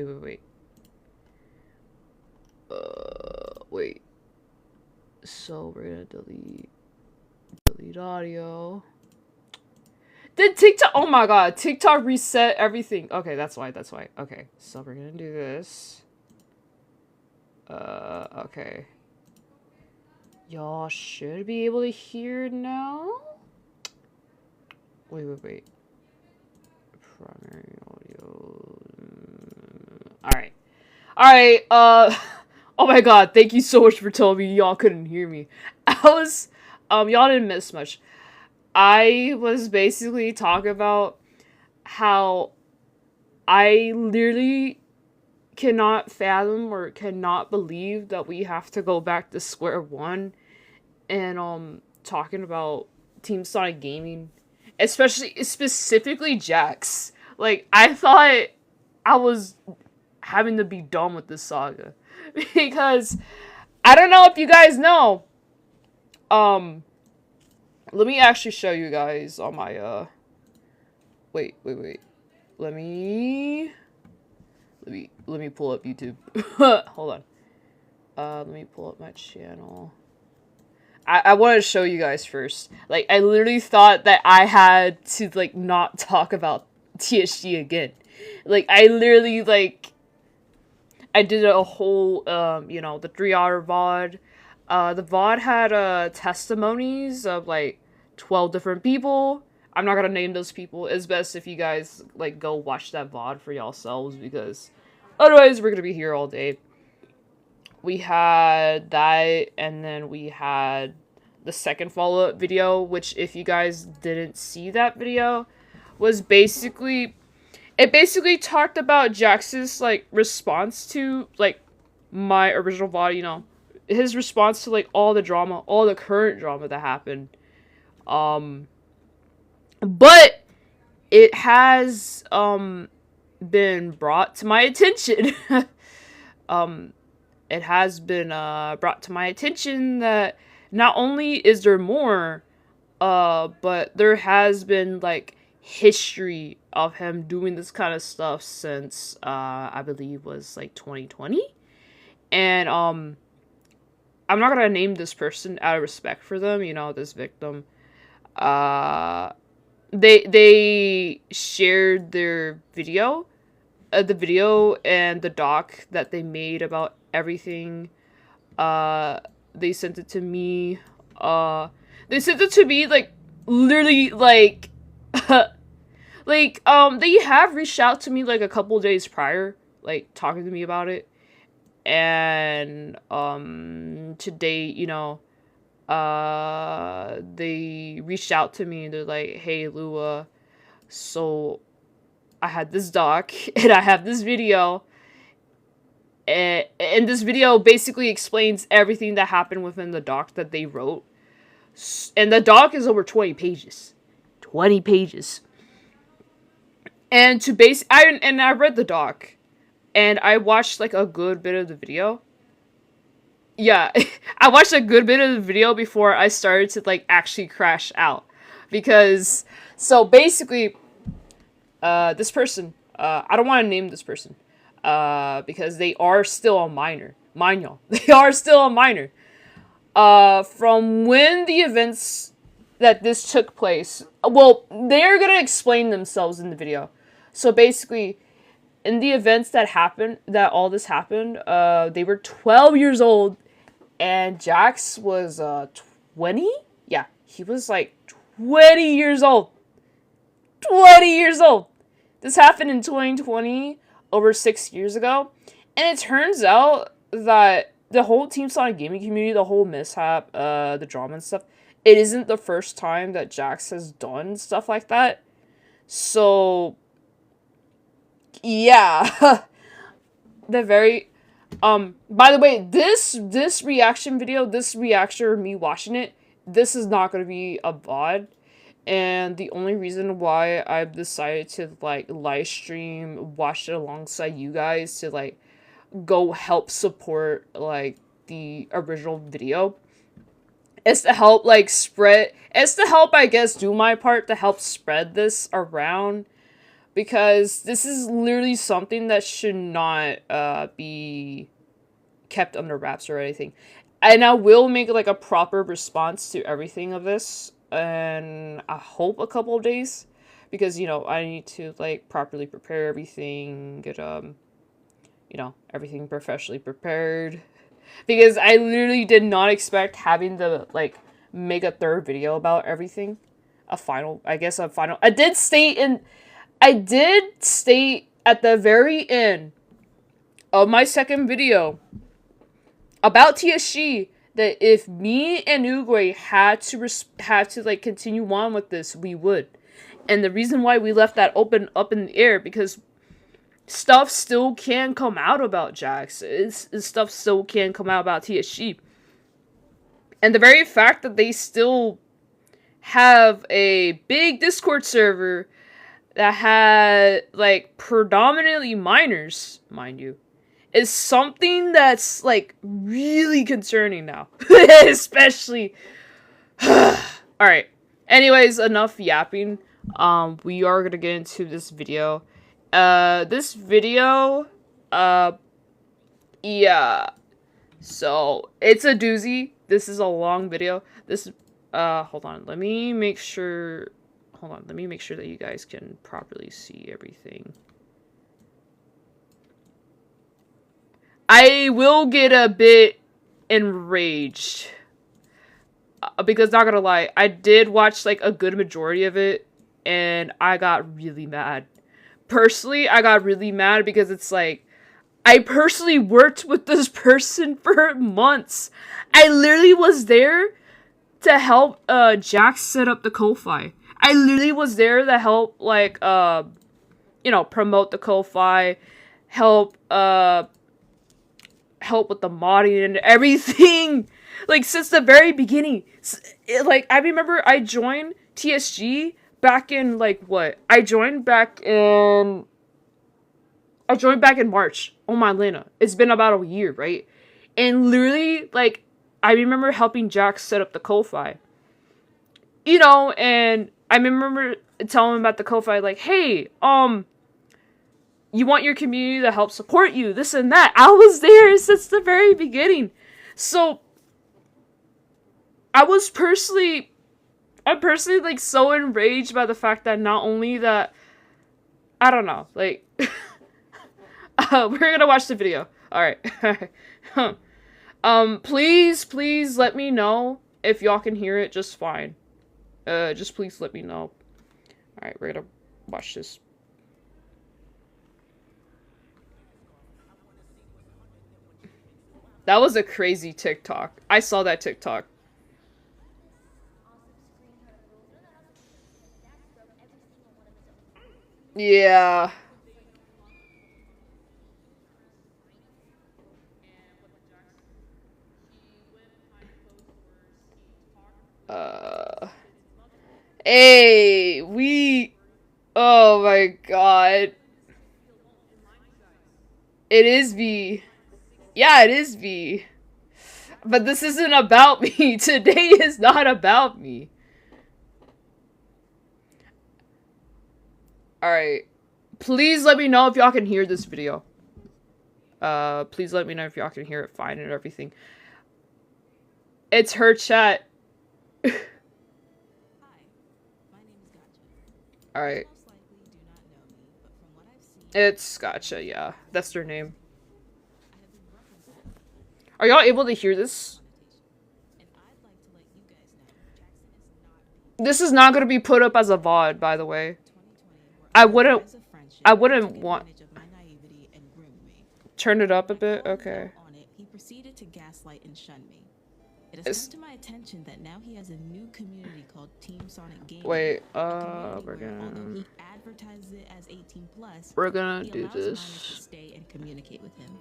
wait. Wait. So we're gonna delete audio. Did TikTok? Oh my god, TikTok reset everything. Okay, that's why. Okay, so we're gonna do this. Okay. Y'all should be able to hear now. Wait. Primary audio. Alright. Alright, oh my god, thank you so much for telling me y'all couldn't hear me. Y'all didn't miss much. I was basically talking about how I literally cannot fathom or cannot believe that we have to go back to square one and talking about Team Sonic Gaming, specifically Jax. Like, I thought I was having to be done with this saga because I don't know if you guys know. Let me actually show you guys on my wait. Let me pull up YouTube. Hold on. Let me pull up my channel. I want to show you guys first. Like, I literally thought that I had to, like, not talk about TSG again. Like, I literally, like, I did a whole, the 3-hour VOD. The VOD had, testimonies of, like, 12 different people. I'm not gonna name those people. It's best if you guys, like, go watch that VOD for yourselves, because otherwise we're gonna be here all day. We had that, and then we had the second follow-up video, which, if you guys didn't see that video, was basically... It basically talked about Jax's, like, response to, like, my original VOD, you know. His response to, like, all the drama, all the current drama that happened. But it has, been brought to my attention. It has been brought to my attention that not only is there more, but there has been, like, history of him doing this kind of stuff since I believe was like 2020. And I'm not gonna name this person out of respect for them, you know, this victim. They shared their video, the video and the doc that they made about everything. They sent it to me. They sent it to me, like, literally, like, like, they have reached out to me, like, a couple days prior, like, talking to me about it. And, today, you know, they reached out to me and they're like, hey, Lua, so I had this doc and I have this video. And this video basically explains everything that happened within the doc that they wrote. And the doc is over 20 pages. 20 pages. And I read the doc. And I watched, like, a good bit of the video. Yeah, I watched a good bit of the video before I started to, like, actually crash out. Because, so basically, this person, I don't want to name this person. Because they are still a minor. Mind y'all. They are still a minor. From when the events that this took place, well, they're gonna explain themselves in the video. So basically, in the events that happened, that all this happened, they were 12 years old, and Jax was, 20? Yeah, he was, like, 20 years old. 20 years old! This happened in 2020, over 6 years ago, and it turns out that the whole Team Sonic gaming community, the whole mishap, the drama and stuff, it isn't the first time that Jax has done stuff like that. So, yeah. The very, by the way, this reaction video, this reaction of me watching it, this is not going to be a VOD. And the only reason why I've decided to, like, live stream, watch it alongside you guys to, like, go help support, like, the original video is to help, like, I guess, do my part to help spread this around. because this is literally something that should not be kept under wraps or anything. And I will make like a proper response to everything of this, and I hope a couple of days, because you know I need to like properly prepare everything, get you know, everything professionally prepared, because I literally did not expect having to like make a third video about everything. A final, I guess a final. I did state at the very end of my second video about TSG that if me and Uguay had to like continue on with this, we would. And the reason why we left that open up in the air, because stuff still can come out about Jax. Stuff still can come out about TSG. And the very fact that they still have a big Discord server that had like predominantly minors, mind you, is something that's like really concerning now. Especially alright. Anyways, enough yapping. We are gonna get into this video. This video, yeah. So, it's a doozy. This is a long video. This, hold on. Let me make sure that you guys can properly see everything. I will get a bit enraged. Because, not gonna lie, I did watch, like, a good majority of it, and I got really mad. Personally, I got really mad because it's like, I personally worked with this person for months. I literally was there to help, Jax set up the Ko-Fi. I literally was there to help, like, you know, promote the Ko-Fi, help with the modding and everything. Like, since the very beginning. Like, I remember I joined TSG back in, like, what? I joined back in March. Oh my Lena. It's been about a year, right? And literally, like, I remember helping Jax set up the Ko-Fi. You know, and I remember telling him about the Ko-Fi, like, hey, you want your community to help support you, this and that. I was there since the very beginning. So, I'm personally, like, so enraged by the fact that not only that, I don't know, like, we're gonna watch the video. Alright. Please let me know if y'all can hear it just fine. Just please let me know. Alright, we're gonna watch this. That was a crazy TikTok. I saw that TikTok. Yeah. Hey, oh my god. It is V. Yeah, it is V. But this isn't about me. Today is not about me. Alright. Please let me know if y'all can hear this video. Please let me know if y'all can hear it fine and everything. It's her chat. Alright. It's Gotcha, yeah. That's their name. Are y'all able to hear this? This is not gonna be put up as a VOD, by the way. I wouldn't want... Turn it up a bit? Okay. He proceeded to gaslight and shun me. It has come to my attention that now he has a new community called Team Sonic Gaming. Wait, we're gonna... He advertises it as 18+. We're gonna do this. To stay and communicate with him.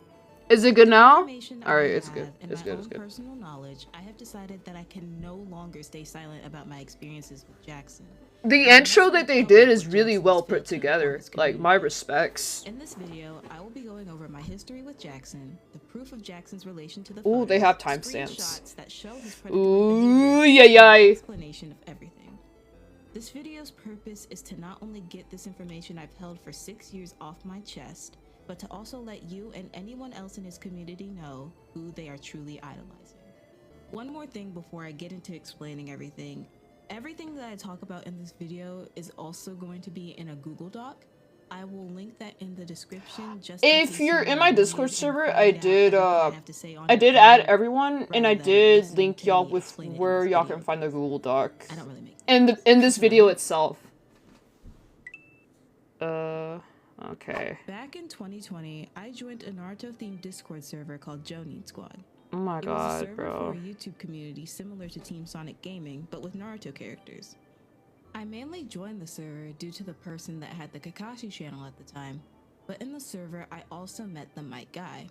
Is it good now? Alright, it's good. It's good, it's good. Personal knowledge, I have decided that I can no longer stay silent about my experiences with Jackson. The intro that they did is really well put together. Like, my respects. In this video, I will be going over my history with Jackson, the proof of Jackson's relation to the Ooh, they have timestamps. That show his ooh, yay. Explanation of everything. This video's purpose is to not only get this information I've held for 6 years off my chest, but to also let you and anyone else in his community know who they are truly idolizing. One more thing before I get into explaining everything. Everything that I talk about in this video is also going to be in a Google Doc. I will link that in the description. Just if you're in my Discord server, I did add everyone, and I did link y'all with where y'all can find the Google Doc in this video itself. Okay. Back in 2020, I joined a Naruto-themed Discord server called Jonin Squad. Oh my god, it was a server bro. for a YouTube community similar to Team Sonic Gaming, but with Naruto characters. I mainly joined the server due to the person that had the Kakashi channel at the time, but in the server I also met the Mic Guy,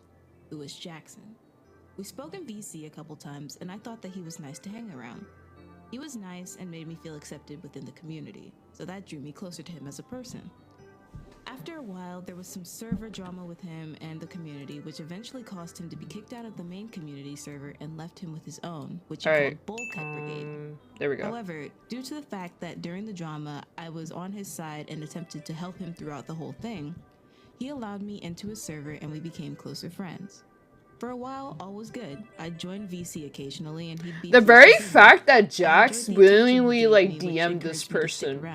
who was Jackson. We spoke in VC a couple times and I thought that he was nice to hang around. He was nice and made me feel accepted within the community, so that drew me closer to him as a person. After a while, there was some server drama with him and the community, which eventually caused him to be kicked out of the main community server and left him with his own, which he called Bowl Cut Brigade. There we go. However, due to the fact that during the drama, I was on his side and attempted to help him throughout the whole thing, he allowed me into his server and we became closer friends. For a while, all was good. I'd join VC occasionally and he'd be— The very fact that Jax willingly, like, DM'd this person.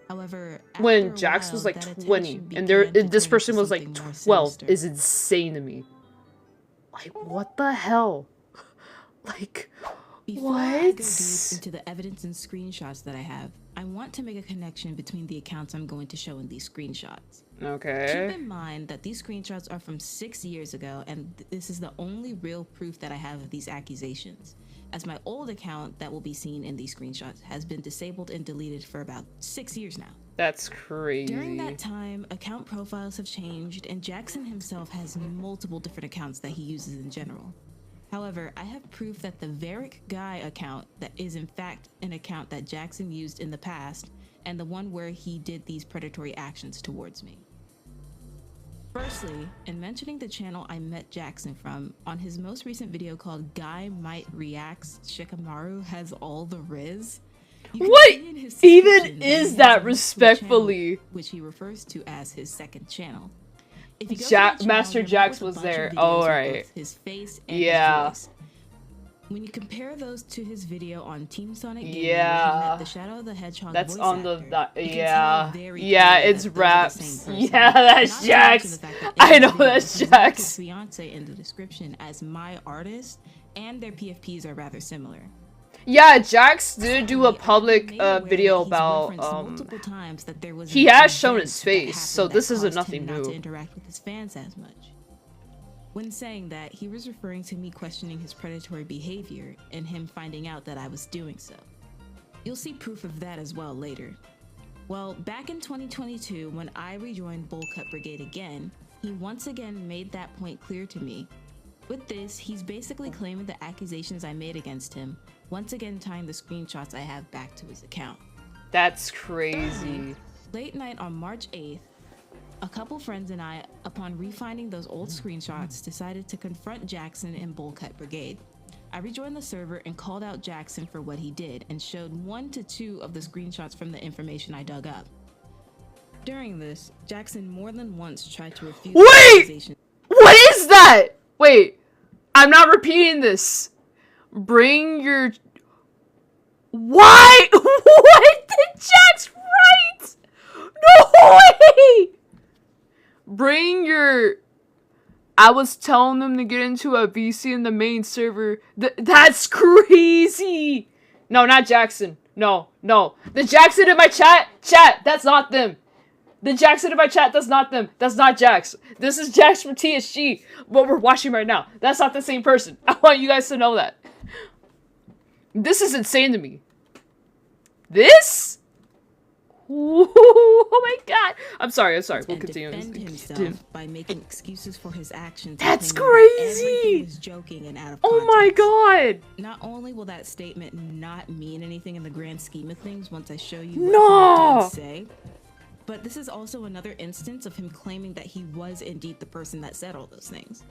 However, when Jax was like 20 and this person was like 12 is insane to me. Like, what the hell? Like, before I go deep into the evidence and screenshots that I have, I want to make a connection between the accounts I'm going to show in these screenshots. Okay. Keep in mind that these screenshots are from 6 years ago, and this is the only real proof that I have of these accusations, as my old account that will be seen in these screenshots has been disabled and deleted for about 6 years now. That's crazy. During that time, account profiles have changed, and Jackson himself has multiple different accounts that he uses in general. However, I have proof that the Varric Guy account that is in fact an account that Jackson used in the past, and the one where he did these predatory actions towards me. Firstly, in mentioning the channel I met Jackson from, on his most recent video called Guy Might Reacts Shikamaru Has All the Riz. What even is that, respectfully? Channel, which he refers to as his second channel. If you go to Master Jax was there. Oh, right. His face and his voice. When you compare those to his video on Team Sonic Gaming, where he met the Shadow the Hedgehog voice actor, yeah, it's raps. Yeah, that's Jax. I know that's Jax. His fiance in the description as my artist, and their PFPs are rather similar. Yeah, Jax did do a public video about he has shown his face, so this isn't nothing new. Not to interact with his fans as much. When saying that, he was referring to me questioning his predatory behavior and him finding out that I was doing so. You'll see proof of that as well later. Well, back in 2022, when I rejoined Bowl Cut Brigade again, he once again made that point clear to me. With this, he's basically claiming the accusations I made against him, once again tying the screenshots I have back to his account. That's crazy. Late night on March 8th, a couple friends and I, upon refinding those old screenshots, decided to confront Jackson in Bowl Cut Brigade. I rejoined the server and called out Jackson for what he did and showed 1 to 2 of the screenshots from the information I dug up. During this, Jackson more than once tried to refute the accusations. What is that? Wait, I'm not repeating this. Bring your... Why? What did Jax write? No way! Bring your... I was telling them to get into a VC in the main server. That's crazy! No, not Jackson. No. The Jackson in my chat, that's not them. The Jackson in my chat, that's not them. That's not Jax. This is Jax from TSG, what we're watching right now. That's not the same person. I want you guys to know that. This is insane to me. This? Oh my god. I'm sorry. We'll continue. Himself by making excuses for his actions. That's crazy. Was joking and out of context. Oh my god. Not only will that statement not mean anything in the grand scheme of things once I show you what he did say, but this is also another instance of him claiming that he was indeed the person that said all those things.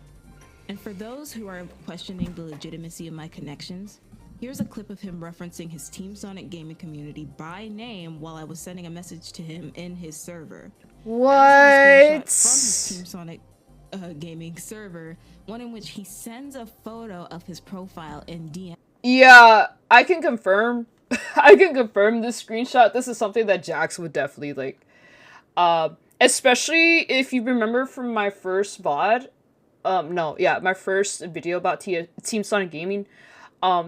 And for those who are questioning the legitimacy of my connections, Here's a clip of him referencing his Team Sonic gaming community by name while I was sending a message to him in his server. What? From his Team Sonic gaming server, one in which he sends a photo of his profile in DM. Yeah, I can confirm. I can confirm this screenshot. This is something that Jax would definitely like. Especially if you remember from my first VOD. My first video about Team Sonic Gaming.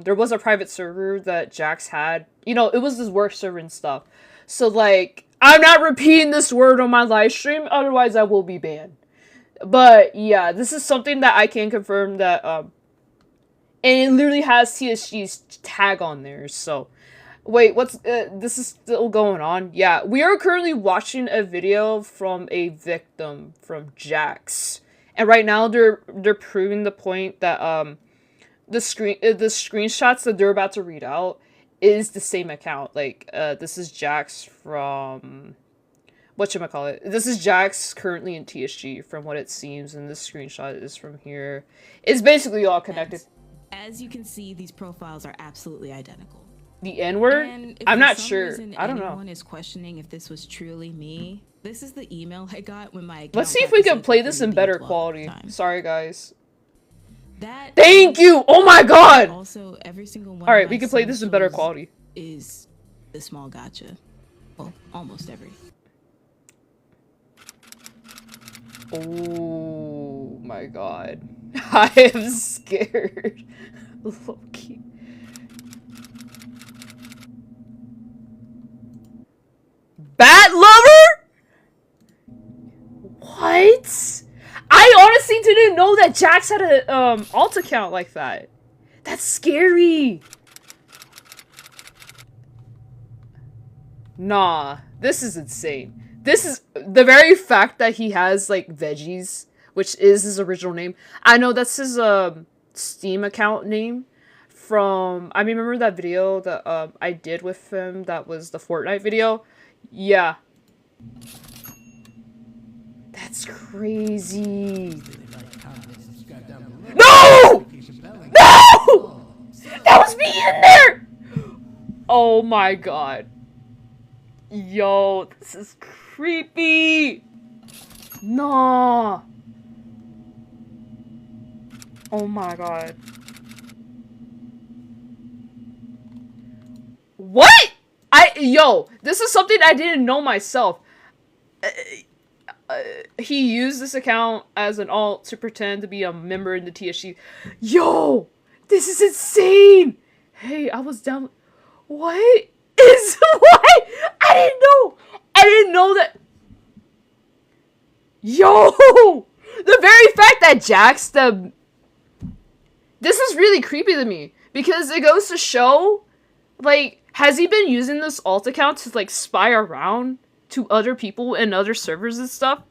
There was a private server that Jax had. You know, it was his work server and stuff. So, like, I'm not repeating this word on my live stream, otherwise I will be banned. But, yeah, this is something that I can confirm that, and it literally has TSG's tag on there, so... Wait, what's, this is still going on? Yeah, we are currently watching a video from a victim from Jax. And right now, they're proving the point that, the screenshots that they're about to read out is the same account. Like, this is Jax from... whatchamacallit? This is Jax currently in TSG, from what it seems, and this screenshot is from here. It's basically all connected. As you can see, these profiles are absolutely identical. The N-word? I'm not sure. I don't know. If anyone is questioning if this was truly me, this is the email I got when my account Let's see if we can play this in better quality. Sorry, guys. That Thank you! Oh my god! Also, every single one. Alright, we can play this in better quality. Is the small gotcha. Well, almost every. Oh my god. I am scared. Low-key. Bat lover? What? I honestly didn't know that Jax had a alt account like that. That's scary. Nah, this is insane. This is the very fact that he has like veggies, which is his original name. I know that's his Steam account name from. I remember that video that I did with him. That was the Fortnite video. Yeah. That's crazy. No! No! That was me in there! Oh my god. Yo, this is creepy. Nah. Oh my god. What? Yo, this is something I didn't know myself. He used this account as an alt to pretend to be a member in the TSG. Yo, this is insane. Hey, I was down. What is what? I didn't know that. Yo, the very fact that Jax this is really creepy to me because it goes to show, like, has he been using this alt account to like spy around to other people and other servers and stuff?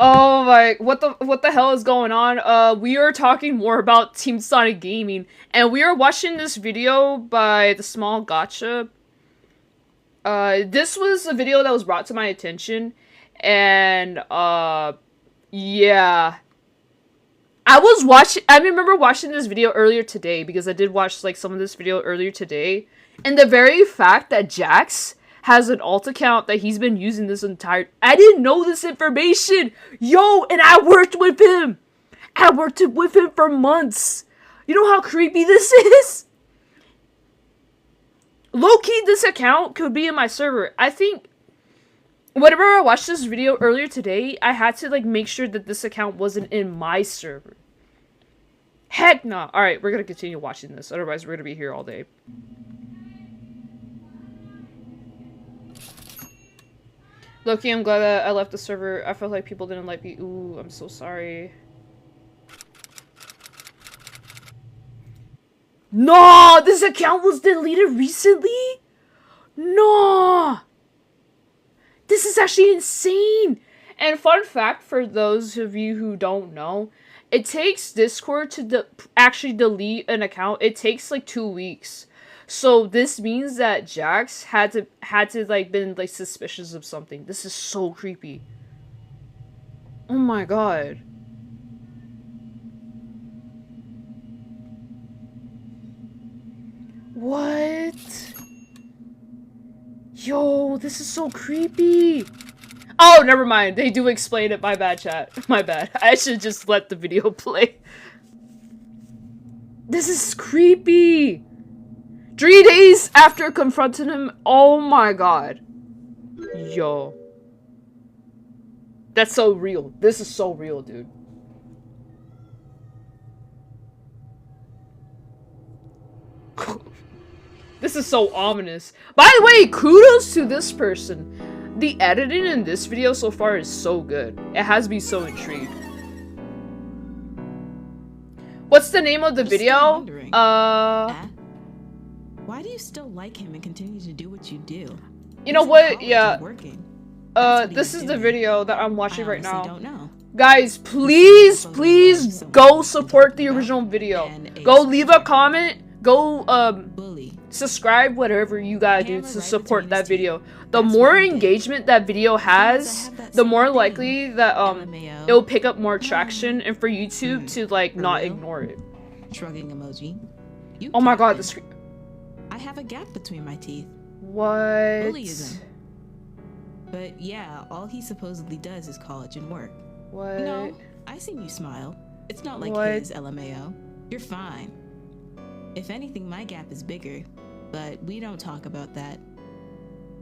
Oh my, what the hell is going on? We are talking more about Team Sonic Gaming, and we are watching this video by the Small Gotcha. This was a video that was brought to my attention, and, yeah. I remember watching this video earlier today, because I did watch, like, some of this video earlier today, and the very fact that Jax has an alt account that he's been using this entire... I didn't know this information! Yo, and I worked with him! I worked with him for months! You know how creepy this is? Low-key, this account could be in my server. I think... whenever I watched this video earlier today, I had to, like, make sure that this account wasn't in my server. Heck no! Nah. Alright, we're gonna continue watching this, otherwise we're gonna be here all day. Loki, I'm glad that I left the server. I felt like people didn't like me. Ooh, I'm so sorry. No, this account was deleted recently? No. This is actually insane. And fun fact for those of you who don't know, it takes Discord to actually delete an account. It takes like 2 weeks. So this means that Jax had to like been like suspicious of something. This is so creepy. Oh my god. What? Yo, this is so creepy. Oh, never mind. They do explain it. My bad, chat. My bad. I should just let the video play. This is creepy. 3 days after confronting him. Oh my god. Yo. That's so real. This is so real, dude. This is so ominous. By the way, kudos to this person. The editing in this video so far is so good. It has me so intrigued. What's the name of the video? Why do you still like him and continue to do what you do? You know what? Yeah. This is the video that I'm watching right now. Don't know. Guys, please go support the original video. Go leave a comment. Go subscribe, whatever you gotta do to support that video. The more engagement that video has, the more likely that it'll pick up more traction and for YouTube to like not ignore it. Shrugging emoji. Oh my god, the screen. I have a gap between my teeth. What? Bullyism. But yeah, all he supposedly does is college and work. What? No, I seen you smile. It's not like his LMAO. You're fine. If anything, my gap is bigger, but we don't talk about that.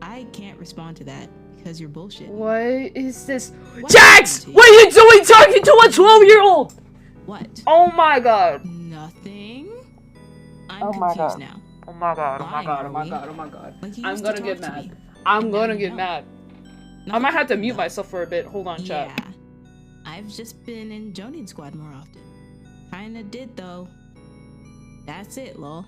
I can't respond to that because you're bullshit. What is this? Jax! What are you doing talking to a 12-year-old? What? Oh my god. Nothing? I'm confused now. Oh my god, oh my god, oh my god, oh my god. I'm gonna get mad. I'm gonna get mad. I might have to mute myself for a bit. Hold on, chat. Yeah. I've just been in Jonin Squad more often. Kinda did though. That's it, lol.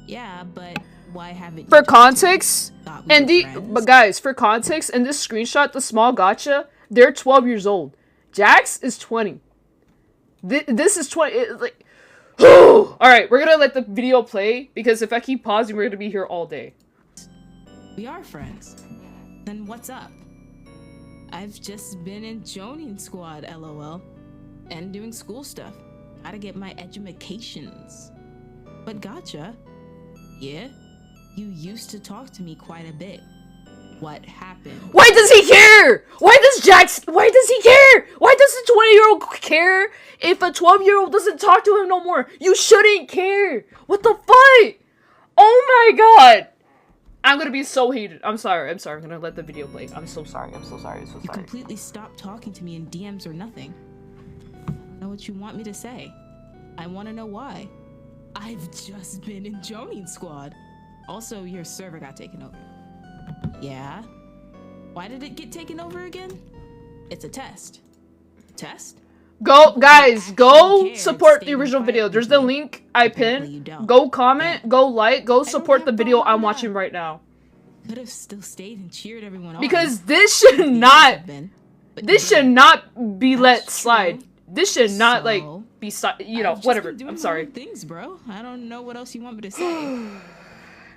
Yeah, but why haven't for context, and but guys, for context, in this screenshot, the small gotcha, they're 12 years old. Jax is 20. This is 20. Like, all right, we're gonna let the video play because if I keep pausing, we're gonna be here all day. We are friends. Then what's up? I've just been in Jonin Squad, lol, and doing school stuff. Gotta get my edumacations. But gotcha. Yeah, you used to talk to me quite a bit. What happened? Why does he care? Why does he care? Why does a 20-year-old care if a 12-year-old doesn't talk to him no more? You shouldn't care. What the fuck? Oh my god. I'm gonna be so heated. I'm sorry. I'm gonna let the video play. I'm so sorry. You completely stopped talking to me in DMs or nothing. I don't know what you want me to say. I want to know why. I've just been in Jonin Squad. Also, your server got taken over. Yeah? Why did it get taken over again? It's a test. Test? Go, guys, go support the original video. There's the link I pinned. Go comment, go like, go support the video I'm watching right now. Could have still stayed and cheered everyone on. Because this should not be let slide. This should not like be, you know, whatever. I'm sorry. Things, bro. I don't know what else you want me to say.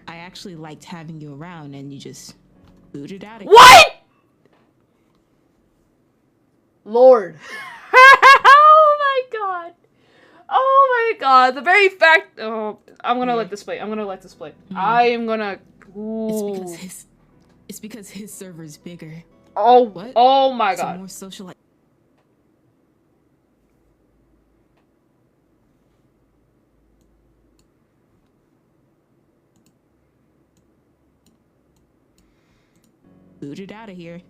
I actually liked having you around, and you just booted out. What? Lord. Oh my god. Oh my god. The very fact. Oh, I'm gonna let this play. I am gonna. Ooh. It's because his server's bigger. Oh. What? Oh my god. More social. Booted out of here.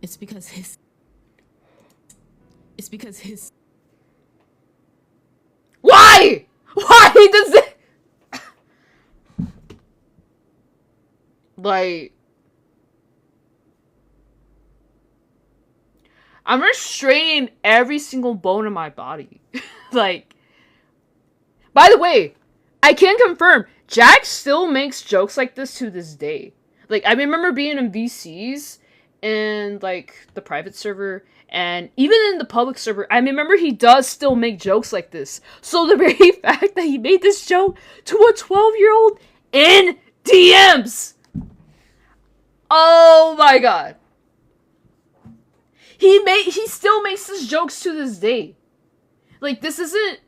It's because his. Why? Why does it? Like, I'm restraining every single bone in my body. Like, by the way, I can confirm, Jax still makes jokes like this to this day. Like, I remember being in VCs, in like the private server and even in the public server. I remember he does still make jokes like this. So the very fact that he made this joke to a 12-year-old in DMs. Oh my god. He still makes these jokes to this day. Like, this isn't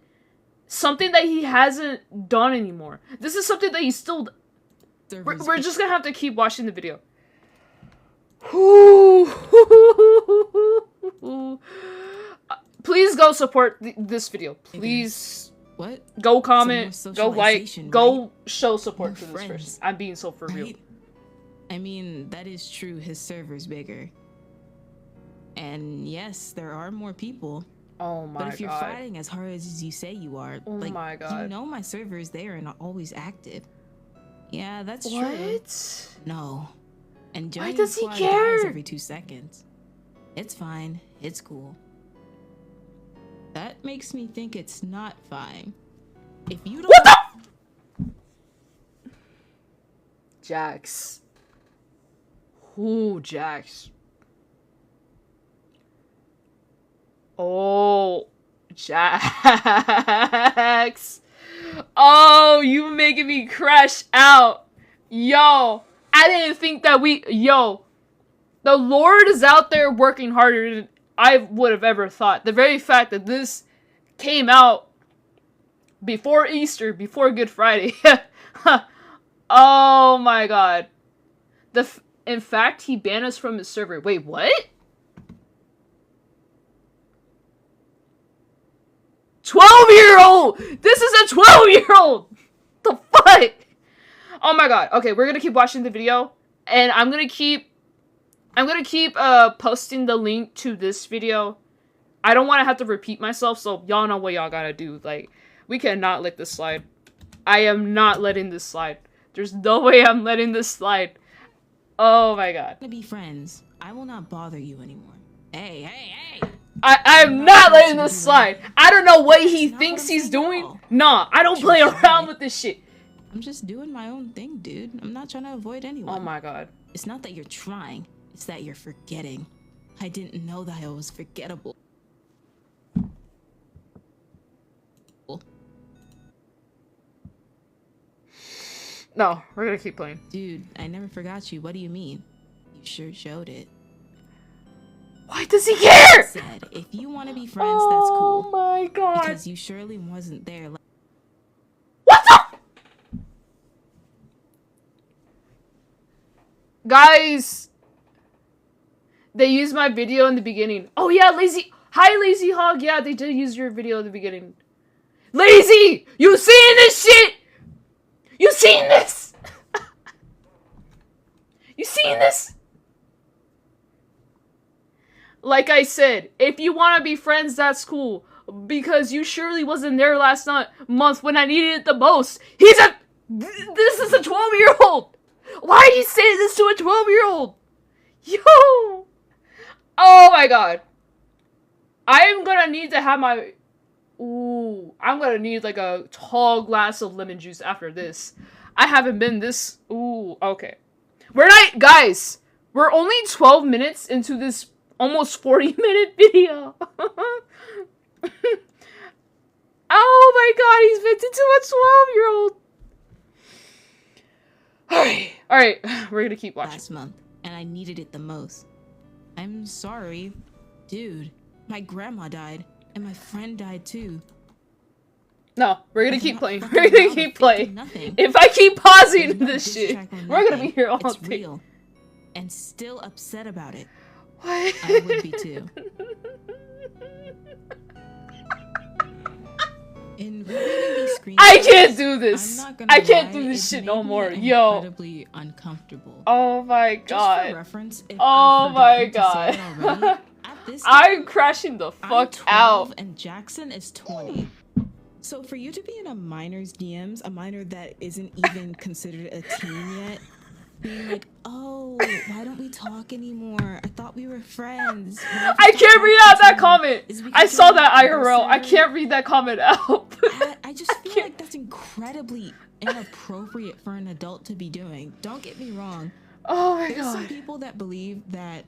something that he hasn't done anymore. This is something that he's still... We're just gonna have to keep watching the video. Please go support this video. Please go comment, go like, go show support to this person. I'm being so for real. I mean, that is true. His server's bigger. And yes, there are more people. Oh my god. But if you're fighting as hard as you say you are, oh like, my god. you know my server is there and always active. Yeah, that's what? true. No. And why does he care? Dies every 2 seconds. It's fine. It's cool. That makes me think it's not fine. If you don't— What the— Jax. Ooh, Jax. Oh, Jax. Oh, you making me crash out. Yo, I didn't think that Yo, the Lord is out there working harder than I would have ever thought. The very fact that this came out before Easter, before Good Friday. Oh my god. In fact, he banned us from his server. Wait, what? 12-year-old! This is a 12-year-old! The fuck? Oh my god. Okay, we're gonna keep watching the video. And I'm gonna keep posting the link to this video. I don't want to have to repeat myself, so y'all know what y'all gotta do. Like, we cannot let this slide. I am not letting this slide. There's no way I'm letting this slide. Oh my god. To be friends. I will not bother you anymore. Hey. I'm not letting this slide. I don't know what he thinks he's doing. Nah, I don't play around with this shit. I'm just doing my own thing, dude. I'm not trying to avoid anyone. Oh my god. It's not that you're trying. It's that you're forgetting. I didn't know that I was forgettable. No, we're gonna keep playing. Dude, I never forgot you. What do you mean? You sure showed it. Why does he care? I said, if you want to be friends, that's cool. Oh my god. Because you surely wasn't there. What the? Guys, they used my video in the beginning. Oh yeah, Hi, Lazy Hog. Yeah, they did use your video in the beginning. Lazy, you seeing this shit? You seen this? You seen this? Like I said, if you want to be friends, that's cool. Because you surely wasn't there last month when I needed it the most. This is a 12-year-old. Why did he say this to a 12-year-old? Yo. Oh my god. I'm gonna need to have my... Ooh, I'm gonna need like a tall glass of lemon juice after this. I haven't been this... Ooh, okay. Guys, we're only 12 minutes into this almost 40-minute video. Oh my god, he's vented to a 12-year-old. Alright, we're gonna keep watching. Last month, and I needed it the most. I'm sorry. Dude, my grandma died. And my friend died too. No, we're gonna keep playing. We're gonna keep playing. If I keep pausing this shit, we're gonna be here all day. Real. And still upset about it. What? I would be too. In reading these screenshots, I can't do this. I'm not I can't lie, do this it shit made no me more. Yo. Incredibly uncomfortable. Oh my god. Just for reference, if oh my to god. say it already, at this time, I'm crashing the fuck out. And Jackson is 20. So for you to be in a minor's DMs, a minor that isn't even considered a teen yet, being like, oh, why don't we talk anymore? I thought we were friends. I can't read out that comment. I saw that IRL. I can't read that comment out. I just feel like that's incredibly inappropriate for an adult to be doing. Don't get me wrong. Oh my There's some god. people that believe that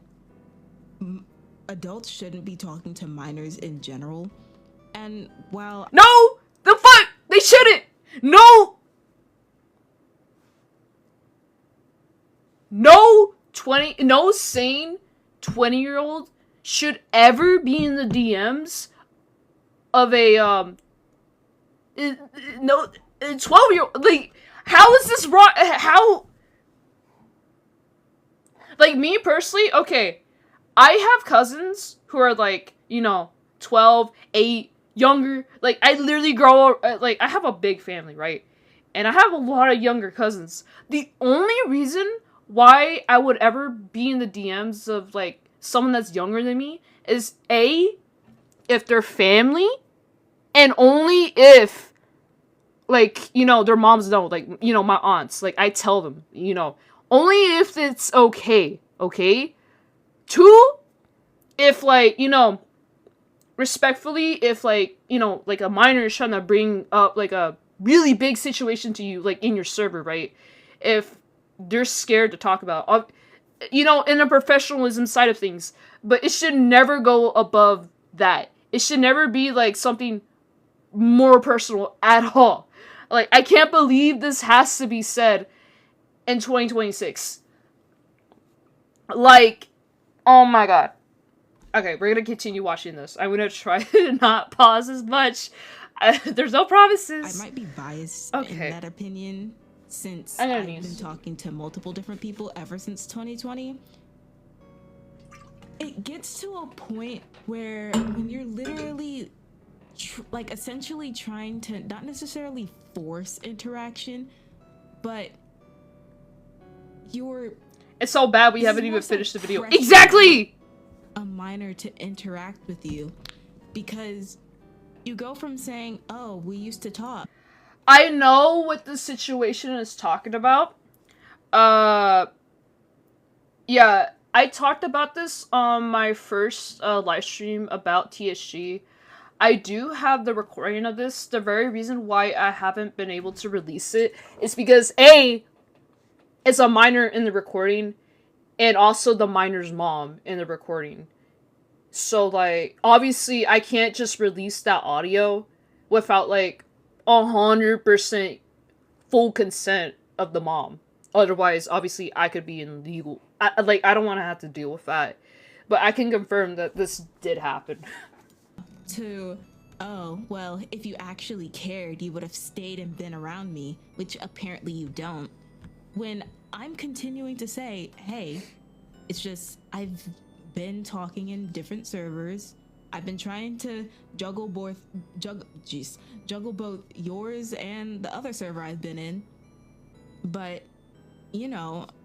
adults shouldn't be talking to minors in general. And while No! The fuck! They shouldn't! No! No sane 20-year-old should ever be in the DMs of a, no, 12-year-old. Like, how is this wrong? How? Like, me personally, okay, I have cousins who are, like, 12, 8, younger. Like, I literally like, I have a big family, right? And I have a lot of younger cousins. The only reason why I would ever be in the DMs of, like, someone that's younger than me is, A, if they're family, and only if, like, their moms know, like, my aunts, like, I tell them, only if it's okay? 2, if, like, respectfully, if, like, like, a minor is trying to bring up, like, a really big situation to you, like, in your server, right? If they're scared to talk about, in a professionalism side of things, but it should never go above that. It should never be, like, something more personal at all. Like, I can't believe this has to be said in 2026. Like, oh my god. Okay, we're gonna continue watching this. I'm gonna try to not pause as much. There's no promises. I might be biased in that opinion, since I've been talking to multiple different people ever since 2020. It gets to a point where when you're literally like essentially trying to not necessarily force interaction, but it's so bad we haven't even finished the video. Exactly! A minor to interact with you, because you go from saying, oh, we used to talk. I know what the situation is talking about. Yeah, I talked about this on my first live stream about TSG. I do have the recording of this. The very reason why I haven't been able to release it is because, A, it's a minor in the recording, and also the minor's mom in the recording. So, like, obviously, I can't just release that audio without, like, 100% full consent of the mom. Otherwise, obviously, I could be in legal. I don't want to have to deal with that. But I can confirm that this did happen. Oh, well, if you actually cared, you would have stayed and been around me, which apparently you don't. When I'm continuing to say, hey, it's just, I've been talking in different servers. I've been trying to juggle both yours and the other server I've been in. But,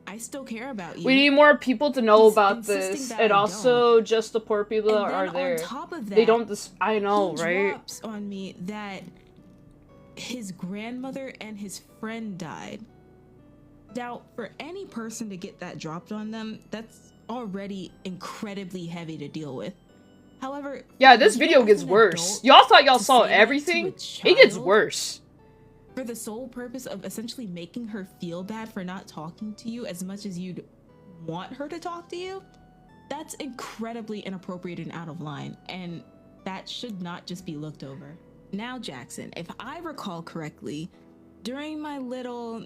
I still care about you. We need more people to know about this. And also, just the poor people that are there. On top of that, they don't. I know, he right? Drops on me that his grandmother and his friend died. Now, for any person to get that dropped on them, that's already incredibly heavy to deal with. However, yeah, this video gets worse. Y'all thought y'all saw everything? It gets worse. For the sole purpose of essentially making her feel bad for not talking to you as much as you'd want her to talk to you, that's incredibly inappropriate and out of line, and that should not just be looked over. Now, Jackson, if I recall correctly, during my little,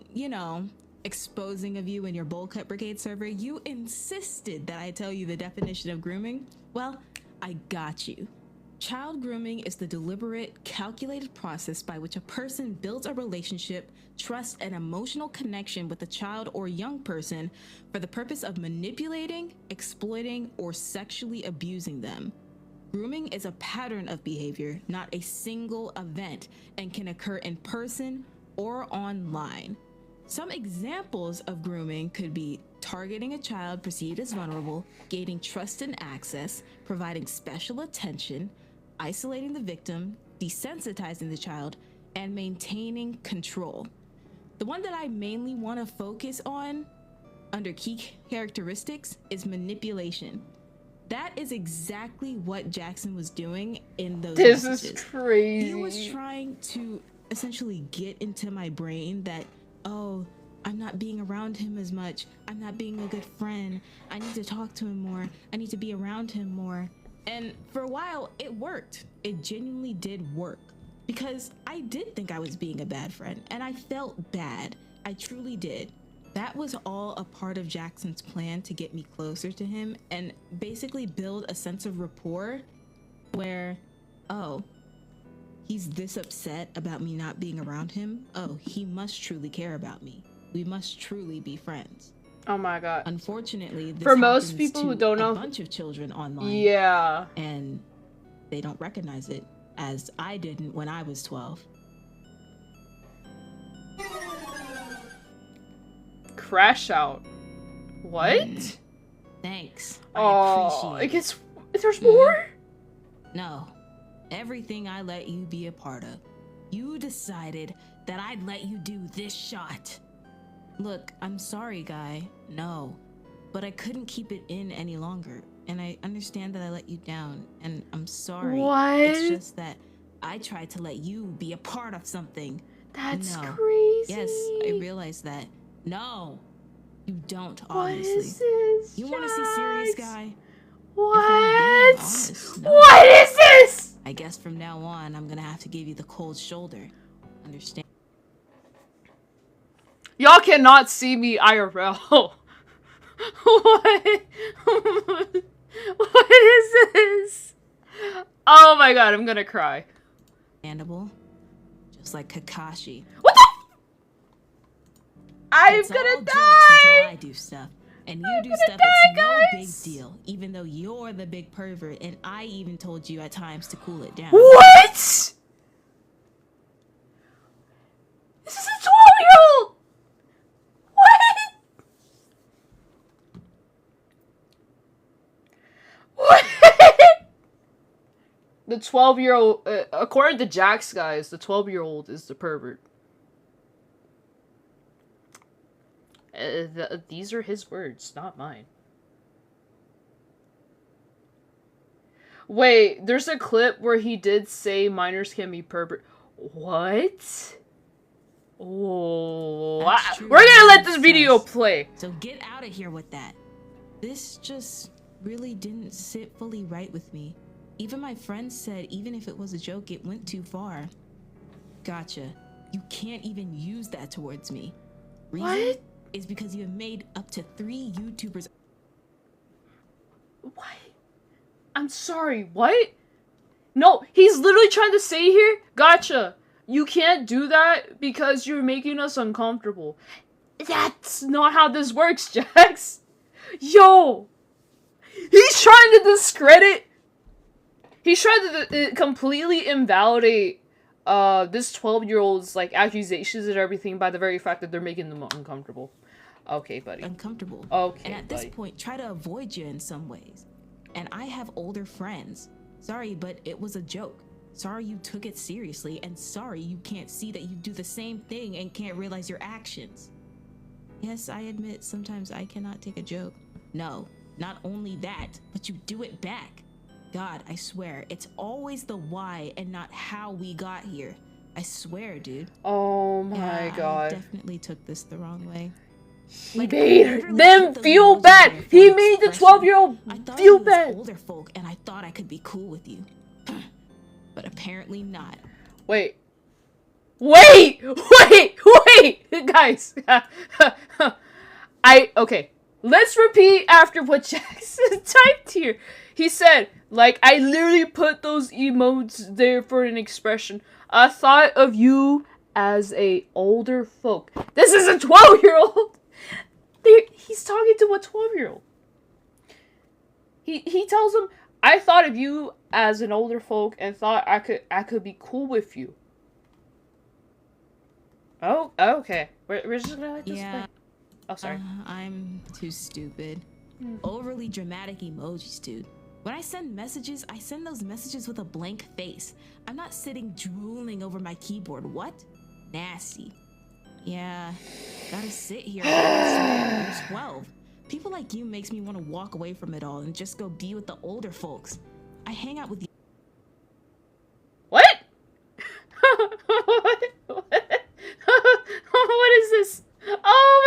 exposing of you in your Bowl Cut Brigade server, you insisted that I tell you the definition of grooming. Well, I got you. Child grooming is the deliberate, calculated process by which a person builds a relationship, trust, and emotional connection with a child or young person for the purpose of manipulating, exploiting, or sexually abusing them. Grooming is a pattern of behavior, not a single event, and can occur in person or online. Some examples of grooming could be targeting a child perceived as vulnerable, gaining trust and access, providing special attention, isolating the victim, desensitizing the child, and maintaining control. The one that I mainly want to focus on under key characteristics is manipulation. That is exactly what Jackson was doing in those messages. This is crazy. He was trying to essentially get into my brain that, oh, I'm not being around him as much. I'm not being a good friend. I need to talk to him more. I need to be around him more. And for a while, it worked. It genuinely did work. Because I did think I was being a bad friend, and I felt bad. I truly did. That was all a part of Jackson's plan to get me closer to him and basically build a sense of rapport where, oh, he's this upset about me not being around him. Oh, he must truly care about me. We must truly be friends. Oh my god. Unfortunately, this for most happens people to who don't know, a bunch of children online. Yeah. And they don't recognize it, as I didn't when I was 12. Crash out. What? Thanks. Oh, I appreciate it gets. There's more? No. Everything I let you be a part of. You decided that I'd let you do this shot. Look, I'm sorry, guy. No. But I couldn't keep it in any longer. And I understand that I let you down. And I'm sorry. What? It's just that I tried to let you be a part of something. That's No. crazy. Yes, I realize that. No. You don't, What obviously. is this? You want to see serious, Jax? guy? What? If I'm being honest, no. What is this? I guess from now on, I'm gonna have to give you the cold shoulder. Understand? Y'all cannot see me IRL. What? What is this? Oh my god, I'm gonna cry. Understandable. Just like Kakashi. What the? I'm It's all gonna jokes until I die. do stuff. And I'm you do gonna stuff die, that's no big guys. deal, even though you're the big pervert, and I even told you at times to cool it down. What? This is a 12-year-old. What? What? The 12-year-old, according to Jax, guys, the 12-year-old is the pervert. These are his words, not mine. Wait, there's a clip where he did say minors can be pervert. What? Oh, That's true. we're gonna let this Makes video sense. play. So get out of here with that. This just really didn't sit fully right with me. Even my friends said even if it was a joke, it went too far. Gotcha. You can't even use that towards me. Reason What? is because you have made up to 3 YouTubers. What? I'm sorry, what? No, he's literally trying to say here, gotcha. You can't do that because you're making us uncomfortable. That's not how this works, Jax. Yo! He's trying to discredit. He's trying to completely invalidate this 12-year-old's like accusations and everything by the very fact that they're making them uncomfortable. Okay, buddy. Uncomfortable. Okay, And at this buddy. point, try to avoid you in some ways. And I have older friends. Sorry, but it was a joke. Sorry you took it seriously, and sorry you can't see that you do the same thing and can't realize your actions. Yes, I admit sometimes I cannot take a joke. No, not only that, but you do it back. God, I swear, it's always the why and not how we got here. I swear, dude. Oh my Yeah, god. I definitely took this the wrong way. He Like, made literally them put those feel emojis bad. there for He an made the expression. 12-year-old I thought feel we was bad. older folk, and I thought I could be cool with you, but apparently not. Wait, guys. Okay. Let's repeat after what Jackson typed here. He said, like, I literally put those emotes there for an expression. I thought of you as a older folk. This is a 12-year-old. He's talking to a 12-year-old. He tells him, I thought of you as an older folk and thought I could be cool with you. Oh, okay. We're just gonna let this play. Oh, sorry. I'm too stupid. Overly dramatic emojis, dude. When I send messages, I send those messages with a blank face. I'm not sitting drooling over my keyboard. What? Nasty. Yeah, gotta sit here. I swear, you're 12. People like you makes me want to walk away from it all and just go be with the older folks. I hang out with you. What? What is this? Oh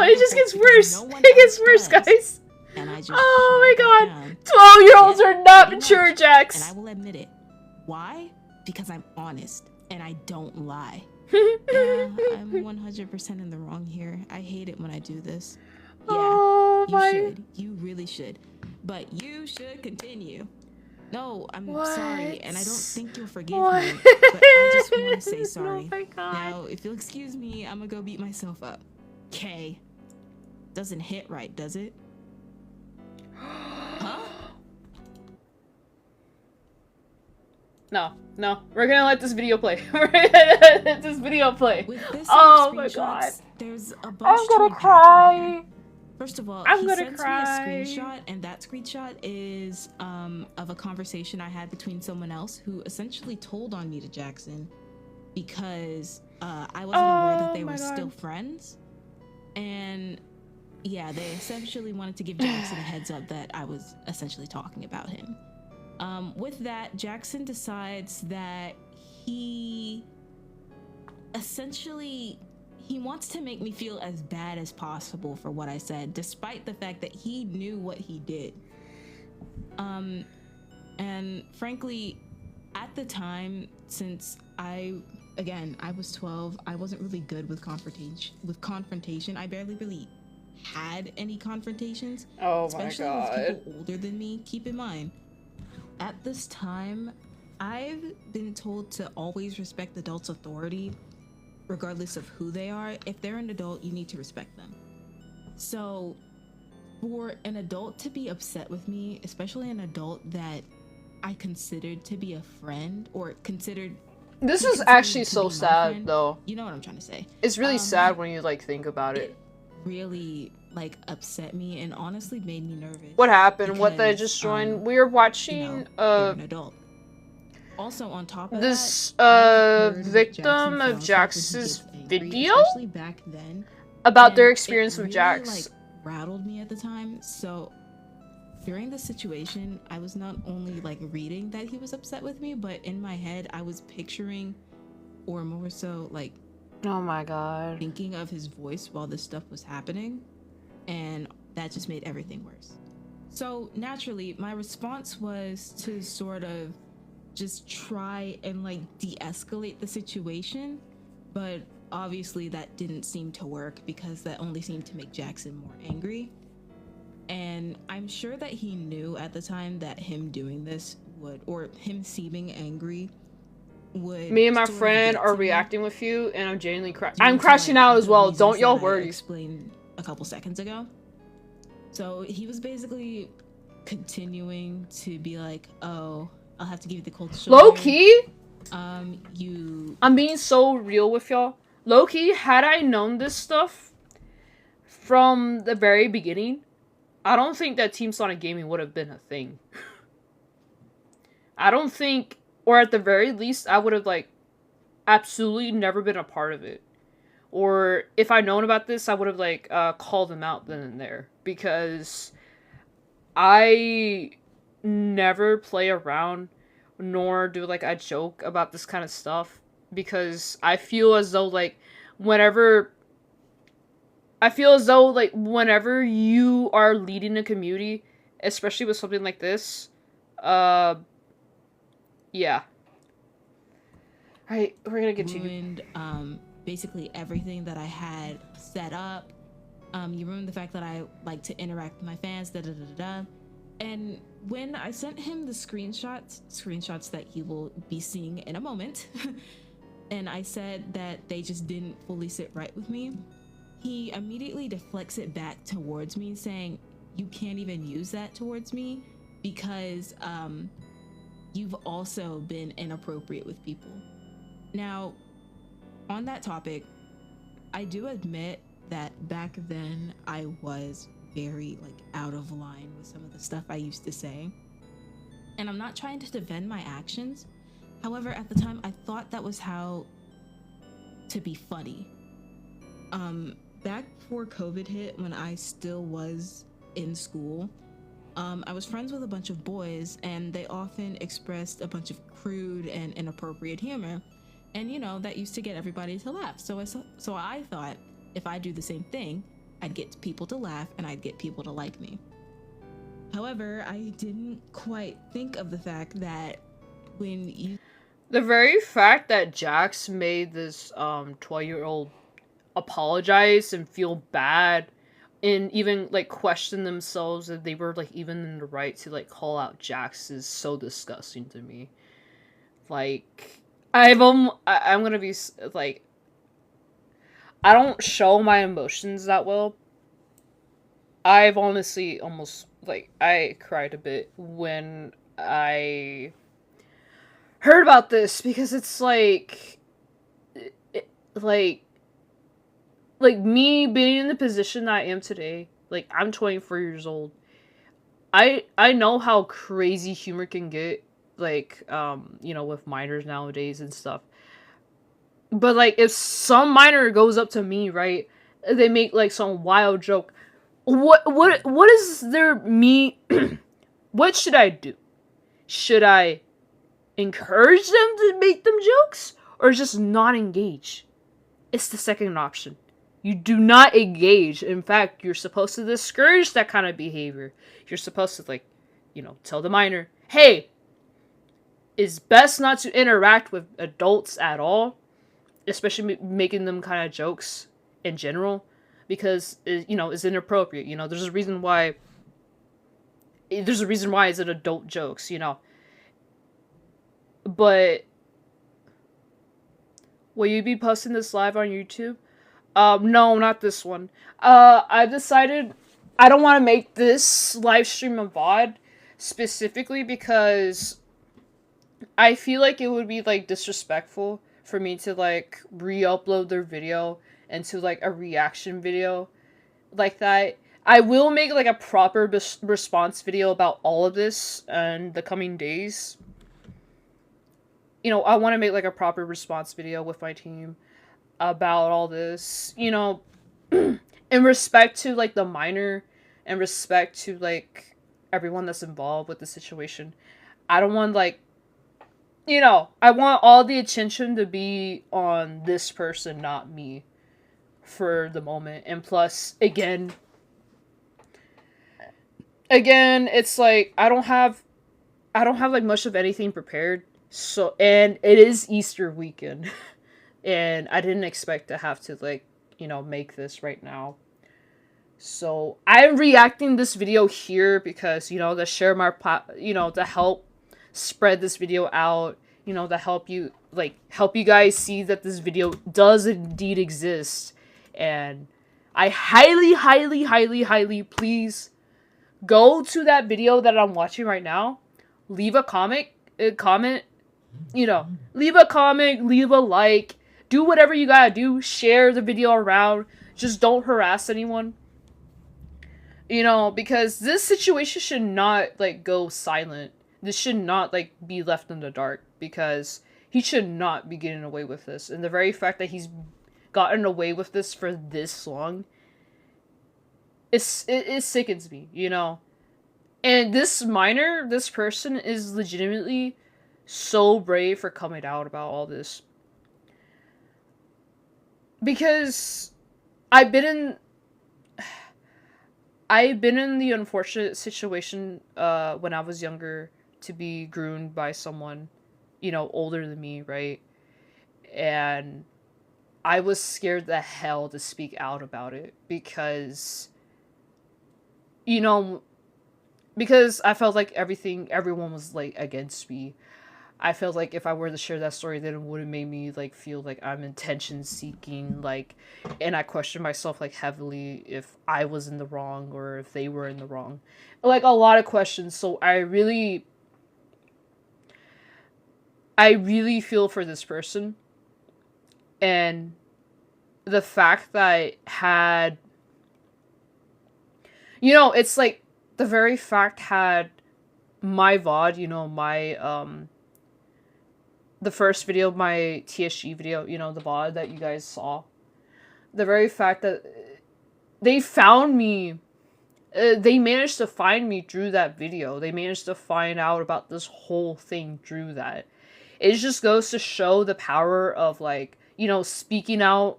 it just gets because worse. no one It gets else worse, does. guys. And I just Oh my shot that god. down. 12-year-olds Yeah, are not pretty mature, much. Jax. And I will admit it. Why? Because I'm honest and I don't lie. Yeah, I'm 100% in the wrong here. I hate it when I do this. Yeah, Oh you my. should. You really should. But you should continue. No, I'm sorry, and I don't think you'll forgive What? me, but I just want to say sorry. Oh my god. Now, if you'll excuse me, I'm gonna go beat myself up. K. Doesn't hit right, does it? Huh? No, we're gonna let this video play. We're gonna let this video play. With this Oh my god. screenshots, there's a bunch I'm to gonna unpack in here. cry. First of all, I'm he gonna sends cry. me a screenshot, and that screenshot is of a conversation I had between someone else who essentially told on me to Jackson because I wasn't aware that they Oh my were God. still friends. And yeah, they essentially wanted to give Jackson a heads up that I was essentially talking about him. With that, Jackson decides that he wants to make me feel as bad as possible for what I said, despite the fact that he knew what he did. And frankly, at the time, since I was 12, I wasn't really good with confrontation. I barely really had any confrontations, Oh my especially god. with people older than me. Keep in mind, at this time, I've been told to always respect adults' authority, regardless of who they are. If they're an adult, you need to respect them. So for an adult to be upset with me, especially an adult that I considered to be a friend or considered This he is considered actually to so be my sad, friend, though. you know what I'm trying to say. It's really sad when you like think about it. It really like upset me and honestly made me nervous. What happened? What did I because, just joined? We were watching you know, you're an adult. Also, on top of this that, I've heard what victim Jackson of sounds like when he Jax's gets angry, video especially back then. about And their it experience with really, Jax. like, rattled me at the time. So during the situation, I was not only like reading that he was upset with me, but in my head, I was picturing, or more so, like Oh my god. thinking of his voice while this stuff was happening, and that just made everything worse. So naturally, my response was to sort of just try and like de-escalate the situation, but obviously that didn't seem to work because that only seemed to make Jackson more angry. And I'm sure that he knew at the time that him doing this would, or him seeming angry would. Me and my sort of friend get are to me reacting with you, and I'm genuinely crashing. due I'm to, crashing like, out as the well. reasons Don't y'all that I worry. explained a couple seconds ago. So he was basically continuing to be like, "Oh, I'll have to give you the cold shoulder." Low key, You. I'm being so real with y'all. Low key, had I known this stuff from the very beginning, I don't think that Team Sonic Gaming would have been a thing. I don't think, or at the very least, I would have like absolutely never been a part of it. Or if I'd known about this, I would have like called them out then and there, because I never play around nor do like I joke about this kind of stuff, because I feel as though like whenever you are leading a community, especially with something like this, yeah. Alright, we're gonna get to you. Ruined basically everything that I had set up. You ruined the fact that I like to interact with my fans, da da da da da. And when I sent him the screenshots that he will be seeing in a moment, and I said that they just didn't fully sit right with me, he immediately deflects it back towards me, saying, "You can't even use that towards me because you've also been inappropriate with people." Now, on that topic, I do admit that back then I was very like out of line with some of the stuff I used to say. And I'm not trying to defend my actions. However, at the time I thought that was how to be funny. Back before COVID hit, when I still was in school, I was friends with a bunch of boys, and they often expressed a bunch of crude and inappropriate humor. And you know, that used to get everybody to laugh. So I thought, if I do the same thing, I'd get people to laugh and I'd get people to like me. However, I didn't quite think of the fact that when you... The very fact that Jax made this 12-year-old apologize and feel bad and even like question themselves if they were like even in the right to like call out Jax is so disgusting to me. Like, I'm gonna be like, I don't show my emotions that well. I've honestly almost, like, I cried a bit when I heard about this because it's like, like me being in the position I am today. Like, I'm 24 years old. I know how crazy humor can get, like, with minors nowadays and stuff. But like, if some minor goes up to me, right, they make like some wild joke. What is there me? What should I do? Should I encourage them to make them jokes or just not engage? It's the second option. You do not engage. In fact, you're supposed to discourage that kind of behavior. You're supposed to, like, tell the minor, hey, it's best not to interact with adults at all, especially making them kind of jokes in general, because it's inappropriate. There's a reason why it's an adult jokes. But will you be posting this live on YouTube? No, not this one. I've decided I don't want to make this live stream a VOD specifically because I feel like it would be like disrespectful for me to like re-upload their video into like a reaction video like that. I will make like a proper response video about all of this in the coming days. I want to make like a proper response video with my team about all this, in respect to like the minor and respect to like everyone that's involved with the situation. I don't want like, I want all the attention to be on this person, not me, for the moment. And plus, again, it's like I don't have like much of anything prepared. So, and it is Easter weekend. And I didn't expect to have to like, make this right now. So I'm reacting this video here because, to share my, to help spread this video out, to help you guys see that this video does indeed exist. And I highly, highly, highly, highly please go to that video that I'm watching right now. Leave a comment, leave a comment, leave a like, do whatever you gotta do, share the video around, just don't harass anyone. Because this situation should not, like, go silent. This should not, like, be left in the dark, because he should not be getting away with this. And the very fact that he's gotten away with this for this long, it sickens me, And this person is legitimately so brave for coming out about all this. Because I've been in the unfortunate situation when I was younger to be groomed by someone, older than me, right? And I was scared the hell to speak out about it because because I felt like everyone was like against me. I felt like if I were to share that story, then it would have made me like feel like I'm attention seeking, like, and I questioned myself like heavily if I was in the wrong or if they were in the wrong, like a lot of questions. So I really feel for this person, and the fact that had, it's like the very fact had my VOD, my the first video, my TSG video, the VOD that you guys saw. The very fact that they found me, they managed to find me through that video. They managed to find out about this whole thing through that. It just goes to show the power of, like, speaking out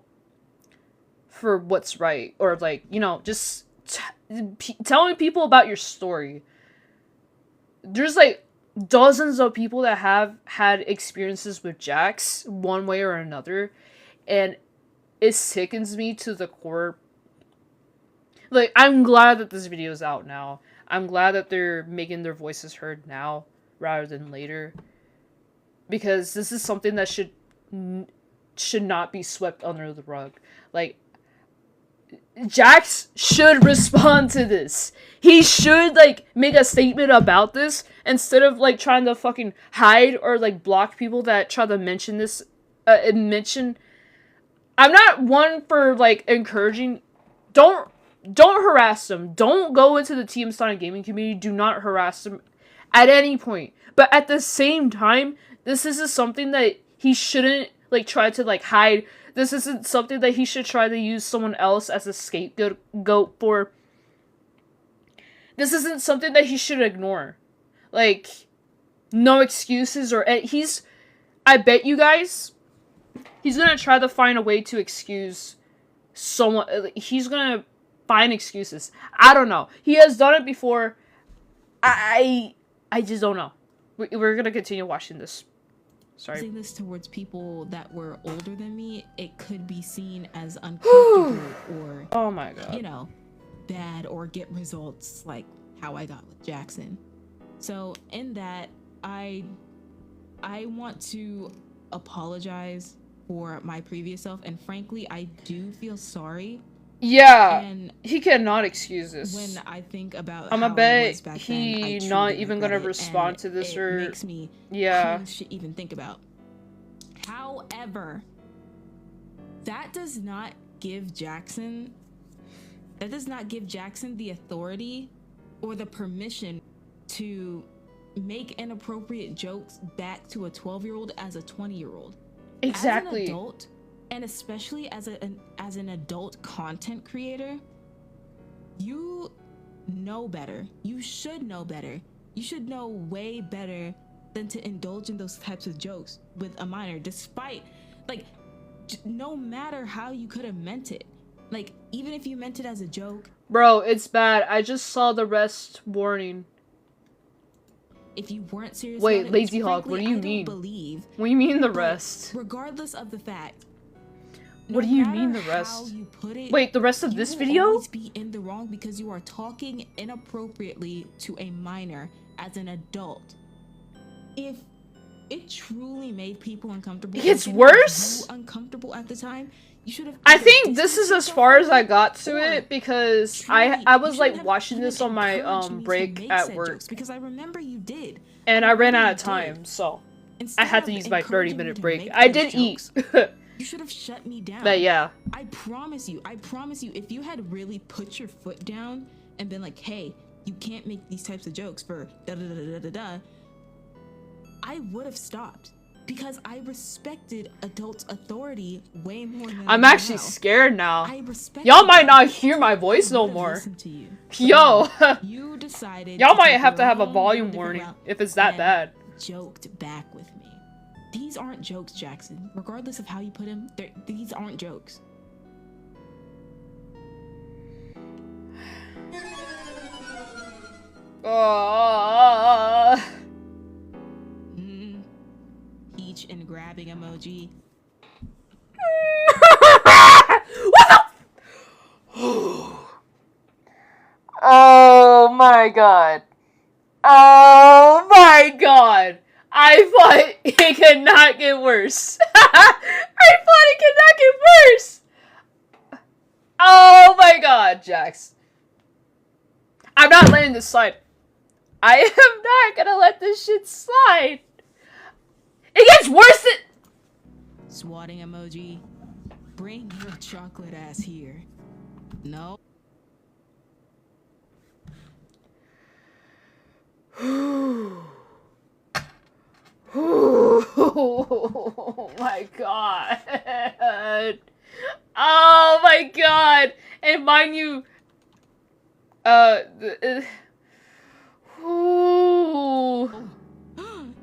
for what's right, or like, you know, just telling people about your story. There's like dozens of people that have had experiences with Jax one way or another, and it sickens me to the core. Like, I'm glad that this video is out now. I'm glad that they're making their voices heard now rather than later, because this is something that should not be swept under the rug. Like, Jax should respond to this. He should, like, make a statement about this instead of, like, trying to fucking hide or, like, block people that try to mention this. I'm not one for, like, encouraging. Don't harass them. Don't go into the Team Sonic gaming community. Do not harass them at any point. But at the same time, this isn't something that he shouldn't, like, try to, like, hide. This isn't something that he should try to use someone else as a scapegoat for. This isn't something that he should ignore. Like, no excuses or... I bet you guys, he's gonna try to find a way to excuse someone. He's gonna find excuses. I don't know. He has done it before. I just don't know. We're gonna continue watching this. Sorry. Saying this towards people that were older than me, it could be seen as uncomfortable or, oh my god, you know, bad, or get results like how I got with Jackson. So in that, I want to apologize for my previous self, and frankly, I do feel sorry. Yeah, and he cannot excuse this. When I think about I'm how a bet I was back he then, not even gonna respond to this, or makes me cringe to even think about. However, that does not give Jackson the authority or the permission to make inappropriate jokes back to a 12-year-old as a 20-year-old. Exactly. As an adult, and especially as an adult content creator, you know better. You should know better. You should know way better than to indulge in those types of jokes with a minor, despite, like, no matter how you could have meant it. Like, even if you meant it as a joke. Bro, it's bad. I just saw the rest warning. If you weren't serious Wait, about it, Lazy Hawk, frankly, what do you I mean? don't believe. What do you mean the rest? Regardless of the fact. What do you mean the rest? You put it, wait, the rest of this video? You will always be in the wrong because you are talking inappropriately to a minor as an adult. If it truly made people uncomfortable, it's worse. Uncomfortable at the time. You should have. I think this is as far as I got to it, because I was like watching this on my break at work, because I remember you did, and I ran out of time, so I had to use my 30-minute break. I did eat. You should have shut me down. But yeah, I promise you, if you had really put your foot down and been like, hey, you can't make these types of jokes for da da da da da da, I would have stopped. Because I respected adults' authority way more than I'm actually scared now. I y'all might not hear my voice no more. Yo, you decided y'all might have to have a volume warning if it's that bad. Joked back with me. These aren't jokes, Jackson. Regardless of how you put them, these aren't jokes. Peach and grabbing emoji. What the? Oh my god. Oh my god. I thought it could not get worse. I thought it could not get worse. Oh my god, Jax. I'm not letting this slide. I am not gonna let this shit slide. It gets worse than... Swatting emoji. Bring your chocolate ass here. No. Oh my god. Oh my god. And mind you,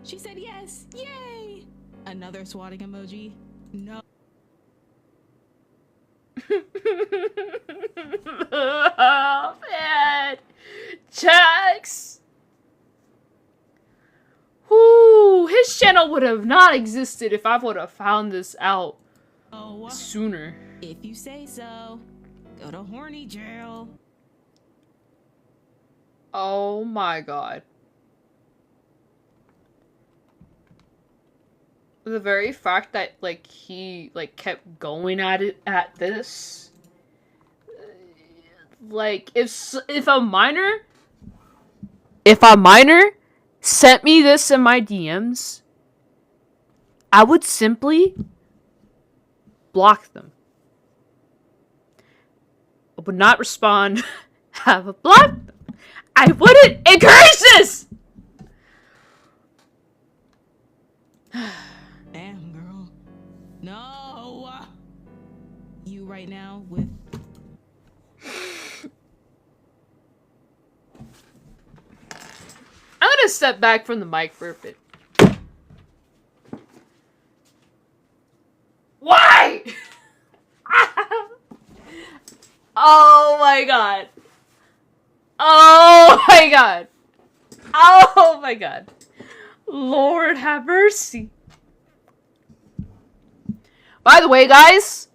she said yes. Yay. Another swatting emoji. No. Oh, man. Jax. Whoo, his channel would have not existed if I would have found this out sooner. If you say so. Go to horny jail. Oh my god. The very fact that, like, he, like, kept going at this. Like, if a minor sent me this in my DMs, I would simply block them. I would not respond. I would block them. I wouldn't encourage this! Damn, girl. No! You right now with... I'm gonna step back from the mic for a bit. Why? Oh my god. Oh my god. Oh my god. Lord have mercy. By the way, guys,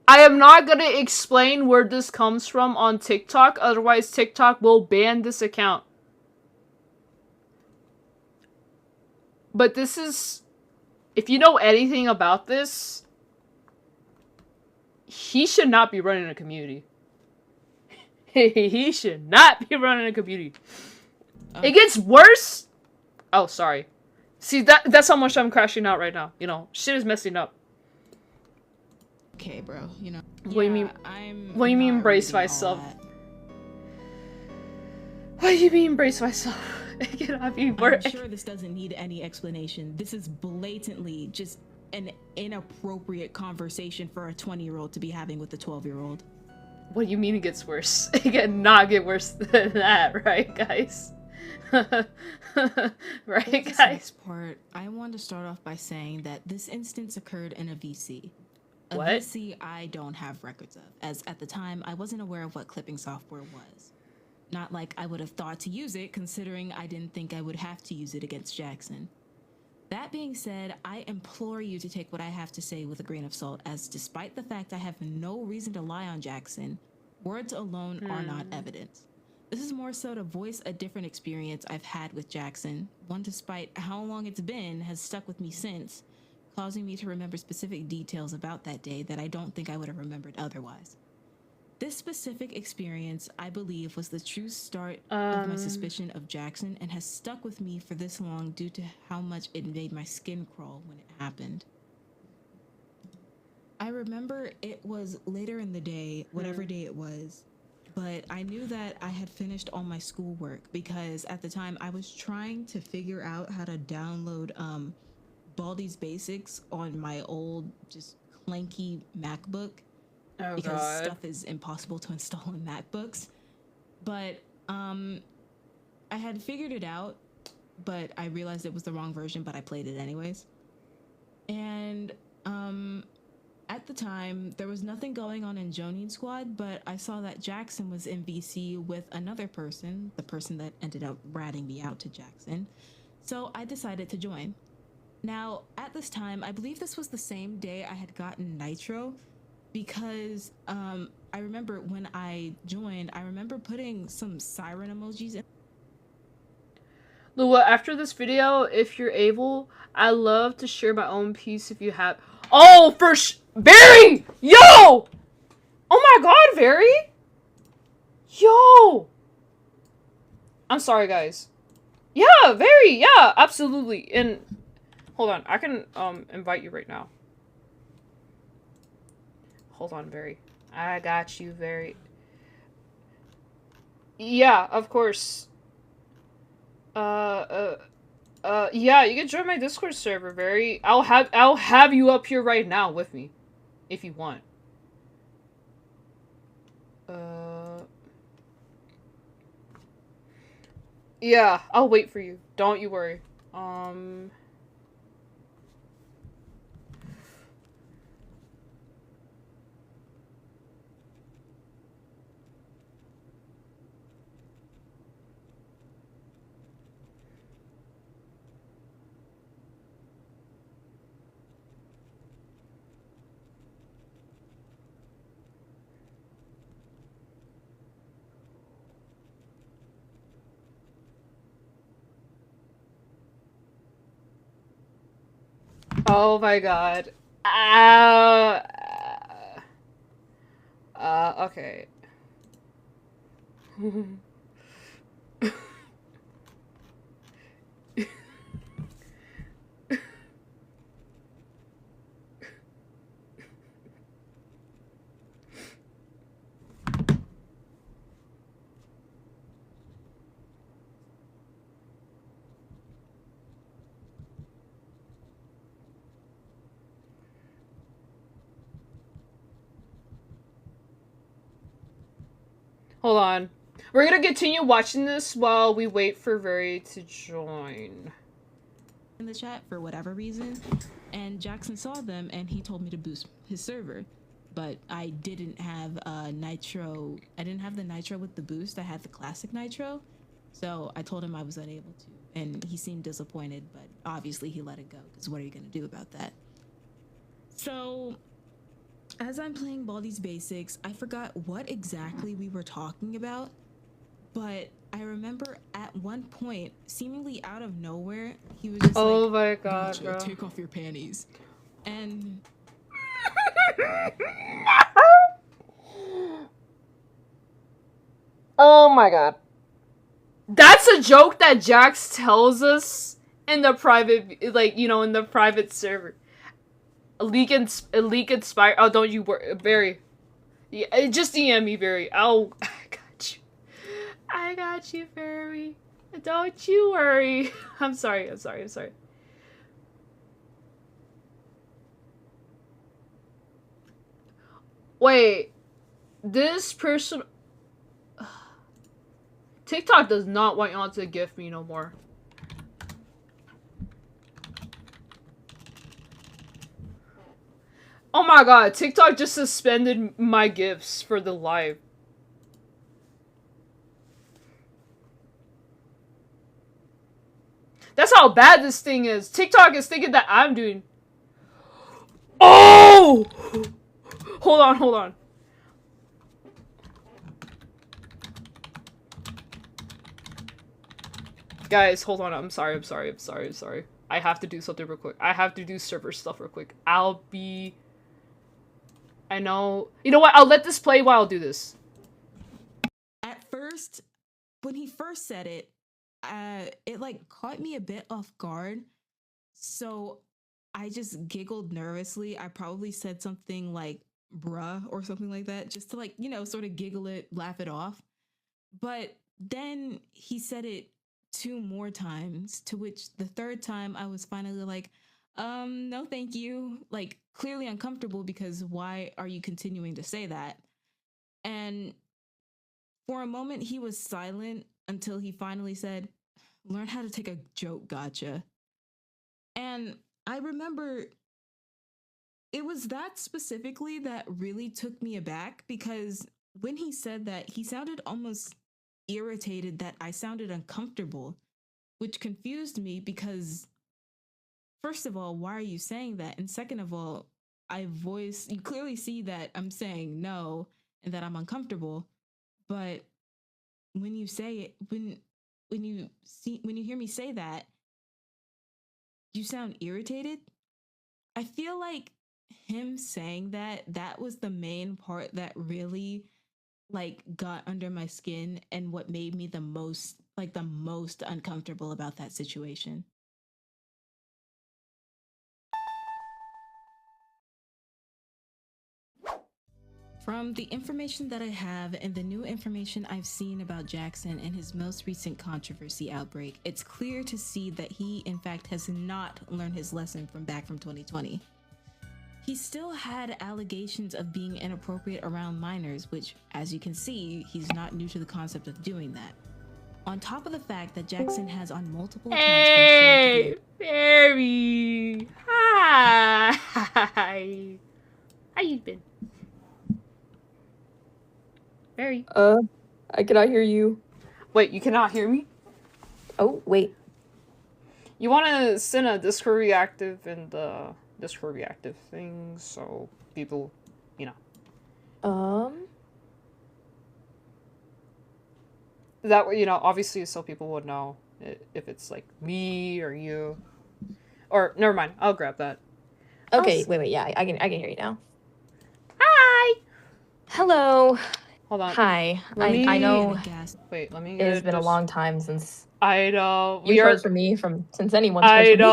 I am not gonna explain where this comes from on TikTok, otherwise TikTok will ban this account. But this is... If you know anything about this, he should not be running a community. He should not be running a community. It gets worse. Oh, sorry. See, that's how much I'm crashing out right now. You know, shit is messing up. Okay, bro. You know. What do you mean? What do you mean embrace myself? What do you mean embrace myself? It cannot be worse. I'm sure this doesn't need any explanation. This is blatantly just an inappropriate conversation for a 20-year-old to be having with a 12-year-old. What do you mean it gets worse? It cannot get worse than that, right, guys? Right, this guys? Next part, I want to start off by saying that this instance occurred in a VC. A What? VC I don't have records of, as at the time I wasn't aware of what clipping software was. Not like I would have thought to use it, considering I didn't think I would have to use it against Jackson. That being said, I implore you to take what I have to say with a grain of salt, as despite the fact I have no reason to lie on Jackson, words alone are not evidence. This is more so to voice a different experience I've had with Jackson, one despite how long it's been has stuck with me since, causing me to remember specific details about that day that I don't think I would have remembered otherwise. This specific experience, I believe, was the true start of my suspicion of Jackson and has stuck with me for this long due to how much it made my skin crawl when it happened. I remember it was later in the day, whatever day it was, but I knew that I had finished all my schoolwork because at the time I was trying to figure out how to download Baldi's Basics on my old, just clanky MacBook. Oh, because God. stuff is impossible to install on MacBooks. But I had figured it out, but I realized it was the wrong version, but I played it anyways. And at the time, there was nothing going on in Jonin Squad, but I saw that Jackson was in VC with another person, the person that ended up ratting me out to Jackson. So I decided to join. Now, at this time, I believe this was the same day I had gotten Nitro, because I remember when I joined, I remember putting some siren emojis in. Lua, after this video, if you're able, I love to share my own piece if you have... Oh, Barry! Yo! Oh my god, Barry! Yo! I'm sorry, guys. Yeah, Barry, yeah, absolutely. And, hold on, I can, invite you right now. Hold on, Barry. I got you, Barry. Yeah, of course. Yeah, you can join my Discord server, Barry. I'll have you up here right now with me, if you want. Yeah, I'll wait for you. Don't you worry. Oh my god. Okay. Hold on. We're gonna continue watching this while we wait for Very to join. In the chat for whatever reason, and Jackson saw them and he told me to boost his server. But I didn't have Nitro. I didn't have the Nitro with the boost. I had the classic Nitro. So I told him I was unable to. And he seemed disappointed, but obviously he let it go, because what are you going to do about that? So as I'm playing Baldi's Basics, I forgot what exactly we were talking about. But I remember at one point, seemingly out of nowhere, he was just oh like, my god, "Gotcha, bro. take off your panties." And oh my god. That's a joke that Jax tells us in the private, like, you know, in the private server. A leak inspire. Oh, don't you worry, Barry. Yeah, just DM me, Barry. Oh, I got you. I got you, Barry. Don't you worry. I'm sorry. Wait, this person. TikTok does not want y'all to gift me no more. Oh my god, TikTok just suspended my gifts for the live. That's how bad this thing is. TikTok is thinking that I'm doing. Oh! Hold on. Guys, hold on. I'm sorry. I have to do something real quick. I have to do server stuff real quick. I know. You know what? I'll let this play while I'll do this. at first, when he first said it, it like caught me a bit off guard. So I just giggled nervously. I probably said something like bruh or something like that, just to like, sort of giggle it, laugh it off. But then he said it 2 more times, to which the third time I was finally like, no, thank you. Like, clearly uncomfortable, because why are you continuing to say that? And for a moment, he was silent until he finally said, learn how to take a joke, gotcha. And I remember it was that specifically that really took me aback, because when he said that, he sounded almost irritated that I sounded uncomfortable, which confused me because, first of all, why are you saying that? And second of all, you clearly see that I'm saying no and that I'm uncomfortable. But when you say it, when you hear me say that, you sound irritated. I feel like him saying that was the main part that really like got under my skin and what made me the most uncomfortable about that situation. From the information that I have and the new information I've seen about Jackson and his most recent controversy outbreak, it's clear to see that he, in fact, has not learned his lesson from 2020. He still had allegations of being inappropriate around minors, which, as you can see, he's not new to the concept of doing that. On top of the fact that Jackson has on multiple accounts Hey, Barry. Hi. How you been? Barry. I cannot hear you. Wait, you cannot hear me? Oh, wait. You want to send a Discord reactive in the Discord reactive thing so people, you know. That way, you know, obviously so people would know if it's like me or you. Or, never mind, I'll grab that. Okay, wait, yeah, I can hear you now. Hi. Hello. Hold on. Hi. Let I know Wait, let me it get has been a this- long time since I know. you've heard from me since anyone's heard from me.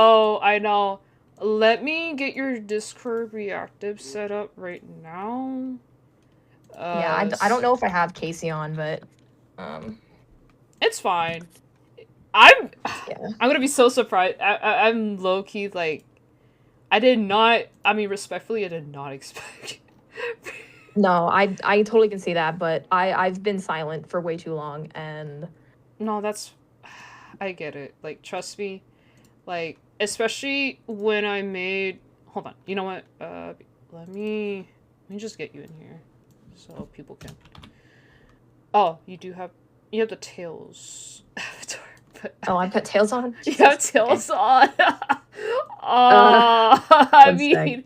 I know. Let me get your Discord reactive set up right now. Yeah, I don't know if I have Casey on, but it's fine. I'm yeah. I'm gonna be so surprised. I'm low key like, I did not. I mean, respectfully, I did not expect. No, I totally can see that, but I've been silent for way too long, and No, that's. I get it. Like, trust me. Like, especially when I made. Hold on. You know what? Let me just get you in here, so people can. Oh, you have the Tails avatar. But oh, I put Tails on. you have Tails on. I mean,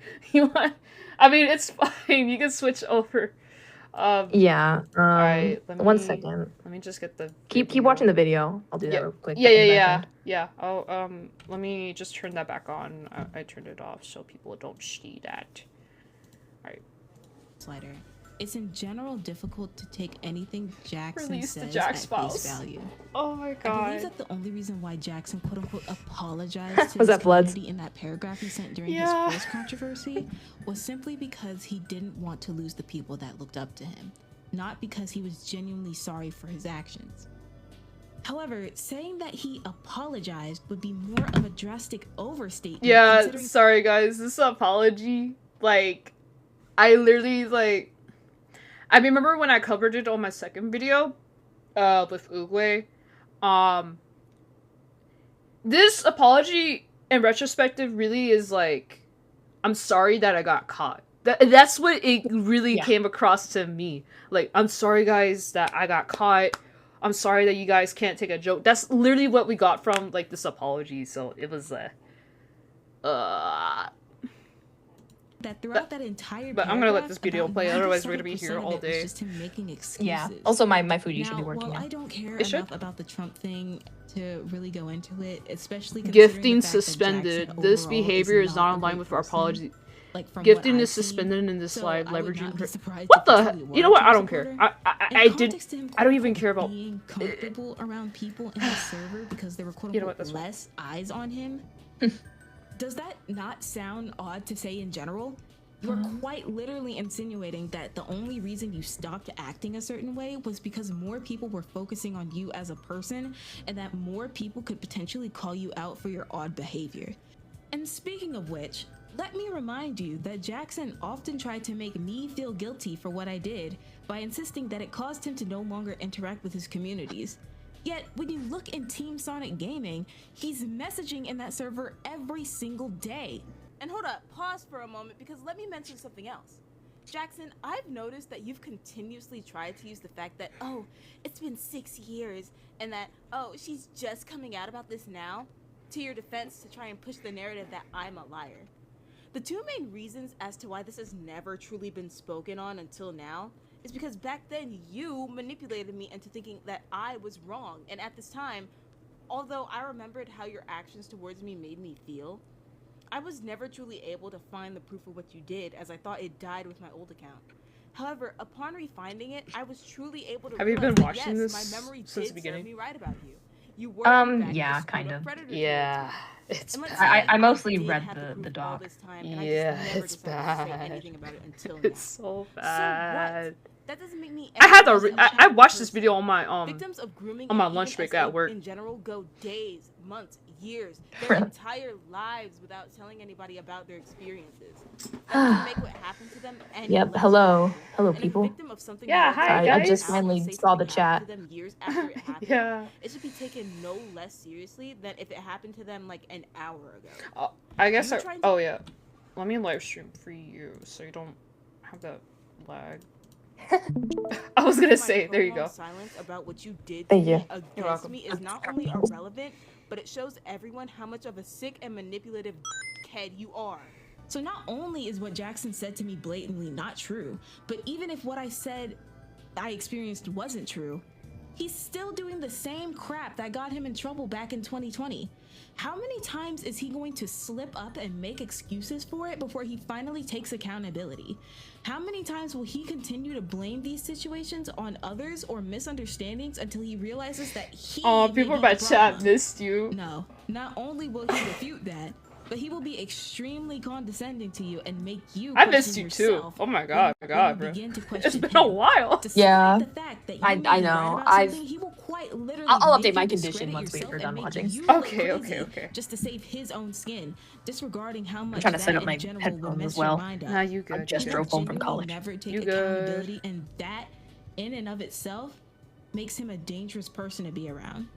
I mean, it's fine. You can switch over. Yeah. Alright, one second. Let me just get the Keep watching the video. I'll do that real quick. in the background. Yeah. Oh, let me just turn that back on. I turned it off so people don't see that. Alright. Slider. It's in general difficult to take anything Jackson Release the says Jack at spouse. face value. Oh my I god. believe that the only reason why Jackson quote-unquote apologized to Was his that Bloods? community in that paragraph he sent during his first controversy was simply because he didn't want to lose the people that looked up to him, not because he was genuinely sorry for his actions. However, saying that he apologized would be more of a drastic overstatement. Yeah, sorry guys, this apology, like, I literally, like, I remember when I covered it on my second video, with Oogway, this apology, in retrospective, really is like, I'm sorry that I got caught. That's what it really came across to me. Like, I'm sorry guys that I got caught. I'm sorry that you guys can't take a joke. That's literally what we got from, like, this apology, so it was, that throughout that entire but I'm gonna let this video play, otherwise we're gonna be here all day. Just him making excuses. Yeah. Also, my Fuji should be working While now. I don't care It enough about the Trump thing to really go into it, especially gifting suspended. This behavior is not in line with our apology. Like, gifting is suspended in this live, leveraging. What the? You know what? I don't care. I don't even care about being comfortable around people in the server because there were quote-unquote less eyes on him. Does that not sound odd to say in general? You're quite literally insinuating that the only reason you stopped acting a certain way was because more people were focusing on you as a person, and that more people could potentially call you out for your odd behavior. And speaking of which, let me remind you that Jackson often tried to make me feel guilty for what I did by insisting that it caused him to no longer interact with his communities. Yet, when you look in Team Sonic Gaming, he's messaging in that server every single day. And hold up, pause for a moment, because let me mention something else. Jackson, I've noticed that you've continuously tried to use the fact that, oh, it's been 6 years, and that, oh, she's just coming out about this now, to your defense to try and push the narrative that I'm a liar. The two main reasons as to why this has never truly been spoken on until now is because back then you manipulated me into thinking that I was wrong, and at this time, although I remembered how your actions towards me made me feel, I was never truly able to find the proof of what you did, as I thought it died with my old account. However, upon refinding it, I was truly able to realize been that, watching yes, this my memory since the did beginning? serve me right about you. You were in fact yeah, the kind straight-up of. predator towards Yeah, me. it's And let's bad. say I mostly did read have the proof doc. all this time, and I Yeah, just never it's decided to say bad. anything about it until now. It's so bad. what? That doesn't make me I had any less of a I terrible watched this person. video on my Victims of grooming on my and lunch even break at escape work. in general go days, months, years, their entire lives without telling anybody about their experiences. That doesn't make what happened to them any Yep. less Hello. terrible. Hello, And if a people. victim of something Yeah, more hi, than guys. I just out and finally say saw the something happened chat. to them years after it happened, Yeah. it should be taken no less seriously than if it happened to them like an hour ago. I guess You trying to- oh yeah. Let me live stream for you so you don't have that lag. I was gonna My say, there you go. prolonged silence about what you did to Thank me you. You're against welcome. me is not only irrelevant, but it shows everyone how much of a sick and manipulative head you are. So not only is what Jackson said to me blatantly not true, but even if what I said I experienced wasn't true, He's still doing the same crap that got him in trouble back in 2020. How many times is he going to slip up and make excuses for it before he finally takes accountability? How many times will he continue to blame these situations on others or misunderstandings until he realizes that he Oh, may people be in my the chat problem? missed you. No, not only will he refute that, but he will be extremely condescending to you and make you I question missed you too. yourself Oh my when god, you bro. begin to It's question been a him. while. Despite Yeah. the fact that you I may be right know. about I've- something, he will quite literally I'll make update my you condition discredit once yourself we're and done make watching. you look Okay, okay, crazy okay. just to save his own skin, disregarding how much trying to that set up in my general headphones will mess as well. your mind up. Nah, you good. I just you drove good. home from Genuinely college. never take You good. accountability, and that, in and of itself, makes him a dangerous person to be around.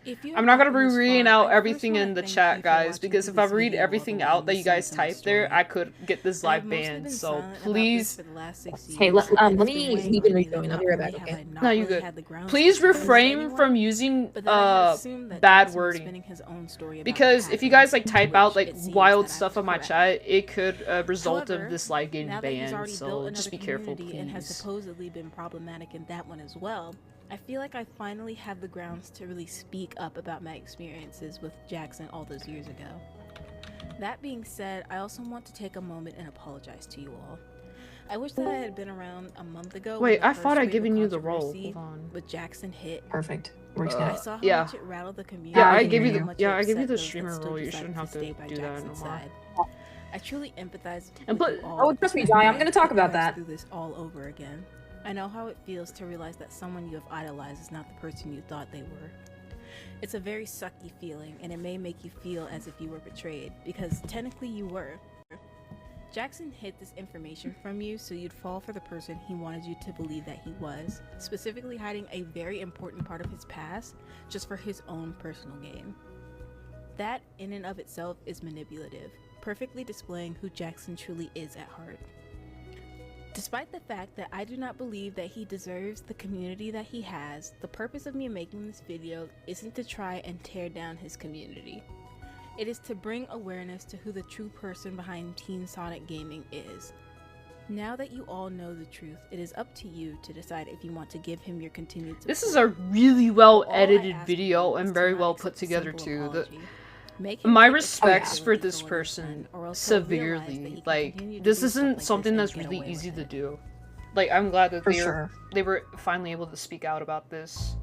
If you I'm have not gonna gotten be this reading far, out I first everything wanna in the thank chat, you for guys, watching because through if I this read video all everything the way out and that you listening guys to my typed there, story. I could get this I have live mostly banned. been So silent about this please, for the last 6 Hey, years, let and it's me been weighing leave and on me that rejoin. I'll not be right only back, have okay? I not no, you really good. had the grounds Please to tell this to refrain anyone, from using but then I had assumed that bad Jackson was wording. spinning his own story about Because what if you happened, guys like to type which out like it seems wild that I stuff was on my correct. chat, it could result However, of this live getting now that he's banned. already built So another just be careful, community and has please. supposedly been problematic in that one as well, I feel like I finally have the grounds to really speak up about my experiences with Jackson all those years ago. That being said, I also want to take a moment and apologize to you all. I wish that I had been around a month ago. Wait, when the I first thought I'd wave of given you the role. controversy Hold on. with Jackson hit. Perfect. Works Uh, good. I saw how yeah. much it rattled the community. Yeah, I I can gave you hear the you. yeah, I gave you upset the those that streamer still role. You decided shouldn't have to stay by do that Jackson's anymore. side. I truly empathize And with put- you all. Oh, trust me, because Jai, I I'm gonna talk about put that. through this all over again. I know how it feels to realize that someone you have idolized is not the person you thought they were. It's a very sucky feeling, and it may make you feel as if you were betrayed, because technically you were. Jackson hid this information from you so you'd fall for the person he wanted you to believe that he was, specifically hiding a very important part of his past just for his own personal gain. That, in and of itself, is manipulative, perfectly displaying who Jackson truly is at heart. Despite the fact that I do not believe that he deserves the community that he has, the purpose of me making this video isn't to try and tear down his community. It is to bring awareness to who the true person behind Team Sonic Gaming is. Now that you all know the truth, it is up to you to decide if you want to give him your continued support. This is a really well All I edited ask video you and is to very not well accept put a together simple too. apology. Make him My take respects for responsibility this what he's person done, or else he'll realize that severely. he can Like continue to this do stuff isn't like something and that's get really away easy with to it. do. Like I'm glad that For sure. they were finally able to speak out about this.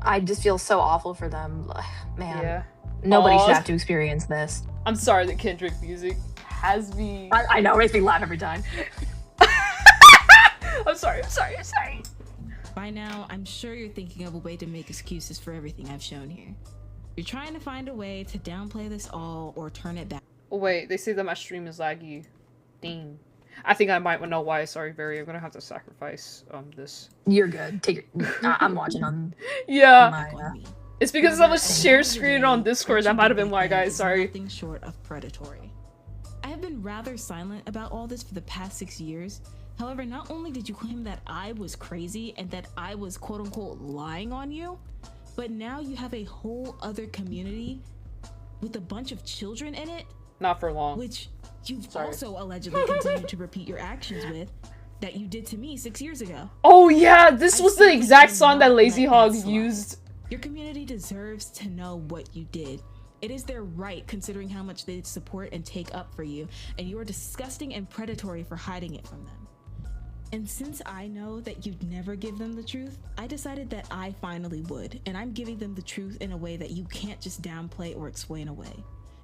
I just feel so awful for them. Ugh, man, Yeah. nobody Aw. should have to experience this. I'm sorry that Kendrick music has me. I know, it makes me laugh every time. I'm sorry. By now, I'm sure you're thinking of a way to make excuses for everything I've shown here. You're trying to find a way to downplay this all or turn it back. Oh wait, they say that my stream is laggy. Dang. I think I might know why. Sorry, Barry. I'm gonna have to sacrifice this. You're good. Take your. I'm watching on Yeah, my. on me. it's because I was At the share end of the screen day, on Discord. what That you might have did been why, back then guys. is Sorry. Nothing short of predatory. I have been rather silent about all this for the past 6 years. However, not only did you claim that I was crazy and that I was quote unquote lying on you, but now you have a whole other community with a bunch of children in it, Not for long. which you've Sorry. also allegedly continued to repeat your actions with, that you did to me 6 years ago. Oh yeah, this I was the simply exact song cannot that Lazy let that Hog slide. used. Your community deserves to know what you did. It is their right, considering how much they support and take up for you, and you are disgusting and predatory for hiding it from them. And since I know that you'd never give them the truth, I decided that I finally would, and I'm giving them the truth in a way that you can't just downplay or explain away.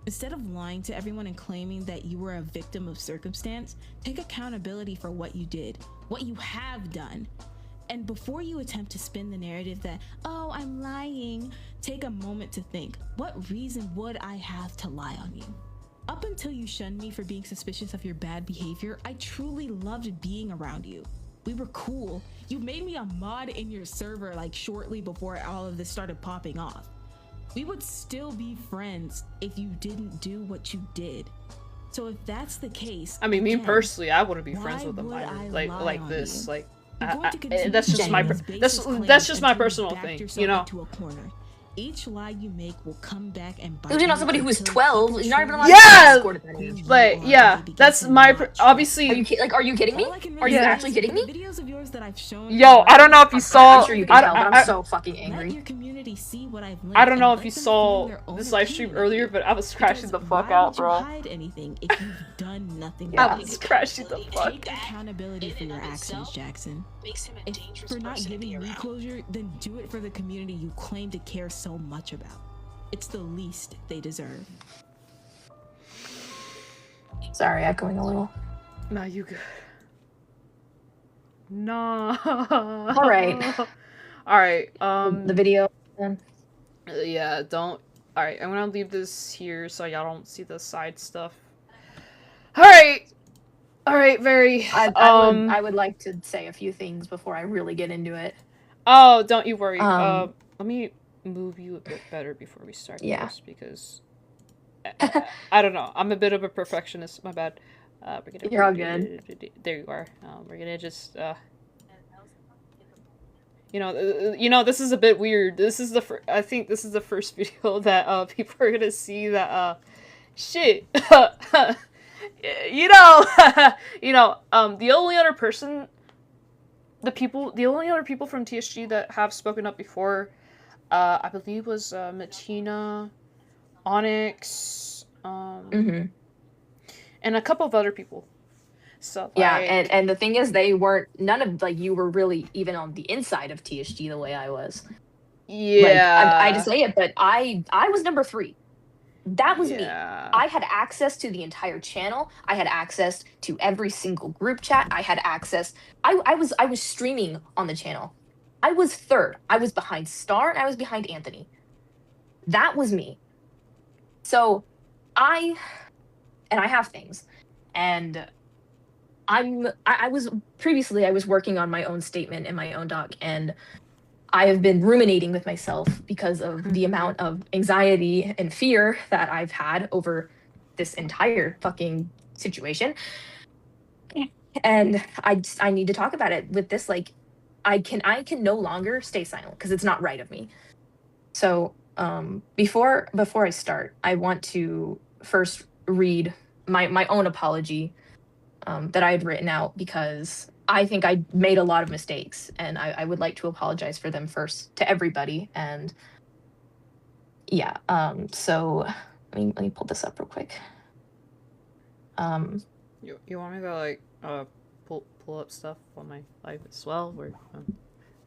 Instead of lying to everyone and claiming that you were a victim of circumstance, take accountability for what you did, what you have done. And before you attempt to spin the narrative that, oh, I'm lying, take a moment to think, what reason would I have to lie on you? Up until you shunned me for being suspicious of your bad behavior, I truly loved being around you. We were cool. You made me a mod in your server like shortly before all of this started popping off. We would still be friends if you didn't do what you did. So if that's the case, I mean, me again, personally, I wouldn't be friends why with a would minor I like lie on this. you? Like, You're going to continue that's just to my make per- these that's baseless that's just claims my until you personal backed thing, yourself you know. into a corner. Each lie you make will come back and bite You're not you somebody who is until 12. people You're not even truly allowed to Yeah! Discord at that age. who But you are yeah, when they that's begin to my not trust obviously. Are you kidding me? All I can Are you really say actually is kidding the me? videos of yours that I've shown Yo, in I don't know if you Reddit saw. I'm sure you can tell, but I'm so fucking Let angry. your community see what I've I linked don't know and if you let them saw form their own this live stream opinion of earlier, you. but I was crashing the Because fuck why out, would you bro. hide anything if you've done nothing Yeah. I wrong? was crashing the fuck. Take accountability for your actions, Jackson. If for not giving me closure, then do it for the community you claim to care so much about. It's the least they deserve. Sorry, echoing a little. Nah, you good. No. All right. All right. The video. Then. Yeah. Don't. All right. I'm gonna leave this here so y'all don't see the side stuff. All right. All right. Very. I would like to say a few things before I really get into it. Oh, don't you worry. Um, Let me move you a bit better before we start Yeah. this because I don't know. I'm a bit of a perfectionist. My bad. We're gonna. You're all good. There you are. We're gonna just. You know, this is a bit weird. This is I think this is the first video that people are gonna see that shit. You know, the only other person, the only other people from TSG that have spoken up before, I believe was Matina, Onyx, mhm. and a couple of other people. So Yeah, like, and the thing is, none of like you were really even on the inside of TSG the way I was. yeah, Like I just say it, but I was number 3. That was me. yeah. I had access to the entire channel. I had access to every single group chat. I had access. I was streaming on the channel. I was 3rd. I was behind Star and I was behind Anthony. That was me. So I have things, and I was previously I was working on my own statement in my own doc, and I have been ruminating with myself because of the amount of anxiety and fear that I've had over this entire fucking situation. And I need to talk about it with this. Like, I can no longer stay silent because it's not right of me. So before I start, I want to first read my own apology that I had written out because I think I made a lot of mistakes, and I would like to apologize for them first to everybody. And yeah, so let me pull this up real quick. You want me to like pull up stuff on my live as well, or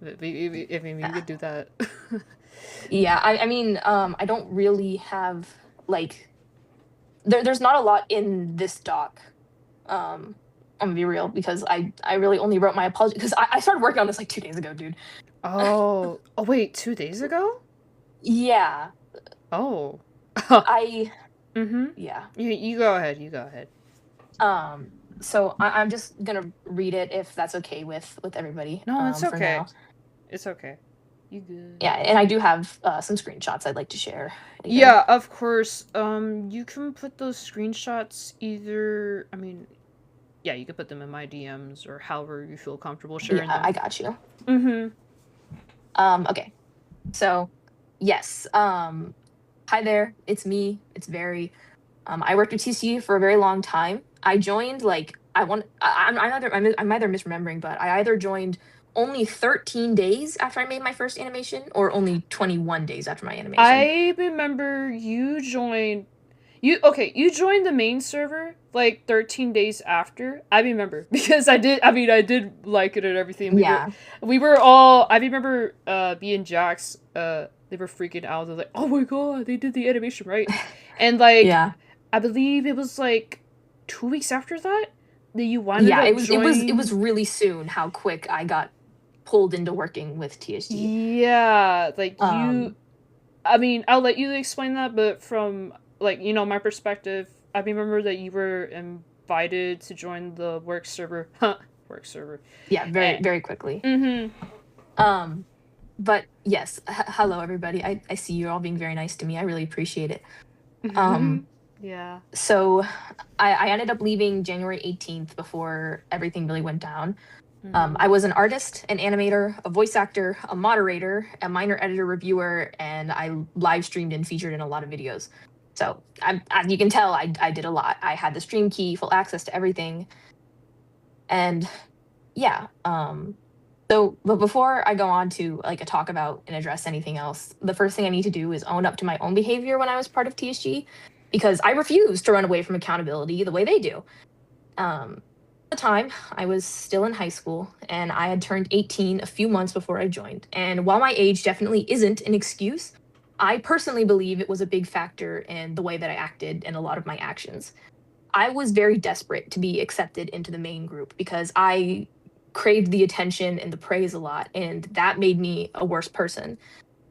if you could do that. Yeah, I mean, I don't really have like there's not a lot in this doc. I'm gonna be real because I really only wrote my apology because I started working on this like 2 days ago, dude. Oh wait, 2 days ago? Yeah. Oh. Yeah. You go ahead. You go ahead. So I'm just gonna read it if that's okay with everybody. No, it's for okay. now. It's okay. You good? Yeah, and I do have some screenshots I'd like to share. again. Yeah, of course. You can put those screenshots either. I mean, yeah, you can put them in my DMs or however you feel comfortable sharing Yeah, them. I got you. Mm-hmm. Okay. So, yes. Hi there. It's me. It's Very. I worked with TCU for a very long time. I joined like I'm either misremembering, but I either joined only 13 days after I made my first animation, or only 21 days after my animation. I remember you joined. You joined the main server like 13 days after. I remember because I did like it and everything. We were all. I remember B and Jax. They were freaking out. They're like, "Oh my god, they did the animation right!" And like, Yeah. I believe it was like 2 weeks after that you wanted. Yeah, it was really soon how quick I got pulled into working with TSG. Yeah, like you. I mean, I'll let you explain that, but from like my perspective, I remember that you were invited to join the work server. Work server. Yeah, very quickly. Mm-hmm. But yes, hello everybody. I see you're all being very nice to me. I really appreciate it. Yeah. So I ended up leaving January 18th before everything really went down. I was an artist, an animator, a voice actor, a moderator, a minor editor reviewer, and I live streamed and featured in a lot of videos. So as you can tell, I did a lot. I had the stream key, full access to everything. And yeah, but before I go on to like talk about and address anything else, the first thing I need to do is own up to my own behavior when I was part of TSG, because I refuse to run away from accountability the way they do. At the time, I was still in high school and I had turned 18 a few months before I joined. And while my age definitely isn't an excuse, I personally believe it was a big factor in the way that I acted and a lot of my actions. I was very desperate to be accepted into the main group because I craved the attention and the praise a lot, and that made me a worse person.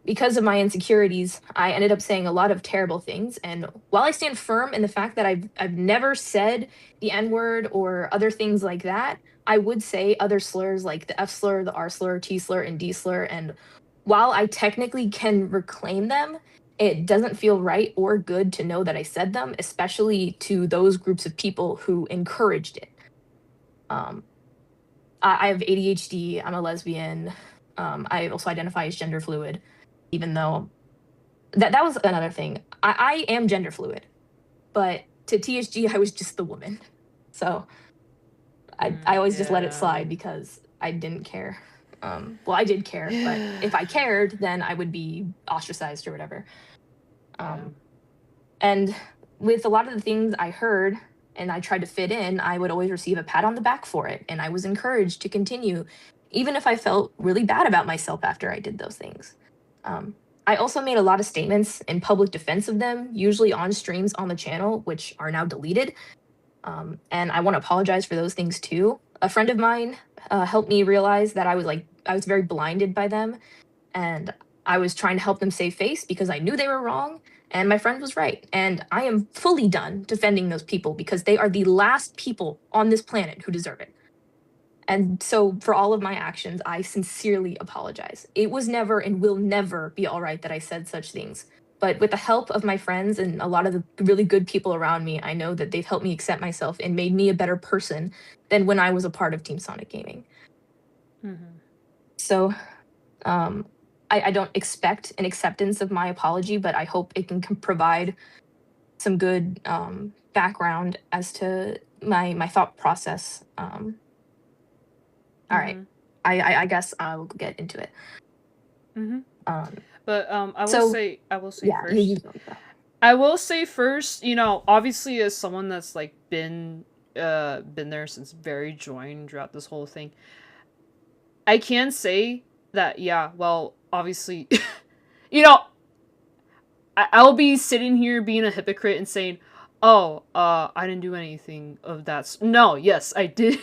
Because of my insecurities, I ended up saying a lot of terrible things. And while I stand firm in the fact that I've never said the N word or other things like that, I would say other slurs like the F slur, the R slur, T slur, and D slur. And while I technically can reclaim them, it doesn't feel right or good to know that I said them, especially to those groups of people who encouraged it. I have ADHD, I'm a lesbian, I also identify as gender fluid, even though that was another thing. I am gender fluid, but to TSG, I was just the woman. So I always just let it slide because I didn't care. Well, I did care, but if I cared, then I would be ostracized or whatever. And with a lot of the things I heard and I tried to fit in, I would always receive a pat on the back for it. And I was encouraged to continue, even if I felt really bad about myself after I did those things. I also made a lot of statements in public defense of them, usually on streams on the channel, which are now deleted. And I want to apologize for those things too. A friend of mine helped me realize that I was very blinded by them, and I was trying to help them save face because I knew they were wrong, and my friend was right. And I am fully done defending those people because they are the last people on this planet who deserve it. And so for all of my actions, I sincerely apologize. It was never and will never be all right that I said such things. But with the help of my friends and a lot of the really good people around me, I know that they've helped me accept myself and made me a better person than when I was a part of Team Sonic Gaming. So I don't expect an acceptance of my apology, but I hope it can provide some good background as to my thought process. All right. I guess I'll get into it. But I will say yeah, first. I will say first, you know, obviously as someone that's like been there since very joined throughout this whole thing, I can say that well, obviously, you know, I'll be sitting here being a hypocrite and saying, "Oh, I didn't do anything of that." No, yes, I did.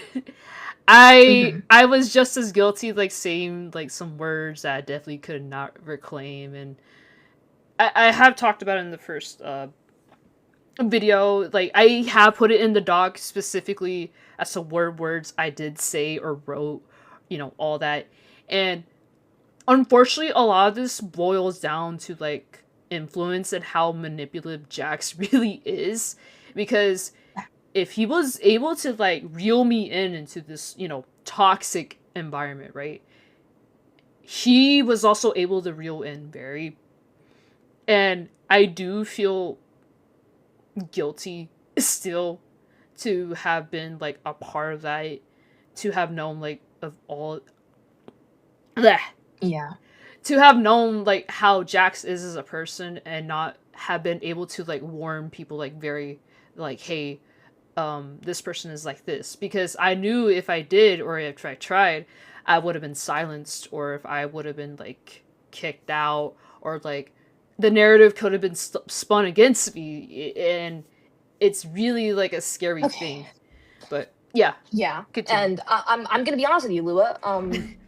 I was just as guilty, like saying like some words that I definitely could not reclaim, and I have talked about it in the first video. Like I have put it in the doc specifically as to words I did say or wrote, you know, all that, and unfortunately, a lot of this boils down to like influence and how manipulative Jax really is, because if he was able to like reel me into this, you know, toxic environment, right? He was also able to reel in Barry. And I do feel guilty still to have been like a part of that, to have known like of all that. Yeah. To have known like how Jax is as a person and not have been able to like warn people like very like, hey, this person is like this, because I knew if I did or if I tried, I would have been silenced, or if I would have been like kicked out, or like the narrative could have been spun against me, and it's really like a scary thing. But yeah, continue. And I'm gonna be honest with you, Lua.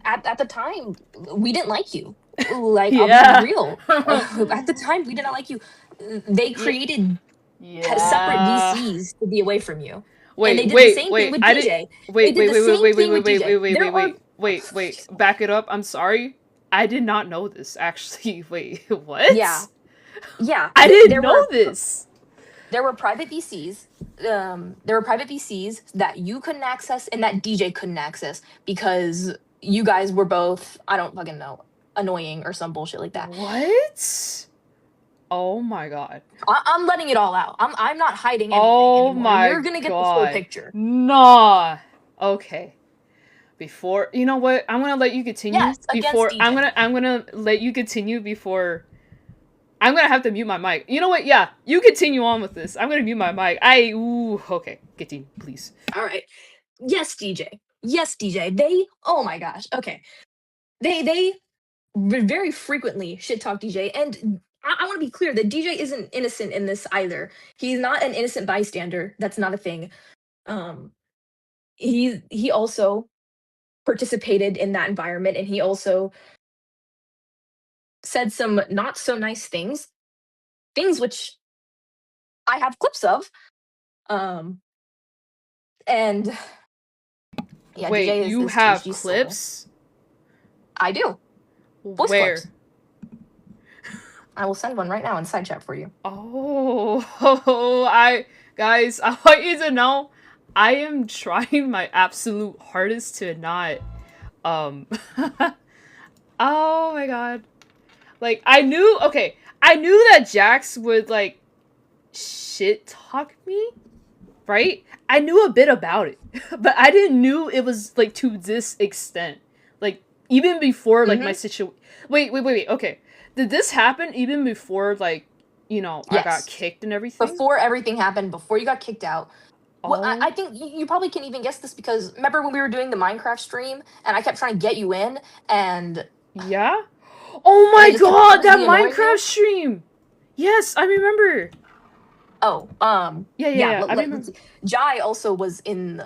At the time, we didn't like you. Like, I'll be real. At the time, we did not like you. They created separate DCs to be away from you. And they did the same thing with DJ. Wait. Back it up. I'm sorry. I did not know this, actually. Wait, what? Yeah. I didn't know this. there were private VCs. There were private VCs that you couldn't access and that DJ couldn't access because you guys were both, I don't fucking know, annoying or some bullshit like that. What? Oh my god. I'm letting it all out. I'm not hiding anything Oh anymore. my You're gonna get the full god. picture. Nah. Okay. Before, you know what? I'm gonna let you continue. Yes, against before DJ. I'm gonna let you continue before I'm gonna have to mute my mic. You know what? Yeah, you continue on with this. I'm gonna mute my mic. Okay. Continue, please. All right. Yes, DJ. Yes, DJ. Oh my gosh. Okay. They very frequently shit talk DJ, and I want to be clear that DJ isn't innocent in this either. He's not an innocent bystander. That's not a thing. He also participated in that environment, and he also said some not so nice things which I have clips of. And yeah, Wait, DJ is you this have THG soul. clips? I do. Voice Where? clips. I will send one right now in side chat for you. Oh, guys, I want you to know, I am trying my absolute hardest to not, oh my god. Like, I knew that Jax would, like, shit talk me, right? I knew a bit about it, but I didn't knew it was, like, to this extent. Like, even before, like, my situation. Wait, okay. Did this happen even before, like, you know, Yes. I got kicked and everything? Before everything happened, before you got kicked out. Well, Oh. I think you probably can even guess this because remember when we were doing the Minecraft stream and I kept trying to get you in and Yeah? Oh my just kept god, that purposely annoying you? Minecraft stream! Yes, I remember. oh, Yeah, I let's remember. see. Jai also was in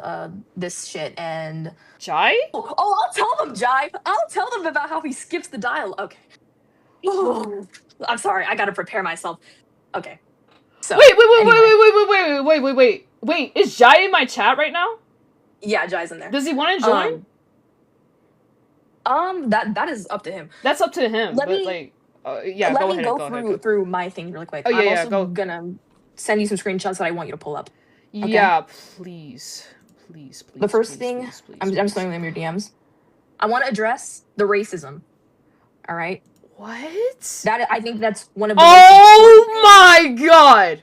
this shit and Jai? oh, I'll tell them, Jai. I'll tell them about how he skips the dialogue. Okay. Oh, I'm sorry, I gotta prepare myself. Okay. So Wait, anyway. Wait, is Jai in my chat right now? Yeah, Jai's in there. Does he want to join? That is up to him. That's up to him, Let but me- like, yeah, Let go me ahead, go go through ahead. through my thing really quick. Oh, yeah, I'm yeah, also go. gonna send you some screenshots that I want you to pull up. Okay. Yeah, please. The first please, thing, please, I'm please. showing them your DMs. I want to address the racism. All right. What? That I think that's one of the. Oh my god!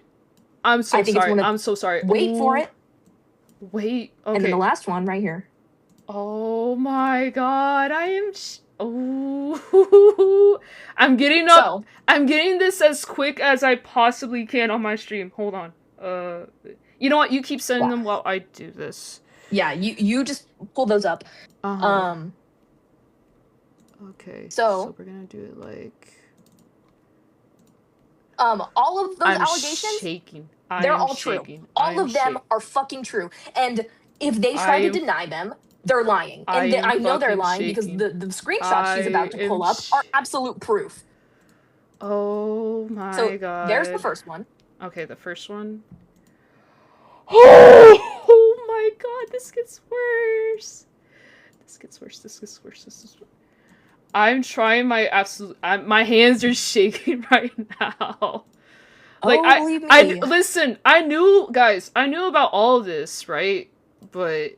I'm so I think it's sorry. one of- I'm so sorry. Wait for it. Wait. Okay. And then the last one right here. Oh my god! I am. Oh. I'm getting up. So I'm getting this as quick as I possibly can on my stream. Hold on. You know what? You keep sending them while I do this. yeah, you just pull those up. Okay. So we're gonna do it like. all of those I'm allegations, shaking. they're all true. All of them are fucking true. And if they try to deny them, they're lying. And I know they're lying because the screenshots she's about to pull up are absolute proof. Oh my So god. there's the first one. Okay, the first one. Oh my god, this gets worse. This gets worse. I'm trying my absolute. My hands are shaking right now. Like believe me. I listen. I knew about all of this, right? But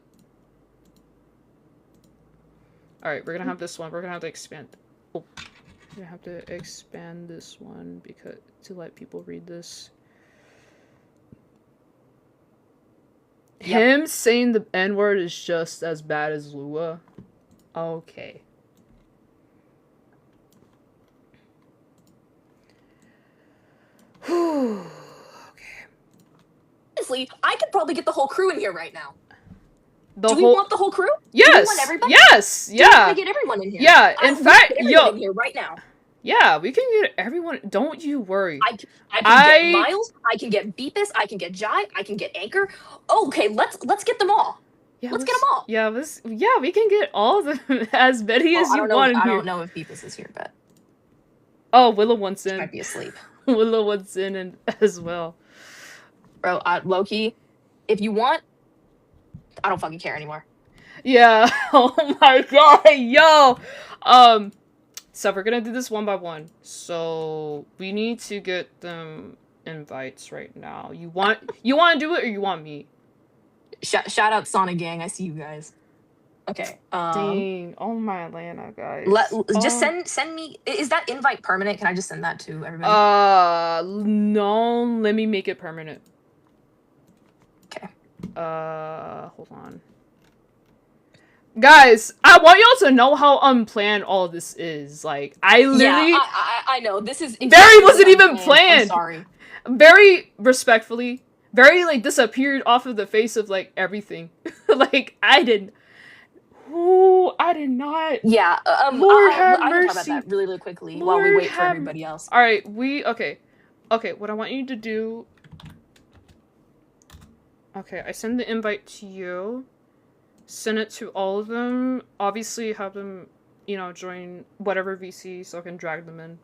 all right, we're gonna have this one. We're gonna have to expand. Oh, we're gonna have to expand this one because to let people read this. Yep. Him saying the N-word is just as bad as Lua. Okay. Okay. Honestly, I could probably get the whole crew in here right now. Do we want the whole crew? Yes. Do we want everybody? Yes. Yeah. Do we want to get everyone in here? Yeah. In fact, in here right now. Yeah, we can get everyone. Don't you worry. I can get Miles. I can get Beepus. I can get Jai. I can get Anchor. Okay, let's get them all. Yeah, let's get them all. Yeah, we can get all of them as many as you want. I don't know if Beepus is here, but Willow wants in. She might be asleep. Willow wants in and as well. Bro, Loki, if you want, I don't fucking care anymore. Yeah. Oh my god, yo. So we're gonna do this one by one. So we need to get them invites right now. You want to do it or you want me? Shout out Sonic Gang. I see you guys. Okay. Dang. Oh my Atlanta guys. Just Oh. send me. Is that invite permanent? Can I just send that to everybody? No. Let me make it permanent. Okay. Hold on. Guys, I want y'all to know how unplanned all this is. Like, I literally... Yeah, I know. This is... Very wasn't even I'm planned. sorry. Very respectfully. Very, like, disappeared off of the face of, like, everything. Like, I did not... Yeah, Lord have I can talk about mercy. that really quickly while we Lord wait for have- everybody else. Alright, okay. Okay, what I want you to do... Okay, I send the invite to you. Send it to all of them. Obviously, have them, you know, join whatever VC so I can drag them in.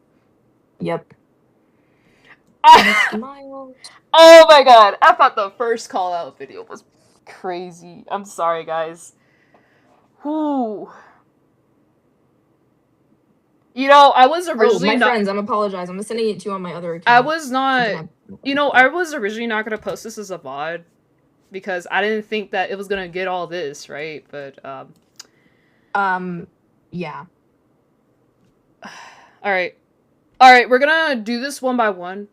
Yep. Oh my god, I thought the first call out video was crazy. I'm sorry, guys. Whew. You know, I was originally my not. friends, I'm apologizing. I'm sending it to you on my other account. I was not. You know, I was originally not gonna post this as a VOD because I didn't think that it was gonna get all this right. But yeah. All right. We're gonna do this one by one.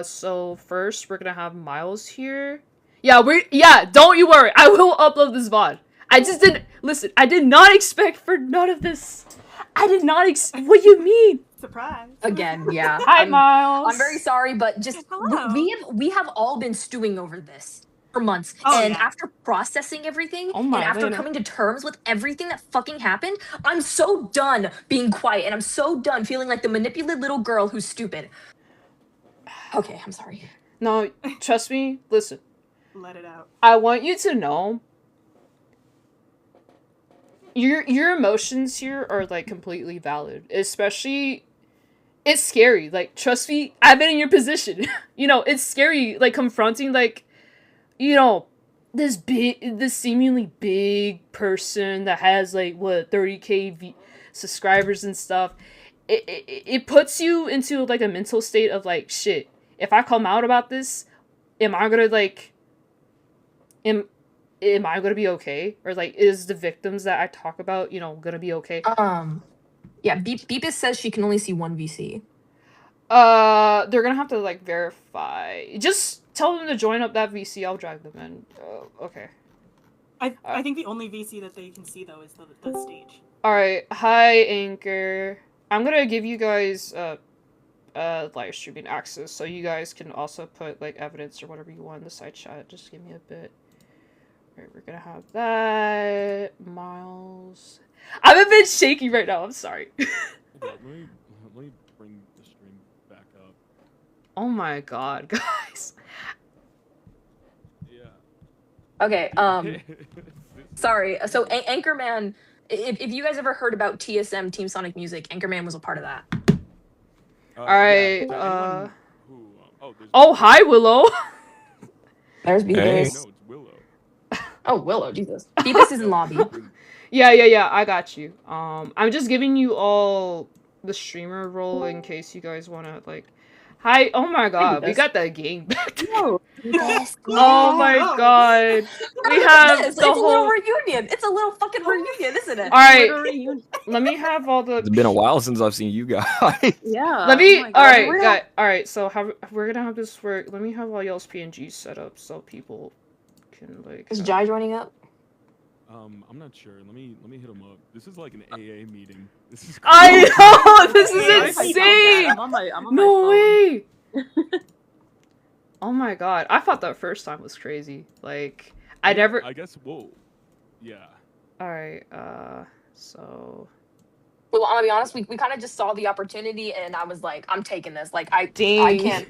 So first we're gonna have Miles here. Yeah, don't you worry. I will upload this VOD. I just didn't listen. I did not expect for none of this. I did not what do you mean? Surprise. Again, yeah. Hi, Miles. I'm very sorry, but just Hello. we have all been stewing over this for months. Oh, and yeah. after processing everything Oh my and after Lena. coming to terms with everything that fucking happened, I'm so done being quiet and I'm so done feeling like the manipulated little girl who's stupid. Okay, I'm sorry. No, trust me. Listen. Let it out. I want you to know your emotions here are like completely valid. Especially it's scary. Like trust me, I've been in your position. You know, it's scary like confronting like you know this seemingly big person that has like what 30K subscribers and stuff. It puts you into like a mental state of like shit. If I come out about this, am I gonna like am I gonna be okay? Or like is the victims that I talk about, you know, gonna be okay? Yeah, Beepus says she can only see one VC. They're gonna have to like verify. Just tell them to join up that VC, I'll drag them in. Okay. I think the only VC that they can see though is the stage. Alright, hi Anchor. I'm gonna give you guys live streaming access so you guys can also put like evidence or whatever you want in the side chat. Just give me a bit. Alright, we're gonna have that. Miles. I'm a bit shaky right now, I'm sorry. Let me bring the stream back up. Oh my god, guys. Yeah. Okay, sorry. So Anchorman, if you guys ever heard about TSM, Team Sonic Music, Anchorman was a part of that. Alright, there's oh, hi, Willow. There's Hey, Beepus. no, it's Willow. Oh, Willow, Jesus. Beepus is in lobby. Yeah, I got you. I'm just giving you all the streamer role in case you guys want to, like... Hi, oh my god, we got that game back. No. Oh my god. We have It's the a little whole... reunion. It's a little fucking reunion, isn't it? Alright, let me have all the... It's been a while since I've seen you guys. Yeah. Let me... oh my God. Alright, so we're gonna have this work. Let me have all y'all's PNGs set up so people can, like... Is Jai joining up? I'm not sure. Let me hit him up. This is like an AA meeting. This is I crazy. know! This is Yeah, I found insane! that. I'm on my No phone. way! Oh my god. I thought that first time was crazy. Like, I never... I guess. Whoa. Yeah. Alright, so... Well, I'm gonna be honest, we kind of just saw the opportunity and I was like, I'm taking this. Like, I Dang. can't.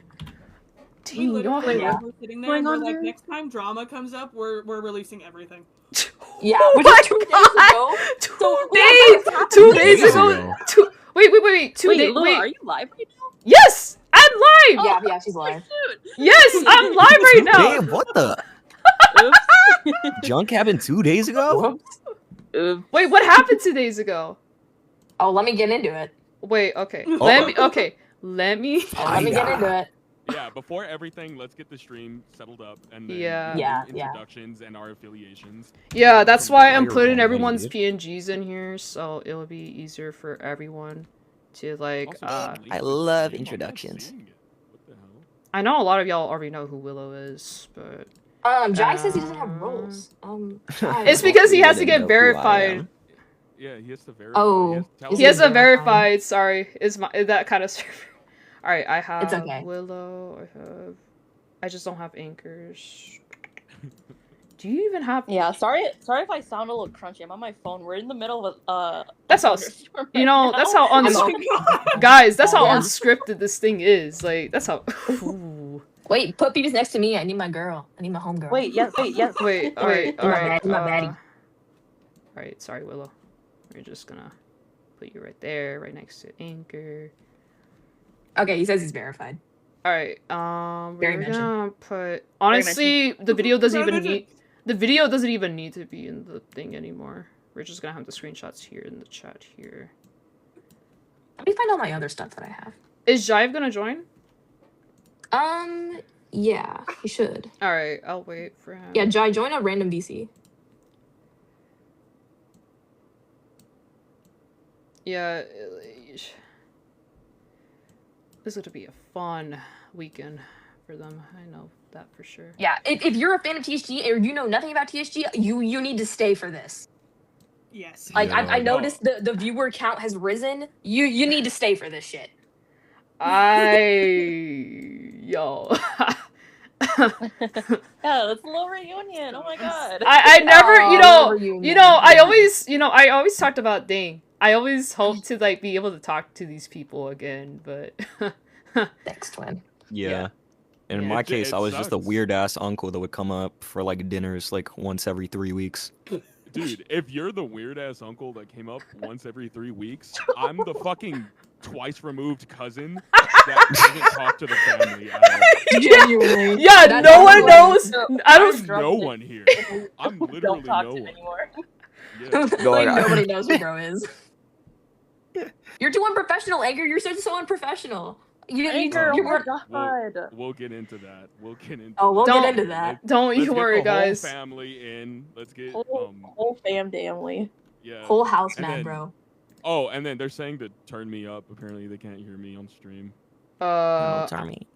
We literally Yeah. were sitting there Going and we're on like, there? next time drama comes up, we're releasing everything. Yeah, Oh which my is 2 days ago. Two So, days! 2 days Days ago! ago. Wait, 2 Wait, days... Lua, Wait, are you live right now? yes! I'm live! Yeah, she's live. Shoot. Yes, I'm live right now! Damn, what the? Oops. Junk happened 2 days ago? Whoops. Oops. Wait, what happened 2 days ago? Oh, let me get into it. Wait, okay. Oh. Let me... Let me get into it. Yeah, before everything, let's get the stream settled up and then Yeah. we'll do Yeah, yeah. introductions and our affiliations. Yeah, And that's from why there- I'm You're putting wrong, everyone's idiot. PNGs in here, so it'll be easier for everyone to like. Also, delete I the love stream, I'm not introductions. seeing it. What the hell? I know a lot of y'all already know who Willow is, but Jai says he doesn't have roles. Jai, it's because he has to Wouldn't get know who I verified. am. Yeah, he has to verify. Oh, tell is He him- has to verified? verified. Sorry, is that kind of server? All right, I have okay. Willow. I just don't have anchors. Do you even have? Yeah, sorry if I sound a little crunchy. I'm on my phone. We're in the middle of a That's how. thunderstorm You right know, now. that's how I'm unscripted. Guys, that's how Yeah. unscripted this thing is. Like, that's how. Ooh. Wait, Puppy's next to me. I need my girl. I need my homegirl. Wait, yes. Wait, alright, My alright. baddie, my baddie. Alright, sorry, Willow. We're just gonna put you right there, right next to Anchor. Okay, he says he's verified. Alright, Very we're mentioned. gonna put. Honestly, the video doesn't even need. The video doesn't even need to be in the thing anymore. We're just gonna have the screenshots here in the chat here. Let me find all my other stuff that I have. Is Jive gonna join? Yeah, he should. Alright, I'll wait for him. Yeah, Jai, join a random VC. Yeah, this is gonna be a fun weekend for them. I know that for sure. Yeah, if you're a fan of TSG or you know nothing about TSG, you need to stay for this. Yes. Like Yeah. I noticed the viewer count has risen. You need to stay for this shit. Yo. Yeah, it's a little reunion. Oh my god. I never, Oh, reunion. I always talked about Dang. I always hope to like be able to talk to these people again, but Thanks, twin. Yeah. Yeah. In Yeah. my It- case, it I was just a sucks. weird ass uncle that would come up for like dinners like once every 3 weeks. Dude, if you're the weird ass uncle that came up once every 3 weeks, I'm the fucking twice removed cousin that doesn't talk to the family at all. Genuinely. yeah, That's no one awesome. knows. No, I I'm don't. no one here. I'm literally Don't talk no to one. anymore. Yeah. No, Like I- nobody knows who bro is. You're too unprofessional, Edgar. You're so unprofessional. You Anchor, you oh my were. god. We'll get into that. We'll get into Oh, we'll Don't- get into that. Don't Let's you get worry, the whole guys. family in. Let's get Whole family. yeah. Whole house And mad, then- bro. Oh, and then they're saying to turn me up. Apparently they can't hear me on stream. Turn me.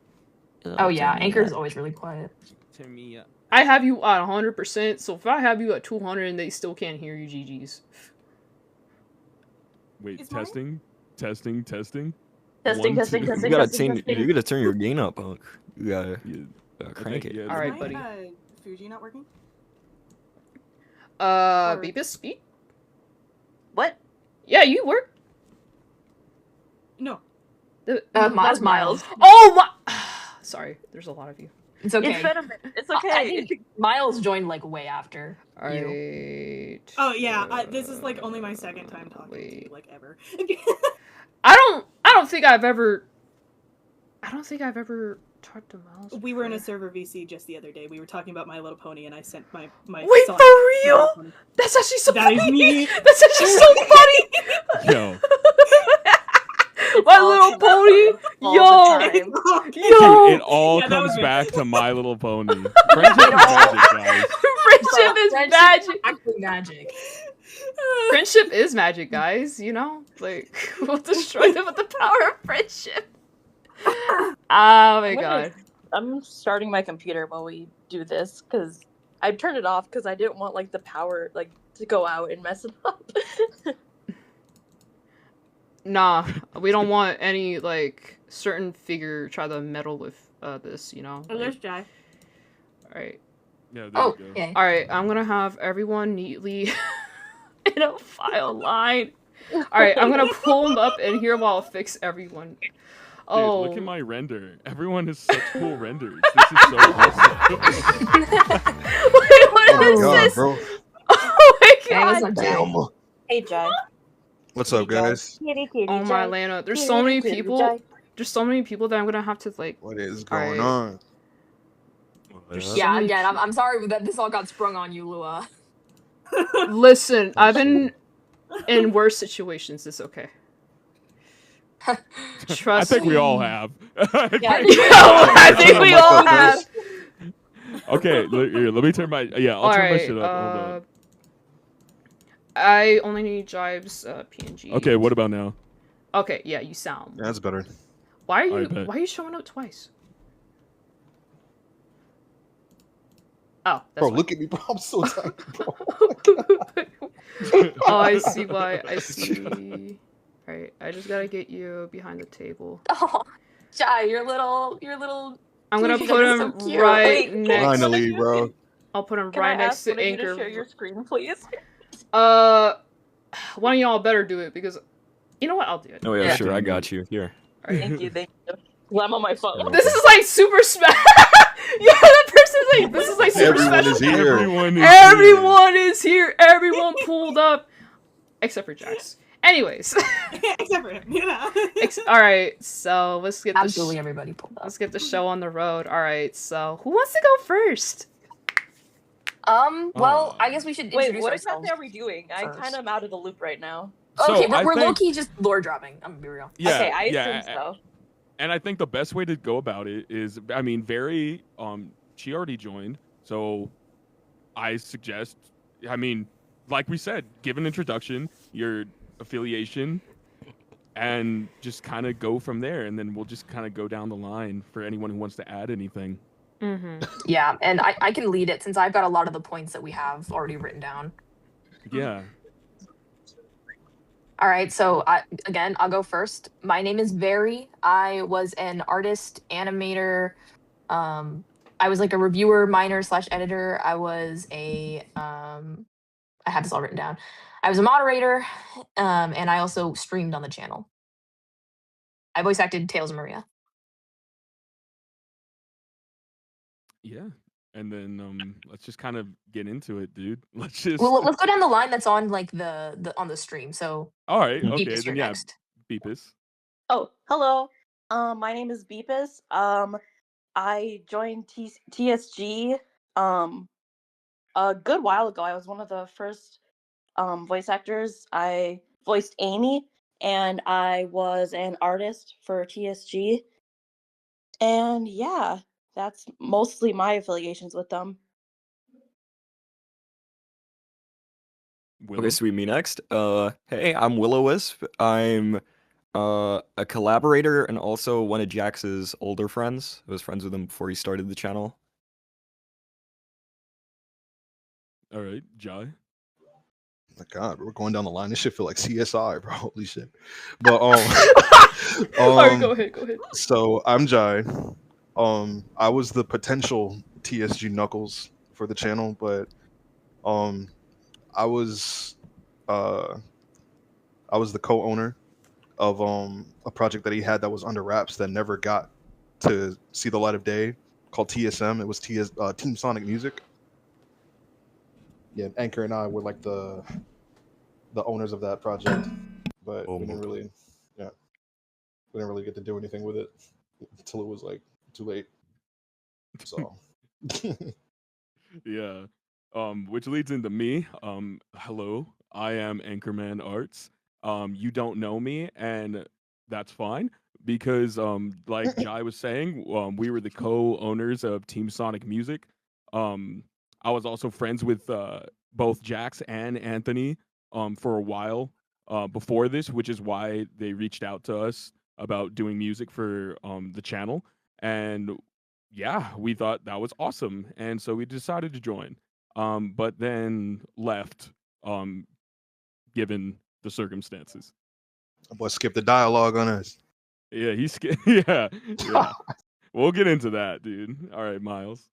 Oh yeah, turn me Anchor's up. always really quiet. Turn me up. I have you at 100%. So if I have you at 200 and they still can't hear you, GG's. Wait, Is mine? testing? Testing, One, testing, two. testing, You gotta testing, turn. You gotta turn your gain up, punk. You gotta Yeah, crank think, it. yeah, All right, Is buddy. my, Fuji not working? Beepus, speak. What? Yeah, you work. No. That's Miles. Oh my. Sorry, there's a lot of you. It's okay. It's been a minute. It's I okay. think Miles joined like way after you. Alright. Oh yeah, this is like only my second time talking to you, Wait. like ever. I don't think I've ever talked to Miles. We were in a before. server VC just the other day. We were talking about My Little Pony, and I sent my Wait, son for My Little real? Pony. That's actually so That is funny. me. That's actually so funny. Yo, My all Little true, Pony. all Yo. the time. dude, Yo. it all Yeah, that was comes me. back to My Little Pony. Friendship is magic, guys. Friendship is Friendship- magic. Actually magic. Friendship is magic, guys. You know, like we'll destroy them with the power of friendship. Oh my I'm gonna- god. I'm starting my computer while we do this because I turned it off because I didn't want like the power like to go out and mess it up. Nah, we don't want any like certain figure try to meddle with this. You know. Oh, there's Jai. All right. Yeah, there Oh, you go. okay. All right. I'm gonna have everyone neatly in a file line. All right. I'm gonna pull them up in here while I fix everyone. Dude, Oh. look at my render. Everyone has such cool renders. This is so awesome. Wait, what Oh is my god, this? bro. Oh my Hey, what's god. up, Jai? Damn. Hey, Jai. What's up, guys? Oh my Lana. There's so many people. There's so many people that I'm gonna have to like. What is going Alright. on? There's so Yeah, many again, I'm sorry that this all got sprung on you, Lua. Listen, I've been in worse situations. It's okay. Trust I think we all me. have. I think we all have. Okay, here, let me turn my I'll turn my shit up. Hold on. I only need Jive's PNG. Okay, what about now? Okay, yeah, you sound. Yeah, that's better. Why are I you? bet. Why are you showing up twice? Oh, that's Bro, why. look at me, bro. I'm so tired, bro. Oh, I see why. I see. Alright, I just gotta get you behind the table. Oh, Jai, your little. I'm gonna Fujita put is him so cute. right Wait, next. Finally, bro. I'll put him Can right I next ask to one of you to Anchor. share your screen, please? One of y'all better do it because, you know what? I'll do it. Oh yeah, Yeah. sure, I got you. Here. Thank you, thank you. Well, I'm on my phone. This is like super special. Yeah, that person's like, this is like super Everyone special. is here. Everyone is here. Everyone pulled up, except for Jax. Anyways. Except for him, you know. All right, so let's get Absolutely everybody pulled up. let's get the show on the road. All right, so who wants to go first? Well, I guess we should Wait, introduce what ourselves. exactly are we doing? I first. kind of am out of the loop right now. Okay, I we're think- low-key just lore dropping. I'm gonna be real. Yeah, Okay, I yeah, assume so. And I think the best way to go about it is, I mean, she already joined, so I suggest, I mean, like we said, give an introduction, your affiliation, and just kind of go from there, and then we'll just kind of go down the line for anyone who wants to add anything. Mm-hmm. Yeah, and I can lead it since I've got a lot of the points that we have already written down. Yeah. All right, so again, I'll go first. My name is Very. I was an artist, animator. I was like a reviewer, minor / editor. I was a I have this all written down. I was a moderator, and I also streamed on the channel. I voice acted Tails and Maria. Yeah. And then let's just kind of get into it, dude. Let's just Well, let's go down the line that's on like the on the stream. So All right, okay, Beepus, then you're yeah, next. Beepus. Oh, hello. My name is Beepus. I joined TSG a good while ago. I was one of the first voice actors. I voiced Amy, and I was an artist for TSG. And yeah, that's mostly my affiliations with them. Willow. Okay, sweet. Me next. Hey, I'm Will-O-Wisp. I'm a collaborator and also one of Jax's older friends. I was friends with him before he started the channel. All right, Jai. My God, we're going down the line. This shit feel like CSI, bro. Holy shit. But Alright, go ahead. So I'm Jai. I was the potential TSG Knuckles for the channel, but I was the co-owner of a project that he had that was under wraps that never got to see the light of day, called TSM. It was Team Sonic Music. Yeah, Anchor and I were like the owners of that project, but we didn't really get to do anything with it until it was like too late. So Yeah. Which leads into me. Hello, I am Anchorman Arts. You don't know me, and that's fine because, like Jai was saying, we were the co-owners of Team Sonic Music. I was also friends with both Jax and Anthony for a while before this, which is why they reached out to us about doing music for the channel. And yeah, we thought that was awesome, and so we decided to join. But then left, given the circumstances. boy, skip the dialogue on us. Yeah, he's yeah. We'll get into that, dude. All right, Miles.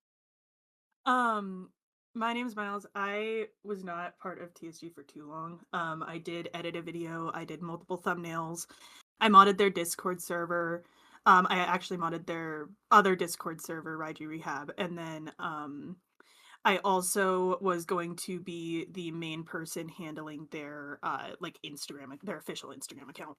My name is Miles. I was not part of TSG for too long. I did edit a video. I did multiple thumbnails. I modded their Discord server. I actually modded their other Discord server, Raiji Rehab, and then I also was going to be the main person handling their like Instagram, their official Instagram account.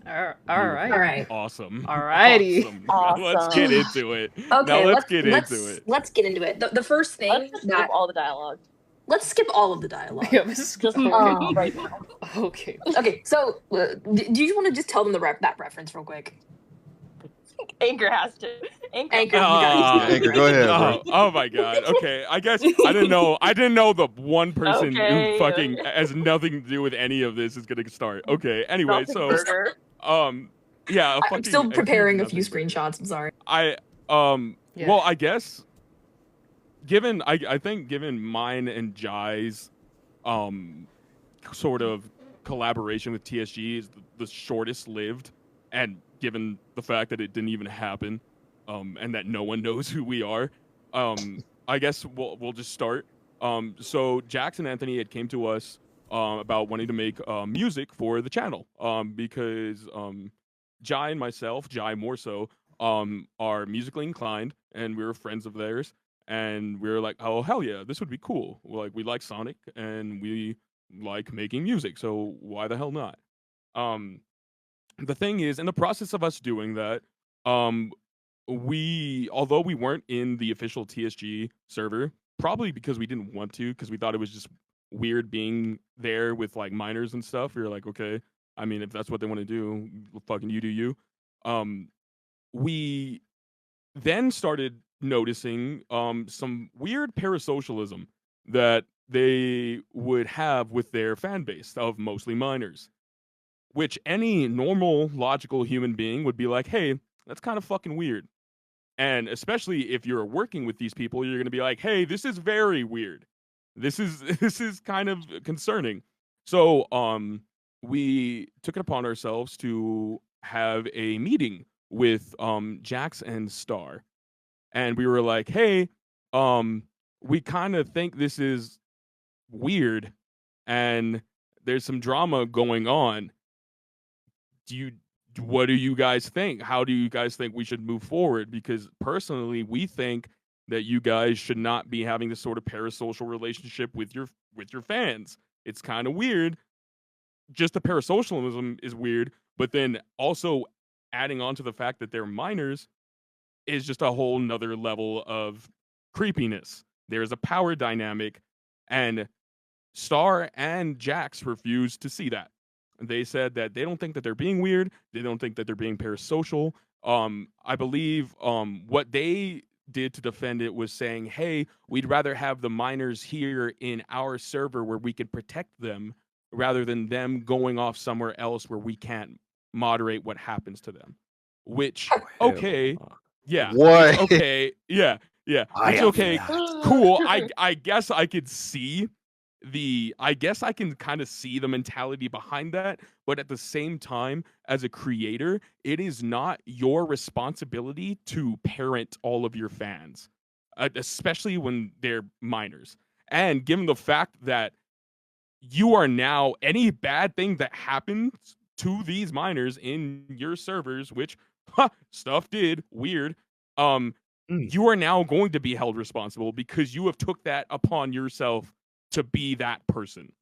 All right. All right. Awesome. Alrighty. Awesome. Now let's get into it. Okay, Now let's get into it. Let's get into it. The first thing Let's just skip that all the dialogue. let's skip all of the dialogue. Yeah, Mrs. Just Okay. right now. Okay. Okay, so do you want to just tell them that reference real quick? Anchor has to. Anchor. Anchor, you got Anchor, go ahead, bro. Oh my god. Okay, I guess I didn't know the one person Okay. who fucking has nothing to do with any of this is gonna start. Okay. Anyway, Celtic so burger. yeah, I'm still preparing a few screenshots. I'm sorry. Yeah. Well, I guess I think given mine and Jai's sort of collaboration with TSG is the shortest lived, and given the fact that it didn't even happen, and that no one knows who we are, I guess we'll just start. So Jax and Anthony had came to us about wanting to make music for the channel, because Jai and myself, Jai more so, are musically inclined, and we were friends of theirs, and we were like, oh hell yeah, this would be cool. Like, we like Sonic and we like making music, so why the hell not? The thing is, in the process of us doing that, although we weren't in the official TSG server, probably because we didn't want to, because we thought it was just weird being there with like minors and stuff. We were like, okay, I mean, if that's what they want to do, fucking you do you. We then started noticing some weird parasocialism that they would have with their fan base of mostly minors, which any normal, logical human being would be like, hey, that's kind of fucking weird. And especially if you're working with these people, you're going to be like, hey, this is very weird. This is kind of concerning. So we took it upon ourselves to have a meeting with Jax and Star. And we were like, hey, we kind of think this is weird and there's some drama going on. What do you guys think? How do you guys think we should move forward? Because personally, we think that you guys should not be having this sort of parasocial relationship with your fans. It's kind of weird. Just the parasocialism is weird, but then also adding on to the fact that they're minors is just a whole nother level of creepiness. There's a power dynamic, and Star and Jax refused to see that. They said that they don't think that they're being weird. They don't think that they're being parasocial. I believe what they did to defend it was saying, hey, we'd rather have the minors here in our server where we could protect them rather than them going off somewhere else where we can't moderate what happens to them. Which, okay, yeah. What? Okay, yeah. Which, okay, cool. I guess I could see I can kind of see the mentality behind that, but at the same time, as a creator, it is not your responsibility to parent all of your fans, especially when they're minors. And given the fact that you are now, any bad thing that happens to these minors in your servers, which stuff did weird, you are now going to be held responsible because you have took that upon yourself to be that person.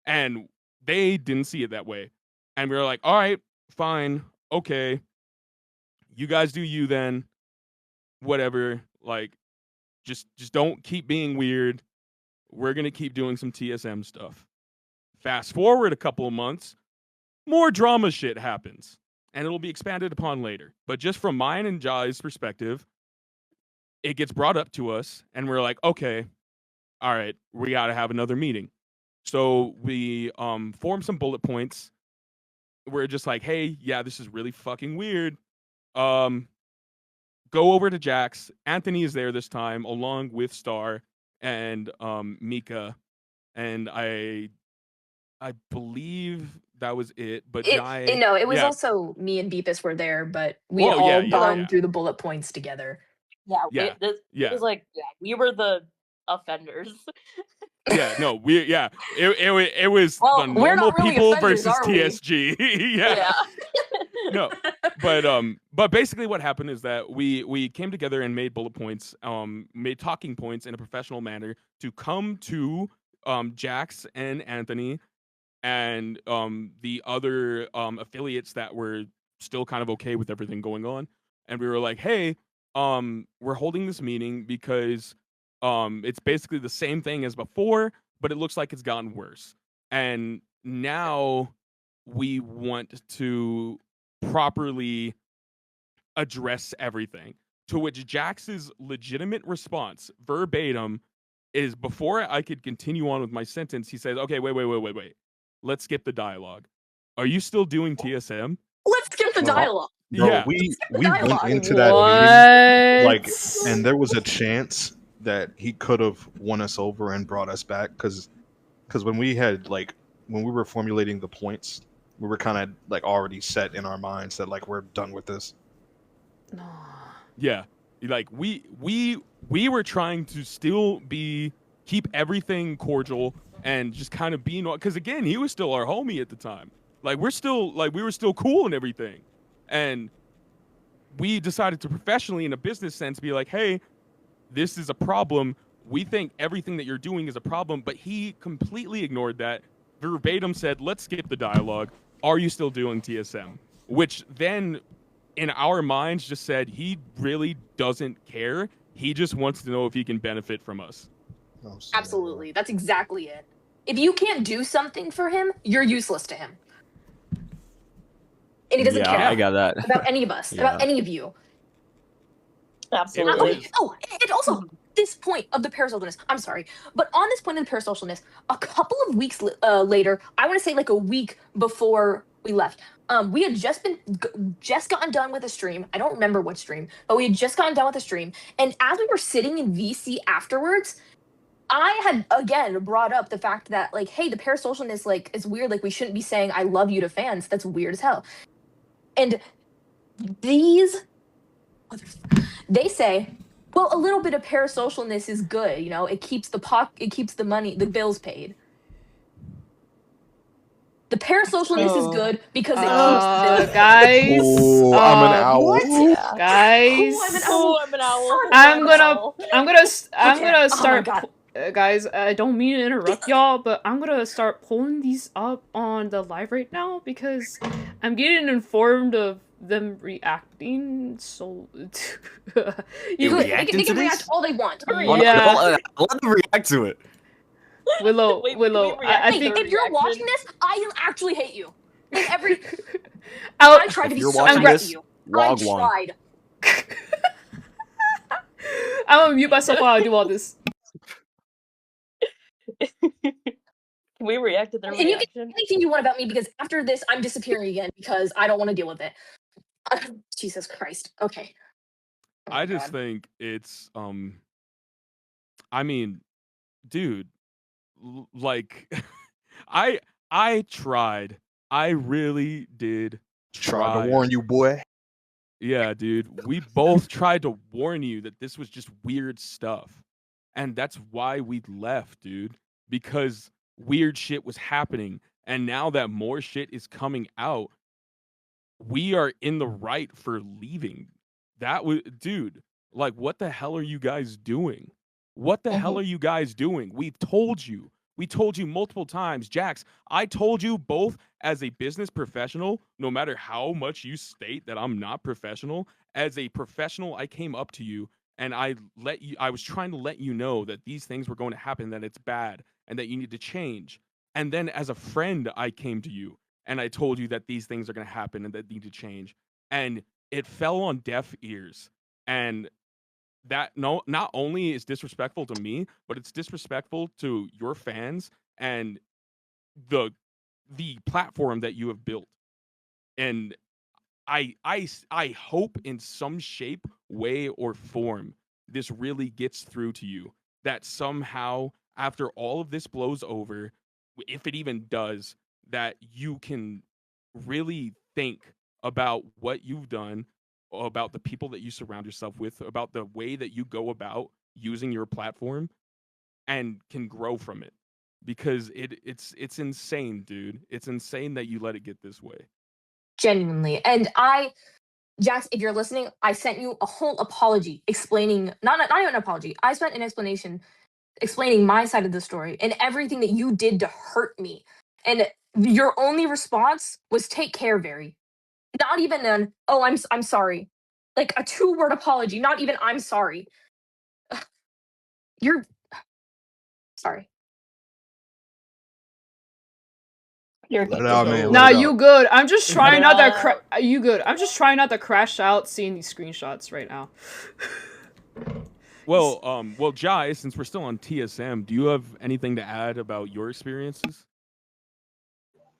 And they didn't see it that way. And we were like, all right, fine, okay, you guys do you then, whatever, like, just don't keep being weird. We're gonna keep doing some TSM stuff. Fast forward a couple of months, more drama shit happens, and it'll be expanded upon later. But just from mine and Jai's perspective, it gets brought up to us, and we're like, okay, all right, we got to have another meeting. So we form some bullet points. We're just like, hey, yeah, this is really fucking weird. Go over to Jax. Anthony is there this time, along with Star and Mika. And I believe that was it. But it was also me and Beepus were there, but we all gone through the bullet points together. It was like, we were the offenders. It was the normal people versus TSG. No, but basically what happened is that we came together and made bullet points, made talking points in a professional manner to come to Jax and Anthony and the other affiliates that were still kind of okay with everything going on, and we were like, hey, we're holding this meeting because It's basically the same thing as before, but it looks like it's gotten worse. And now we want to properly address everything. To which Jax's legitimate response, verbatim, is before I could continue on with my sentence, he says, okay, wait. Let's skip the dialogue. Are you still doing TSM? Let's skip the dialogue. Bro, Yeah. we dialogue. went into that meeting What? and there was a chance that he could have won us over and brought us back because when we were formulating the points, we were kind of like already set in our minds that like we're done with this. No. Yeah, like we were trying to still keep everything cordial and just kind of being, because again, he was still our homie at the time. Like we were still cool and everything, and we decided to professionally, in a business sense, be like, hey, this is a problem. We think everything that you're doing is a problem, but he completely ignored that. Verbatim said, let's skip the dialogue. Are you still doing TSM? Which then, in our minds, just said he really doesn't care. He just wants to know if he can benefit from us. Oh, sorry, Absolutely. That's exactly it. If you can't do something for him, you're useless to him. And he doesn't Yeah, care I got that. about any of us, about any of you. Absolutely. And also, this point of the parasocialness, I'm sorry, but on this point of the parasocialness, a couple of weeks later, I want to say like a week before we left, we had just gotten done with a stream. I don't remember what stream, but we had just gotten done with a stream. And as we were sitting in VC afterwards, I had again brought up the fact that like, hey, the parasocialness like is weird. Like we shouldn't be saying "I love you" to fans. That's weird as hell. And they say, well, a little bit of parasocialness is good. You know, it keeps the money, the bills paid. The parasocialness is good because it keeps the bills. Guys. Oh, I'm an owl. What? Guys. I'm an owl. I'm gonna Oh my start. God. Guys, I don't mean to interrupt y'all, but I'm gonna start pulling these up on the live right now because I'm getting informed of them reacting. So They reacting to can react this? all they want. Yeah. Let them react to it. Willow, Wait, Willow, we I reacted think If you're watching this, I actually hate you. Like every, I'll- I tried to If be you're so watching nice this, to you. log I one. tried. I'm gonna mute myself while I do all this. Can we react to their And you can reaction? say anything you want about me because after this, I'm disappearing again because I don't want to deal with it. Jesus Christ. Okay. Oh my I just God. think it's I mean, dude, like I tried. I really did Trying to warn you, boy. Yeah, dude. We both tried to warn you that this was just weird stuff. And that's why we left, dude. Because weird shit was happening. And now that more shit is coming out, we are in the right for leaving. That was, dude, like, what the hell are you guys doing? What the hell are you guys doing? We've told you. We told you multiple times, Jax. I told you both as a business professional, no matter how much you state that I'm not professional, as a professional, I came up to you and I was trying to let you know that these things were going to happen, that it's bad and that you need to change. And then as a friend, I came to you and I told you that these things are going to happen and that need to change. And it fell on deaf ears. And that not only is disrespectful to me, but it's disrespectful to your fans and the platform that you have built. And I hope in some shape, way, or form this really gets through to you, that somehow after all of this blows over, if it even does, that you can really think about what you've done, about the people that you surround yourself with, about the way that you go about using your platform, and can grow from it. Because it's insane, dude. It's insane that you let it get this way. Genuinely. And Jax, if you're listening, I sent you a whole apology explaining, not even an apology. I spent an explanation explaining my side of the story and everything that you did to hurt me. And your only response was "take care, Very." Not even an "oh, I'm sorry." Like a 2-word apology, not even "I'm sorry." You're sorry. You're Let okay. it out, man. So- Let Nah, it you out. good. I'm just trying not to Yeah. you good. I'm just trying not to crash out seeing these screenshots right now. Well, Jai, since we're still on TSM, do you have anything to add about your experiences?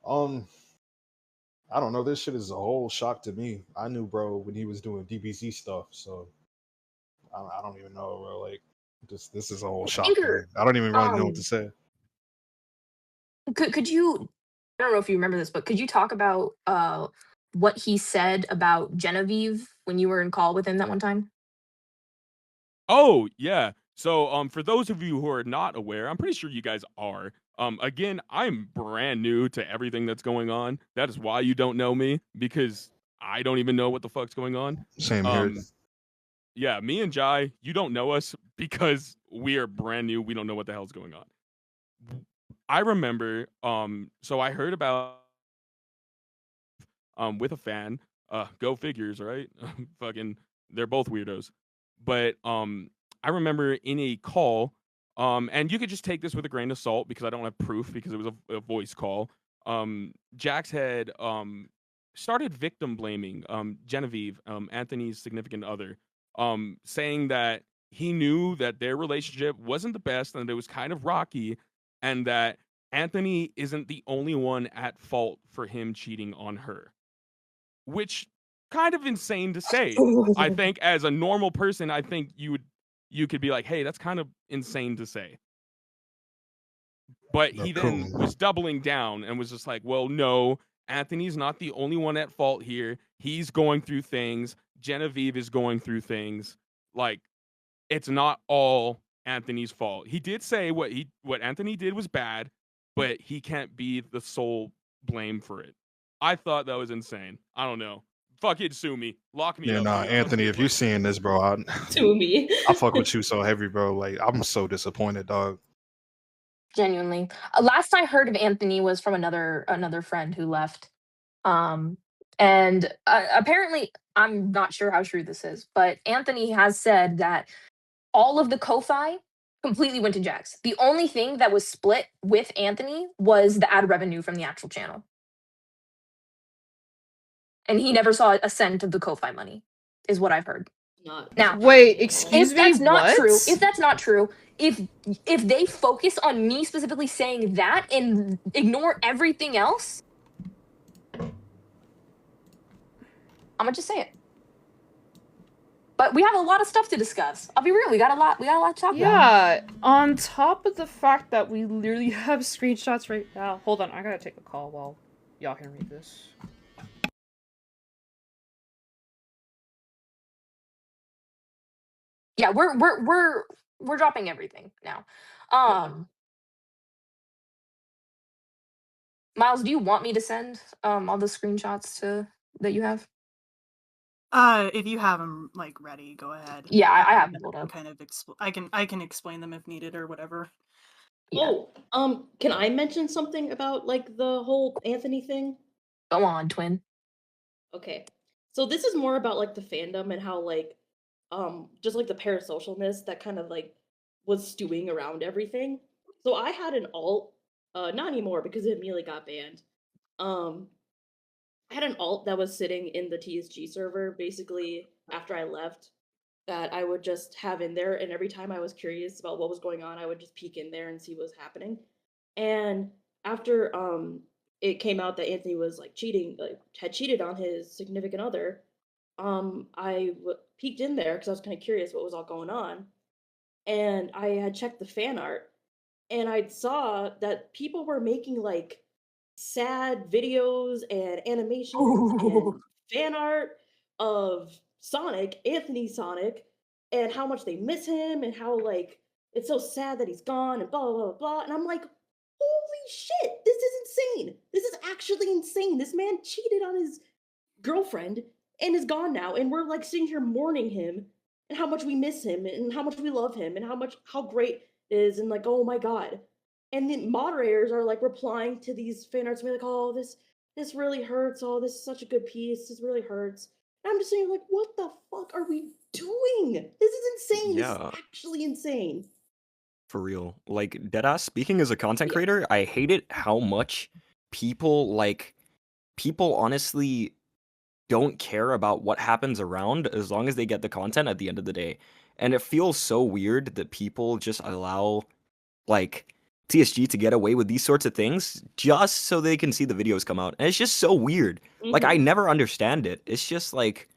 I don't know. This shit is a whole shock to me. I knew bro when he was doing DBZ stuff, so I don't even know, bro. Like this is a whole shock to me. Anchor, I don't even really know what to um, say. could you? I don't know if you remember this, but could you talk about what he said about Genevieve when you were in call with him that one time? Oh, yeah. So, for those of you who are not aware, I'm pretty sure you guys are. Again, I'm brand new to everything that's going on. That is why you don't know me, because I don't even know what the fuck's going on. Same here. Yeah, me and Jai, you don't know us because we are brand new. We don't know what the hell's going on. I remember, so I heard about with a fan. Go figures, right? Fucking, they're both weirdos. But I remember in a call, and you could just take this with a grain of salt because I don't have proof because it was a voice call. Jax had started victim blaming Genevieve, Anthony's significant other, saying that he knew that their relationship wasn't the best and that it was kind of rocky, and that Anthony isn't the only one at fault for him cheating on her. Which kind of insane to say. I think as a normal person, I think you could be like, hey, that's kind of insane to say. But he then was doubling down and was just like, well, no, Anthony's not the only one at fault here. He's going through things. Genevieve is going through things. Like, it's not all Anthony's fault. He did say what Anthony did was bad, but he can't be the sole blame for it. I thought that was insane. I don't know. Fuck it, sue me. Lock me Yeah, up. nah, dude. Anthony, if you're seeing this, bro, To me. I fuck with you so heavy, bro. Like, I'm so disappointed, dog. Genuinely, last I heard of Anthony was from another friend who left. And apparently, I'm not sure how true this is, but Anthony has said that all of the Ko-Fi completely went to Jax. The only thing that was split with Anthony was the ad revenue from the actual channel. And he never saw a cent of the Ko-Fi money, is what I've heard. Not Now, Wait, at all. excuse if me, that's not what? true, if they focus on me specifically saying that and ignore everything else, I'm gonna just say it. But we have a lot of stuff to discuss. I'll be real, we got a lot to talk about. Yeah, on top of the fact that we literally have screenshots right now. Hold on, I gotta take a call while y'all can read this. Yeah, we're dropping everything now. Miles, do you want me to send all the screenshots that you have? If you have them like ready, go ahead. Yeah, I have them pulled I up. can kind of I can explain them if needed or whatever. Yeah. Oh, can I mention something about like the whole Anthony thing? Go on, twin. Okay. So this is more about like the fandom and how like just like the parasocialness that kind of like was stewing around everything. So I had an alt, not anymore because it immediately got banned. I had an alt that was sitting in the TSG server basically after I left that I would just have in there, and every time I was curious about what was going on, I would just peek in there and see what was happening. And after it came out that Anthony was like cheating, like had cheated on his significant other, I peeked in there because I was kind of curious what was all going on, and I had checked the fan art, and I saw that people were making like sad videos and animations and fan art of Sonic, Anthony Sonic, and how much they miss him and how like it's so sad that he's gone and blah blah blah blah. And I'm like, holy shit, this is insane. This is actually insane. This man cheated on his girlfriend and is gone now, and we're like sitting here mourning him and how much we miss him and how much we love him and how great it is and like, oh my god. And the moderators are like replying to these fan arts and be like, oh, this really hurts. Oh, this is such a good piece. This really hurts. And I'm just saying, like, what the fuck are we doing? This is insane. This Yeah. is actually insane. For real. Like, deadass, speaking as a content creator, I hate it how much people, people honestly don't care about what happens around as long as they get the content at the end of the day. And it feels so weird that people just allow, like, TSG to get away with these sorts of things just so they can see the videos come out. And it's just so weird. Like, I never understand it. It's just like,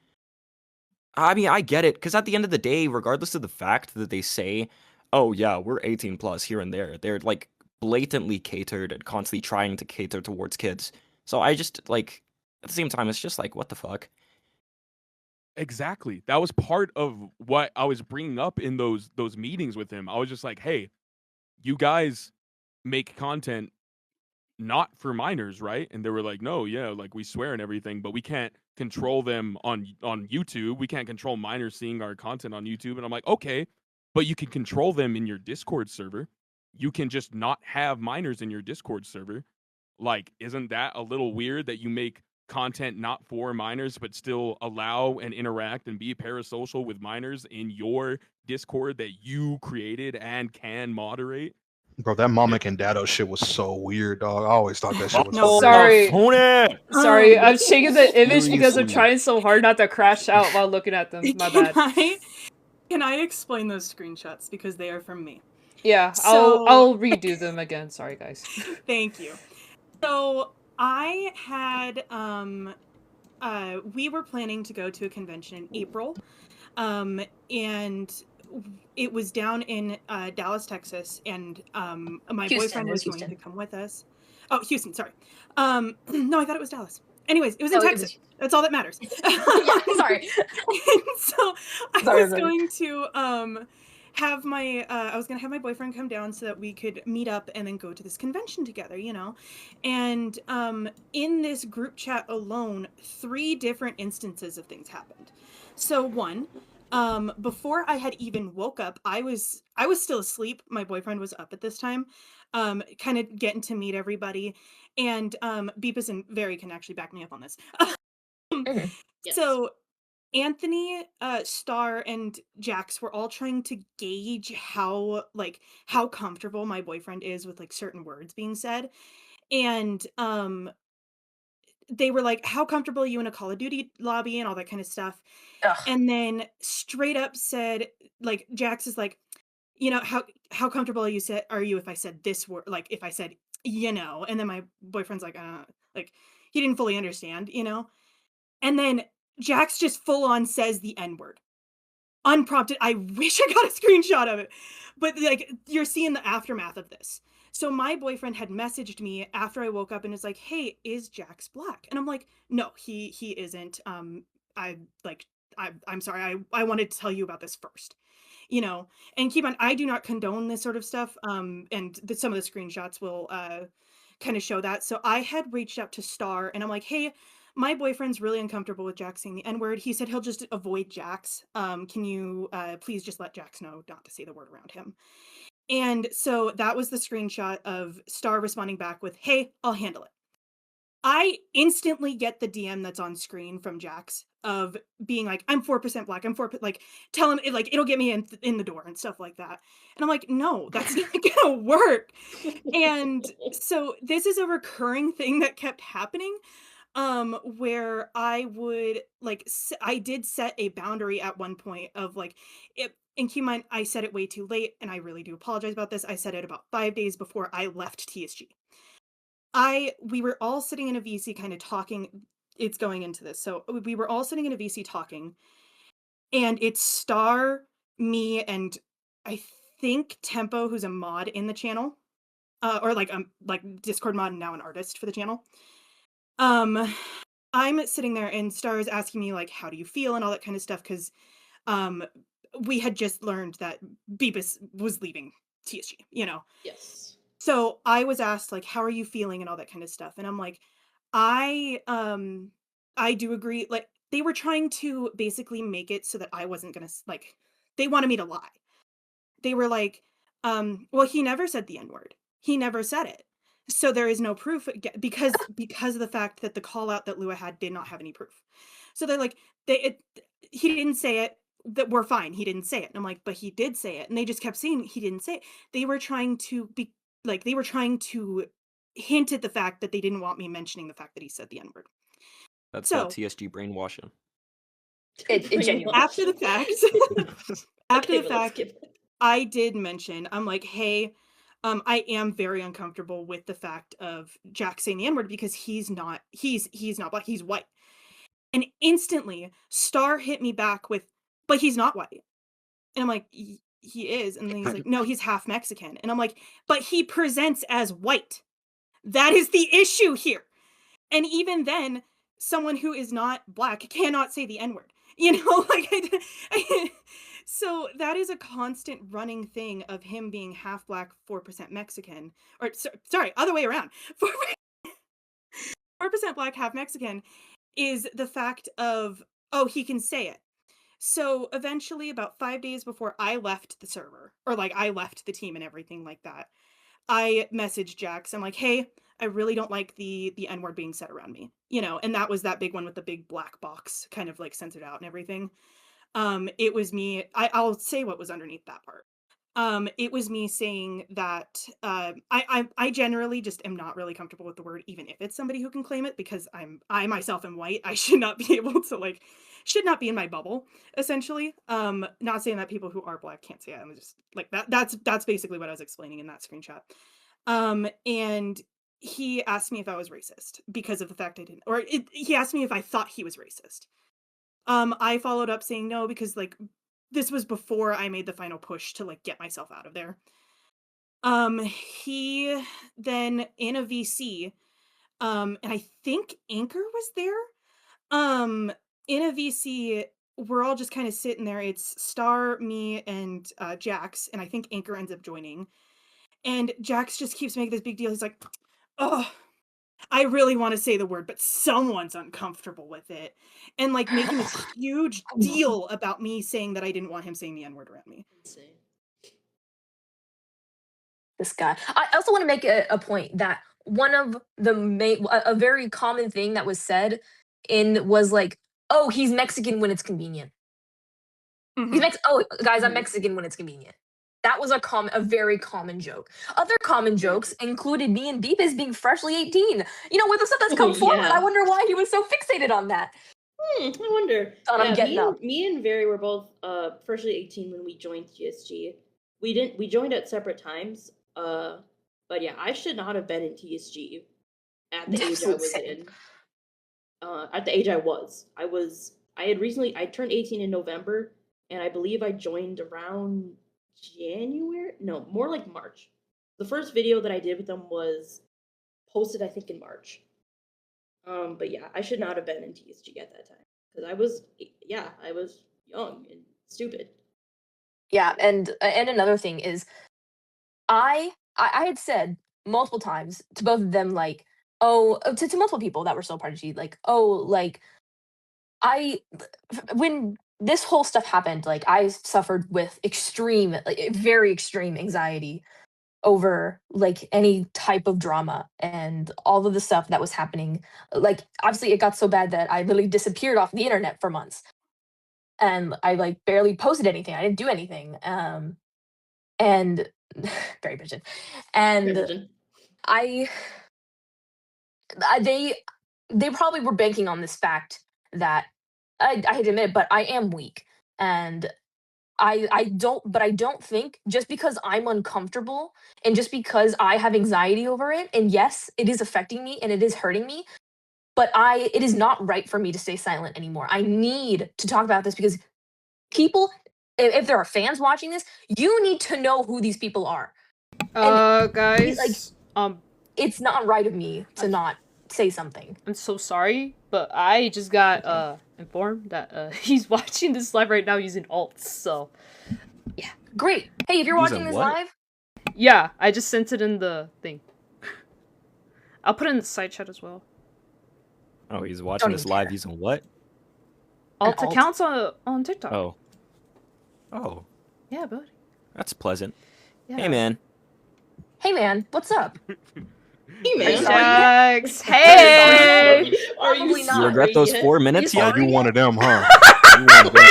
I mean, I get it, because at the end of the day, regardless of the fact that they say, oh yeah, we're 18 plus here and there, they're like blatantly catered and constantly trying to cater towards kids. So I just like, at the same time, it's just like, what the fuck? Exactly. That was part of what I was bringing up in those meetings with him. I was just like, "Hey, you guys make content not for minors, right?" And they were like, "No, yeah, like we swear and everything, but we can't control them on YouTube. We can't control minors seeing our content on YouTube." And I'm like, "Okay, but you can control them in your Discord server. You can just not have minors in your Discord server. Like, isn't that a little weird that you make content not for minors but still allow and interact and be parasocial with minors in your Discord that you created and can moderate?" Bro, that Mamek and Dado shit was so weird, dog. I always thought that shit was No, so sorry. weird. Sorry, I'm shaking the image because I'm Seriously. trying so hard not to crash out while looking at them. My bad. Can I explain those screenshots because they are from me? Yeah, So- I'll redo them again. Sorry, guys. Thank you. So I had we were planning to go to a convention in April, and it was down in Dallas, Texas, and my Houston, boyfriend it was was going to Houston. come with us. Oh, Houston, sorry. No, I thought it was Dallas. Anyways, it was in Oh, it was- Texas. That's all that matters. Yeah, sorry. And so I Sorry, was sorry. going to have my I was gonna have my boyfriend come down so that we could meet up and then go to this convention together, you know. And in this group chat alone, 3 different instances of things happened. So one, before I had even woke up, I was still asleep. My boyfriend was up at this time, kind of getting to meet everybody. And Beepus and Very can actually back me up on this. Yes. So Anthony, Star, and Jax were all trying to gauge how comfortable my boyfriend is with like certain words being said. And they were like, how comfortable are you in a Call of Duty lobby and all that kind of stuff. Ugh. And then straight up said, like, Jax is like, you know, how comfortable are you if I said this word, like if I said, you know. And then my boyfriend's like he didn't fully understand, you know. And then Jax just full on says the N-word. Unprompted. I wish I got a screenshot of it. But like you're seeing the aftermath of this. So my boyfriend had messaged me after I woke up and is like, "Hey, is Jax black?" And I'm like, "No, he isn't. I'm sorry. I wanted to tell you about this first." You know, and keep on, I do not condone this sort of stuff. And some of the screenshots will kind of show that. So I had reached out to Star and I'm like, "Hey, my boyfriend's really uncomfortable with Jax saying the N-word. He said he'll just avoid Jax. Can you please just let Jax know not to say the word around him?" And so that was the screenshot of Star responding back with, "Hey, I'll handle it." I instantly get the DM that's on screen from Jax of being like, "I'm 4% black. I'm 4%, like, tell him it'll get me in the door," and stuff like that. And I'm like, "No, that's not gonna work." And so this is a recurring thing that kept happening, where I would I did set a boundary at one point of like it. And keep in mind, I said it way too late, and I really do apologize about this. I said it about 5 days before I left TSG. We were all sitting in a VC kind of talking. It's going into this. So we were all sitting in a VC talking, and it's Star, me, and I think Tempo, who's a mod in the channel, or like Discord mod and now an artist for the channel. I'm sitting there and Star is asking me like, "How do you feel?" and all that kind of stuff, because we had just learned that Beepus was leaving TSG, you know. Yes. So I was asked like, "How are you feeling?" and all that kind of stuff. And I'm like, I do agree. Like they were trying to basically make it so that I wasn't going to they wanted me to lie. They were like, well, he never said the N-word. He never said it. So there is no proof because of the fact that the call out that Lua had did not have any proof. So they're like, he didn't say it. that we're fine. He didn't say it. And I'm like, but he did say it. And they just kept saying he didn't say it. They were trying to hint at the fact that they didn't want me mentioning the fact that he said the N-word. That's So- TSG brainwashing. It genuinely. After the fact, Okay, but let's skip it. I did mention, I'm like, hey, I am very uncomfortable with the fact of Jack saying the N-word because he's not black, he's white. And instantly, Star hit me back with, but he's not white. And I'm like, he is. And then he's like, no, he's half Mexican. And I'm like, but he presents as white. That is the issue here. And even then, someone who is not black cannot say the N-word. So that is a constant running thing of him being half black, 4% Mexican. Or, sorry, other way around. 4% black, half Mexican is the fact of, oh, he can say it. So eventually, about 5 days before I left the server, or like I left the team and everything like that, I messaged Jax. I'm like, hey, I really don't like the N-word being said around me, and that was that big one with the big black box kind of like censored out and everything. It was me. I'll say what was underneath that part. It was me saying that I generally just am not really comfortable with the word, even if it's somebody who can claim it, because I myself am white. I should not be able to should not be in my bubble, essentially. Not saying that people who are black can't say it. I'm just like that. That's basically what I was explaining in that screenshot. And he asked me if I was racist because of the fact I didn't, he asked me if I thought he was racist. I followed up saying no, because this was before I made the final push to get myself out of there. He then in a VC, and I think Anchor was there. In a VC, we're all just kind of sitting there. It's Star, me, and Jax, and I think Anchor ends up joining. And Jax just keeps making this big deal. He's like, oh, I really want to say the word, but someone's uncomfortable with it. And making this huge deal about me saying that I didn't want him saying the N-word around me. Insane. This guy. I also want to make a point that one of the a very common thing that was said was like, oh, he's Mexican when it's convenient. Mhm. Oh, guys, I'm Mexican when it's convenient. That was a very common joke. Other common jokes included me and Beepis being freshly 18. With the stuff that's come forward, yeah. I wonder why he was so fixated on that. I wonder. Thought I'm getting up. Me and Very were both freshly 18 when we joined TSG. We joined at separate times. But yeah, I should not have been in TSG at the age I was in. At the age I was. I turned 18 in November, and I believe I joined around January? No, more like March. The first video that I did with them was posted, I think, in March. But yeah, I should not have been in TSG at that time because I was young and stupid. Yeah, and another thing is, I had said multiple times to both of them, to multiple people that were still part of G, when this whole stuff happened, I suffered with very extreme anxiety over any type of drama and all of the stuff that was happening. Obviously it got so bad that I literally disappeared off the internet for months. And I barely posted anything. I didn't do anything. And very pigeon. And they probably were banking on this fact that I hate to admit it, but I am weak. And I don't think just because I'm uncomfortable and just because I have anxiety over it, and yes, it is affecting me and it is hurting me, but it is not right for me to stay silent anymore. I need to talk about this because people, if there are fans watching this, you need to know who these people are. Guys, it's not right of me to not say something. I'm so sorry, but I just got informed that he's watching this live right now using alts, so yeah. Great. Hey, if you're watching this live, yeah, I just sent it in the thing. I'll put it in the side chat as well. Oh, he's watching this live using what? Alt accounts on TikTok. Oh. Yeah, buddy. That's pleasant. Yeah. Hey, man. Hey, man. What's up? Hey, man. Jax. Hey! Are you You regret those 4 minutes? Oh, Yeah, you wanted them, huh? You wanted them.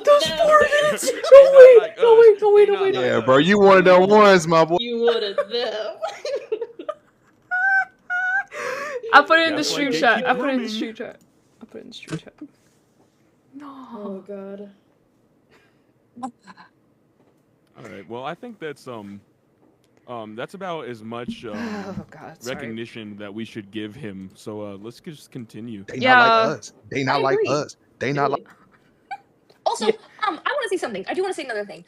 Those them. bargains! They No not wait, like no us. wait, no wait, They no not wait. like Yeah, us. bro, you one of them ones, my boy. You wanted them. I put it in the That's why stream gatekeep chat. I put it in the grooming. stream chat. I put it in the stream chat. Oh No. god. All right. Well, I think that's about as much Oh god, sorry. recognition that we should give him. So let's just continue. They Yeah. not like us. They not I like agree. us. They not like. Also, Yeah. I want to say something. I do want to say another thing.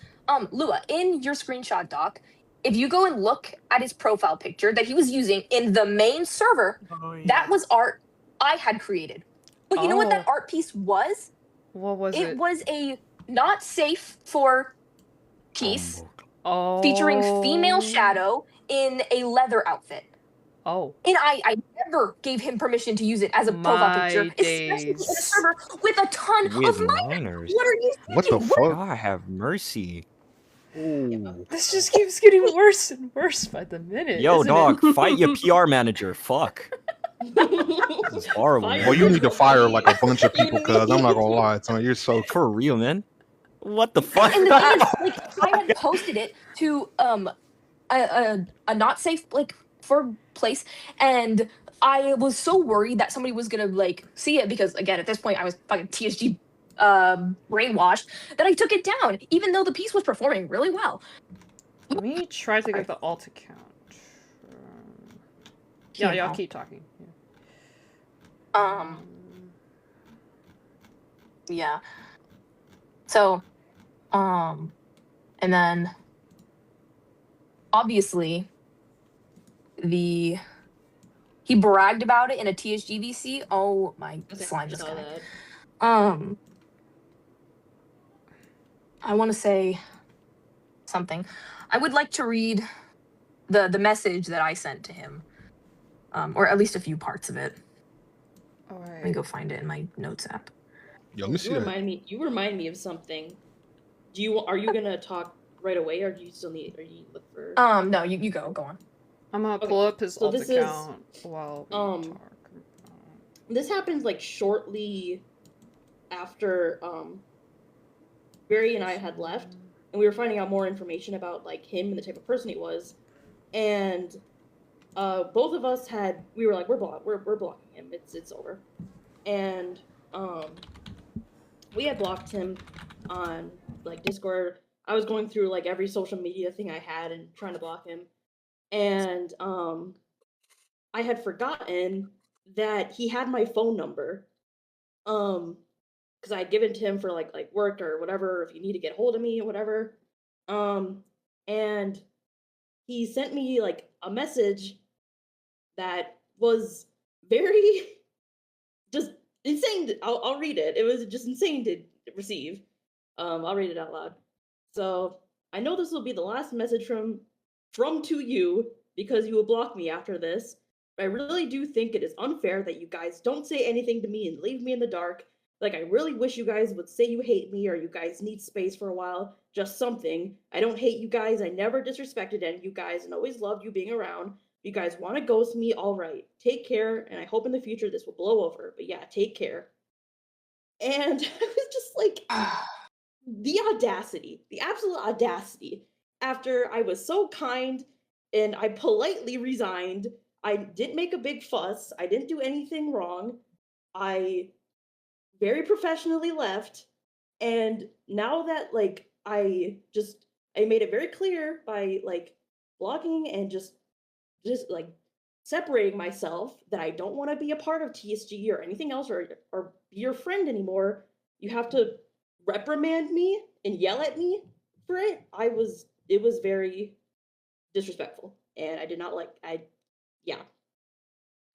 Lua, in your screenshot doc, if you go and look at his profile picture that he was using in the main server, that was art I had created. But you know what that Oh. art piece was? What was It it? was a not safe for piece Oh. featuring female Shadow in a leather outfit. Oh. And I never gave him permission to use it as a profile picture, My especially in a days. server with a ton With of minors. minors. What are you What the thinking? fuck? God have mercy. Ooh. This just keeps getting worse and worse by the minute. Yo, isn't dog, It? fight your PR manager. Fuck. This is horrible. Fire Well, you need to fire me. like a bunch of You people, cuz I'm not gonna need- lie. So you're so For real, man. What the fuck? And the thing is, like, I had posted it to a not safe like for place, and I was so worried that somebody was gonna like see it because again at this point I was fucking TSG brainwashed that I took it down even though the piece was performing really well. Let me try to get the alt account. Yeah, y'all Now. keep talking. Yeah. So, and then obviously he bragged about it in a TSG VC. Oh my slime just saw connected. that. I want to say something. I would like to read the message that I sent to him, or at least a few parts of it. All Let me right. go find it in my notes app. Yo, let me see You that. remind me of something. Are you gonna talk right away, or do you still need? Or you look for? No, you go on. I'm gonna Okay, pull up his so alt this is, account while we talk. This happened like shortly after Barry and I had left, and we were finding out more information about like him and the type of person he was, and both of us we were like we're blocking him. It's over, and we had blocked him on like Discord. I was going through like every social media thing I had and trying to block him, and I had forgotten that he had my phone number, because I had given to him for like work or whatever, if you need to get hold of me or whatever, and he sent me like a message that was very just insane. I'll read it. It was just insane to receive. I'll read it out loud. So I know this will be the last message from to you because you will block me after this. But I really do think it is unfair that you guys don't say anything to me and leave me in the dark. Like, I really wish you guys would say you hate me or you guys need space for a while. Just something. I don't hate you guys. I never disrespected any of you guys and always loved you being around. If you guys want to ghost me, all right. Take care, and I hope in the future this will blow over. But yeah, take care. And I was just like, the audacity, the absolute audacity. After I was so kind and I politely resigned, I didn't make a big fuss. I didn't do anything wrong. I very professionally left. And now that like I made it very clear by like blocking and just like separating myself that I don't want to be a part of TSG or anything else or be your friend anymore. You have to reprimand me and yell at me for it. It was very disrespectful, and I did not like. Yeah.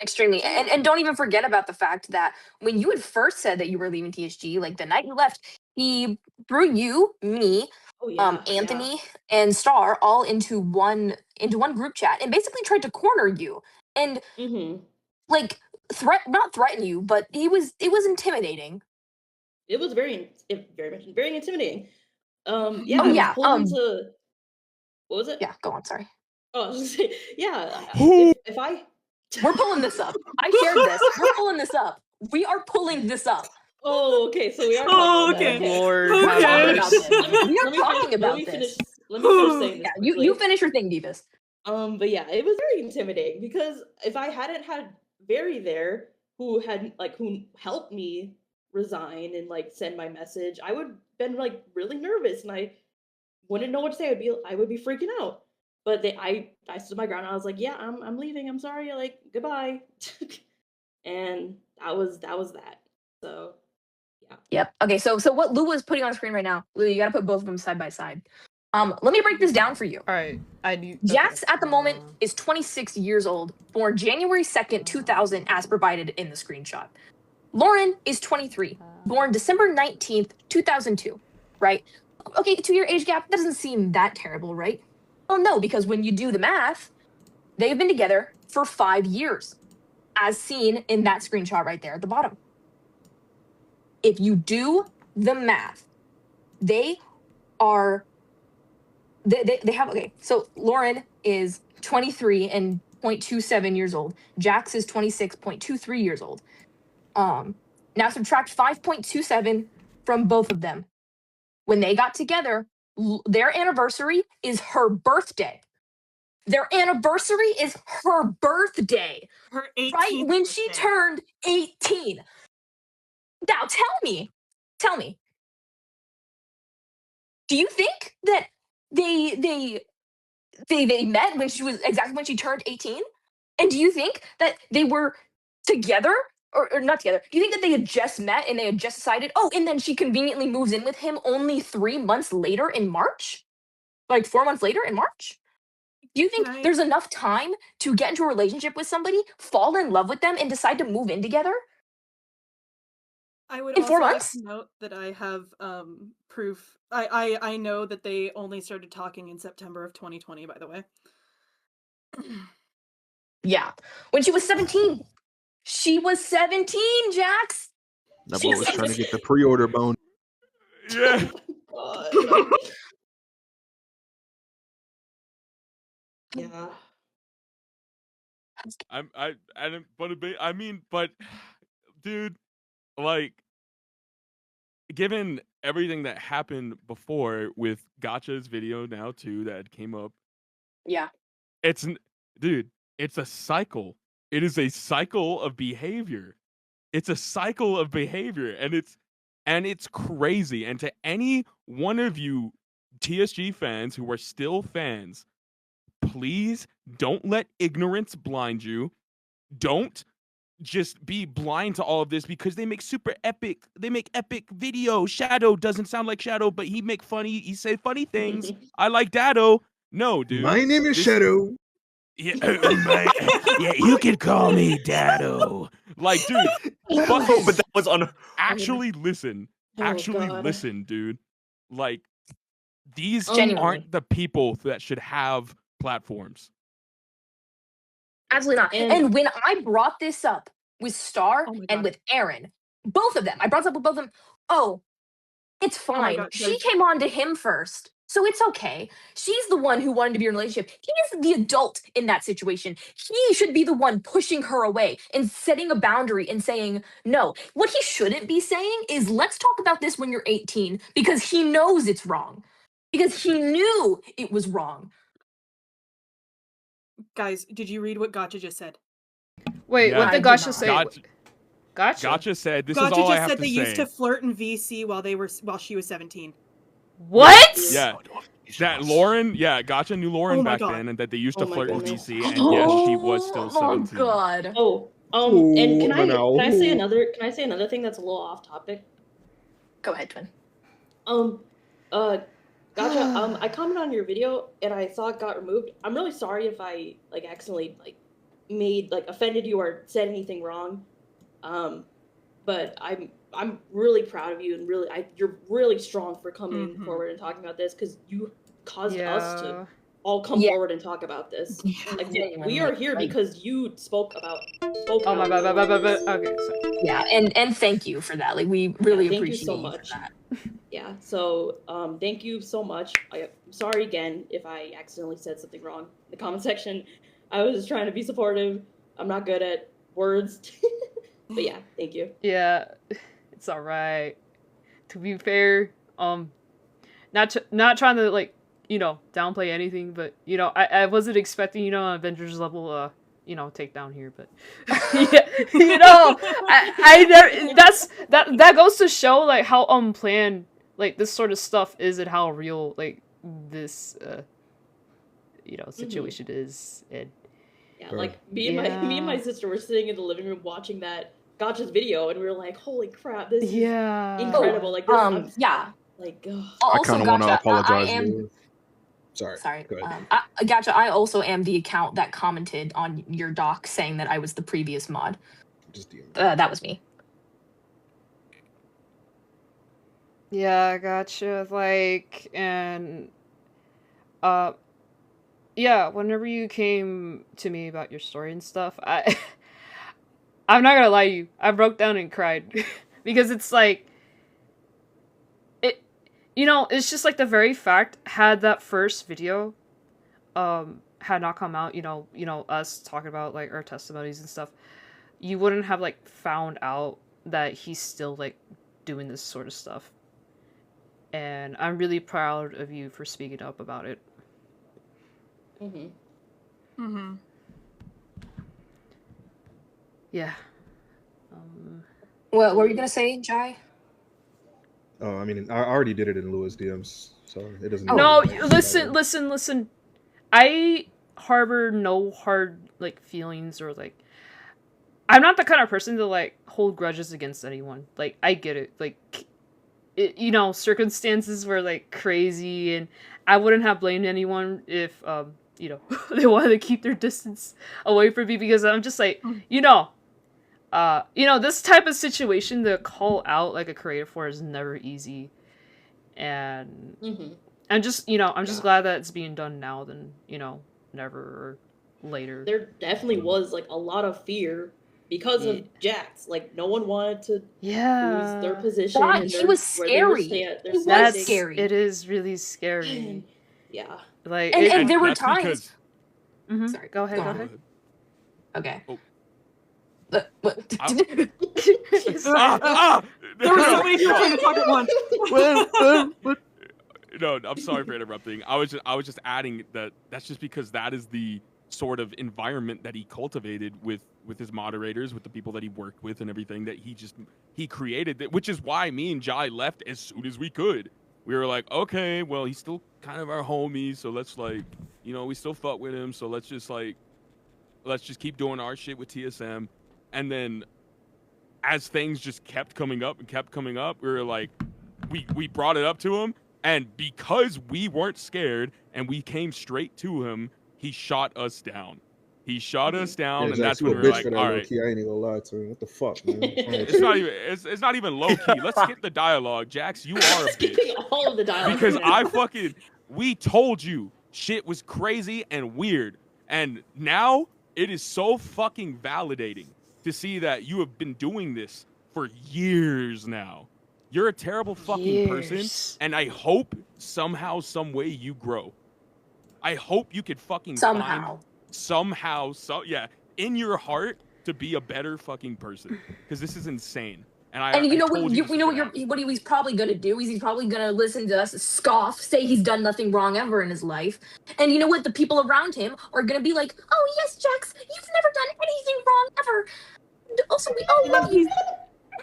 Extremely. And don't even forget about the fact that when you had first said that you were leaving TSG, like the night you left, he threw you, me, Oh yeah. Anthony, and Star all into one group chat and basically tried to corner you and like not threaten you, but it was intimidating. It was very intimidating. Yeah. Oh, I was yeah, pulled into. What was it? Yeah, go on. Sorry. Oh, I was gonna say, yeah. If I We're pulling this up. I shared this. We're pulling this up. We are pulling this up. Oh, okay. So we are. Oh, talking about okay. that. Lord, Who have cares? mercy. We are Let me talking finish- about let me this. Finish, let me finish saying this. Yeah, you quickly. finish your thing, Beavis. But yeah, it was very intimidating because if I hadn't had Barry there, who helped me resign and like send my message, I would been like really nervous and I wouldn't know what to say. I would be freaking out. But I stood my ground. And I was like, yeah, I'm leaving. I'm sorry. Like goodbye. And that was that. So yeah. Yep. Okay, so what Lou is putting on screen right now, Lou, you gotta put both of them side by side. Let me break this down for you. All right, I need. Jax at the moment is 26 years old, born January 2nd, 2000, as provided in the screenshot. Lauren is 23, born December 19th, 2002, right? Okay, 2-year age gap, that doesn't seem that terrible, right? Oh no, because when you do the math, they've been together for 5 years, as seen in that screenshot right there at the bottom. If you do the math, they are they have okay. So Lauren is 23 and 0.27 years old. Jax is 26.23 years old. Now subtract 5.27 from both of them. When they got together, their anniversary is her birthday. Their anniversary is her birthday. Her 18th Right when she birthday. turned 18. Now tell me, do you think that they met when she was exactly when she turned 18? And do you think that they were together or not together? Do you think that they had just met and they had just decided, oh, and then she conveniently moves in with him only 3 months later in March? Like 4 months later in March? Do you think Can I- there's enough time to get into a relationship with somebody, fall in love with them, and decide to move in together? I would In also 4 like months? to note that I have proof. I know that they only started talking in September of 2020, by the way. Yeah. When she was 17. She was 17, Jax. That She boy was was trying to get the pre-order bone. Yeah. God. Yeah. I don't, but a bit, I mean, but dude, like, given everything that happened before with Gotcha's video now too that came up, Yeah. dude, it's a cycle. It is a cycle of behavior. It's a cycle of behavior, and it's crazy. And to any one of you TSG fans who are still fans, please don't let ignorance blind you. Don't just be blind to all of this because they make epic video. Shadow doesn't sound like Shadow, but he say funny things. I like Dado. No, dude. My name is This- Shadow. Yeah, yeah, you can call me Dado. Like, dude, Oh, but that was on. actually listen. Oh, Actually God. listen, dude. Like, these Genuinely. aren't the people that should have platforms. Absolutely not. And- And when I brought this up with Star Oh my and God. with Aaron, both of them, I brought this up with both of them. Oh, it's Oh my fine. God, She guys. came on to him first. So it's okay. She's the one who wanted to be in a relationship. He is the adult in that situation. He should be the one pushing her away and setting a boundary and saying no. What he shouldn't be saying is, let's talk about this when you're 18, because he knows it's wrong. Because he knew it was wrong. Guys, did you read what Gotcha just said? Wait, Yeah. what I did did Gotcha not. say? Gotcha, Gotcha. Gotcha said, "This Gotcha is all I just have said to they say." used to flirt in VC while she was 17. What? Yeah, that Lauren, yeah, Gotcha knew Lauren Oh my back God. then, and that they used Oh to my flirt in goodness. VC, and yes, she was still 17. Oh God. Oh, and can I no. say another thing that's a little off topic? Go ahead, Twin. Gotcha. I commented on your video and I saw it got removed. I'm really sorry if I accidentally offended you or said anything wrong. But I'm really proud of you and you're really strong for coming Mhm. forward and talking about this because you caused us to Yeah. all come Yeah. forward and talk about this. Like we Genuinely. are here because you spoke Oh about my this. bad. Okay, so Yeah, and thank you for that. Like, we really thank you appreciate so you much. for that. Yeah, so thank you so much. I'm sorry again if I accidentally said something wrong in the comment section. I was just trying to be supportive. I'm not good at words. But yeah, thank you. yeah, It's alright. To be fair, not trying to like, downplay anything, but I wasn't expecting, Avengers level takedown here, but yeah, I never, that goes to show like how unplanned like this sort of stuff is and how real like this situation is. And Yeah, like me and my sister were sitting in the living room watching that Gotcha's video, and we were like, "Holy crap, this is incredible!" Like, this, yeah. Like, ugh. I Also, kind of want to Gotcha, apologize. I am. Lou. Sorry. Go ahead. Gotcha. I also am the account that commented on your doc saying that I was the previous mod. Just DM. That was me. Yeah, I gotcha. Like, and yeah, whenever you came to me about your story and stuff, I'm not gonna lie to you, I broke down and cried because it's like it's just like the very fact had that first video had not come out, us talking about like our testimonies and stuff, you wouldn't have like found out that he's still like doing this sort of stuff. And I'm really proud of you for speaking up about it. Yeah. What were you gonna say, Jai? Oh, I mean, I already did it in Louis DMs, so it doesn't. No, really listen. I harbor no hard like feelings or like. I'm not the kind of person to like hold grudges against anyone. Like I get it. Like, circumstances were like crazy, and I wouldn't have blamed anyone if they wanted to keep their distance away from me, because I'm just like this type of situation to call out like a creator for is never easy, and I'm just glad that it's being done now than never or later. There definitely was like a lot of fear because of Jax. Like, no one wanted to lose their position. God, and he was scary. He was scary. It is really scary. Yeah. Like, and there were times. Sorry, go ahead. Okay. Oh. What? There were so many people trying to talk at once. No, I'm sorry for interrupting. I was just adding that's just because that is the sort of environment that he cultivated with his moderators, with the people that he worked with and everything, that he created, which is why me and Jai left as soon as we could. We were like, okay, well, he's still kind of our homie, so let's like, we still fuck with him, so let's just keep doing our shit with TSM. And then as things just kept coming up, we were like, we brought it up to him, and because we weren't scared and we came straight to him, he shot us down. He shot us down, and that's when we were like, all right. I ain't even gonna lie to him. What the fuck, man? It's not even low key. Let's skip the dialogue. Jax, you are a bitch. All of the dialogue. Because we told you shit was crazy and weird. And now it is so fucking validating to see that you have been doing this for years now. You're a terrible fucking person, and I hope somehow, some way you grow. I hope you could fucking find in your heart to be a better fucking person, because this is insane. And we know what he's probably gonna do is he's probably gonna listen to us scoff, say he's done nothing wrong ever in his life, and you know what? The people around him are gonna be like, "Oh yes, Jax, you've never done anything wrong ever. Also, we all love you."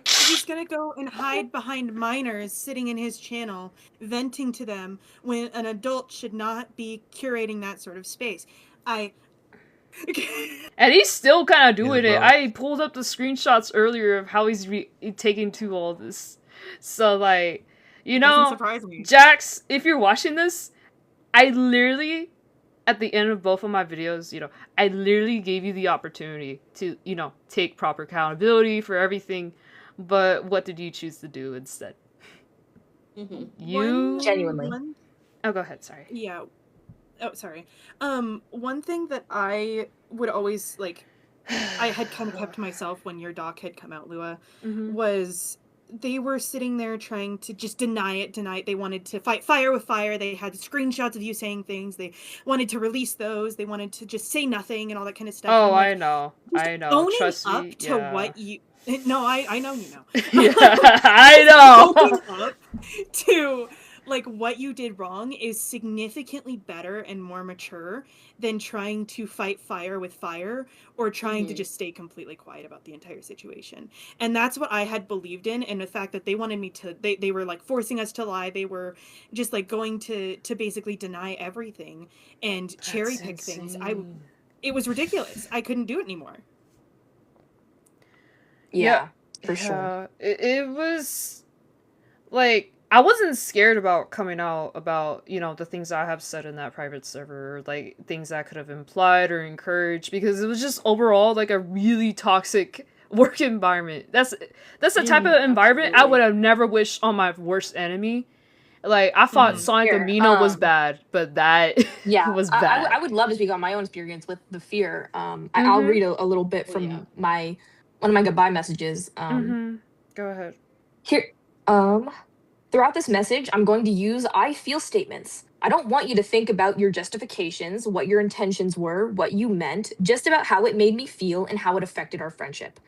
He's gonna go and hide behind minors sitting in his channel, venting to them when an adult should not be curating that sort of space. And he's still kind of doing it. I pulled up the screenshots earlier of how he's taking to all this. So, like, Doesn't surprise me. Jax, if you're watching this, I literally, at the end of both of my videos, I literally gave you the opportunity to, take proper accountability for everything. But what did you choose to do instead? You genuinely. Oh, go ahead. Sorry. Yeah. Oh, sorry. One thing that I would always I had kind of kept to myself when your doc had come out, Lua, was they were sitting there trying to just deny it. They wanted to fight fire with fire. They had screenshots of you saying things. They wanted to release those. They wanted to just say nothing and all that kind of stuff. Oh, I know. Owning up to what you No, I know you know. Yeah, I know. Owning up to like what you did wrong is significantly better and more mature than trying to fight fire with fire or trying to just stay completely quiet about the entire situation. And that's what I had believed in, and the fact that they wanted me to they were like forcing us to lie. They were just like going to basically deny everything and cherry pick things. It was ridiculous. I couldn't do it anymore. Yeah, for sure. It was like I wasn't scared about coming out about, you know, the things I have said in that private server, like things that could have implied or encouraged, because it was just overall like a really toxic work environment. That's the type of environment I would have never wished on my worst enemy. Like I thought Sonic Fear, Amino was bad, but that was bad. I would love to speak on my own experience with the fear. I'll read a little bit from one of my goodbye messages. Go ahead. Here, throughout this message, I'm going to use I feel statements. I don't want you to think about your justifications, what your intentions were, what you meant, just about how it made me feel and how it affected our friendship.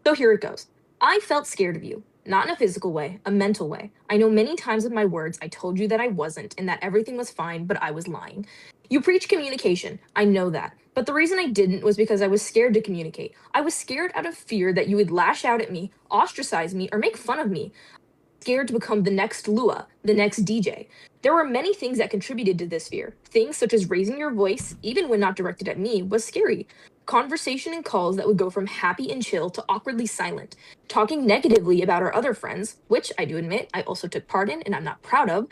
So here it goes. I felt scared of you. Not in a physical way, a mental way. I know many times with my words I told you that I wasn't and that everything was fine, but I was lying. You preach communication. I know that. But the reason I didn't was because I was scared to communicate. I was scared out of fear that you would lash out at me, ostracize me, or make fun of me. Scared to become the next Lua, the next DJ. There were many things that contributed to this fear. Things such as raising your voice, even when not directed at me, was scary. Conversation and calls that would go from happy and chill to awkwardly silent. Talking negatively about our other friends, which I do admit I also took part in and I'm not proud of,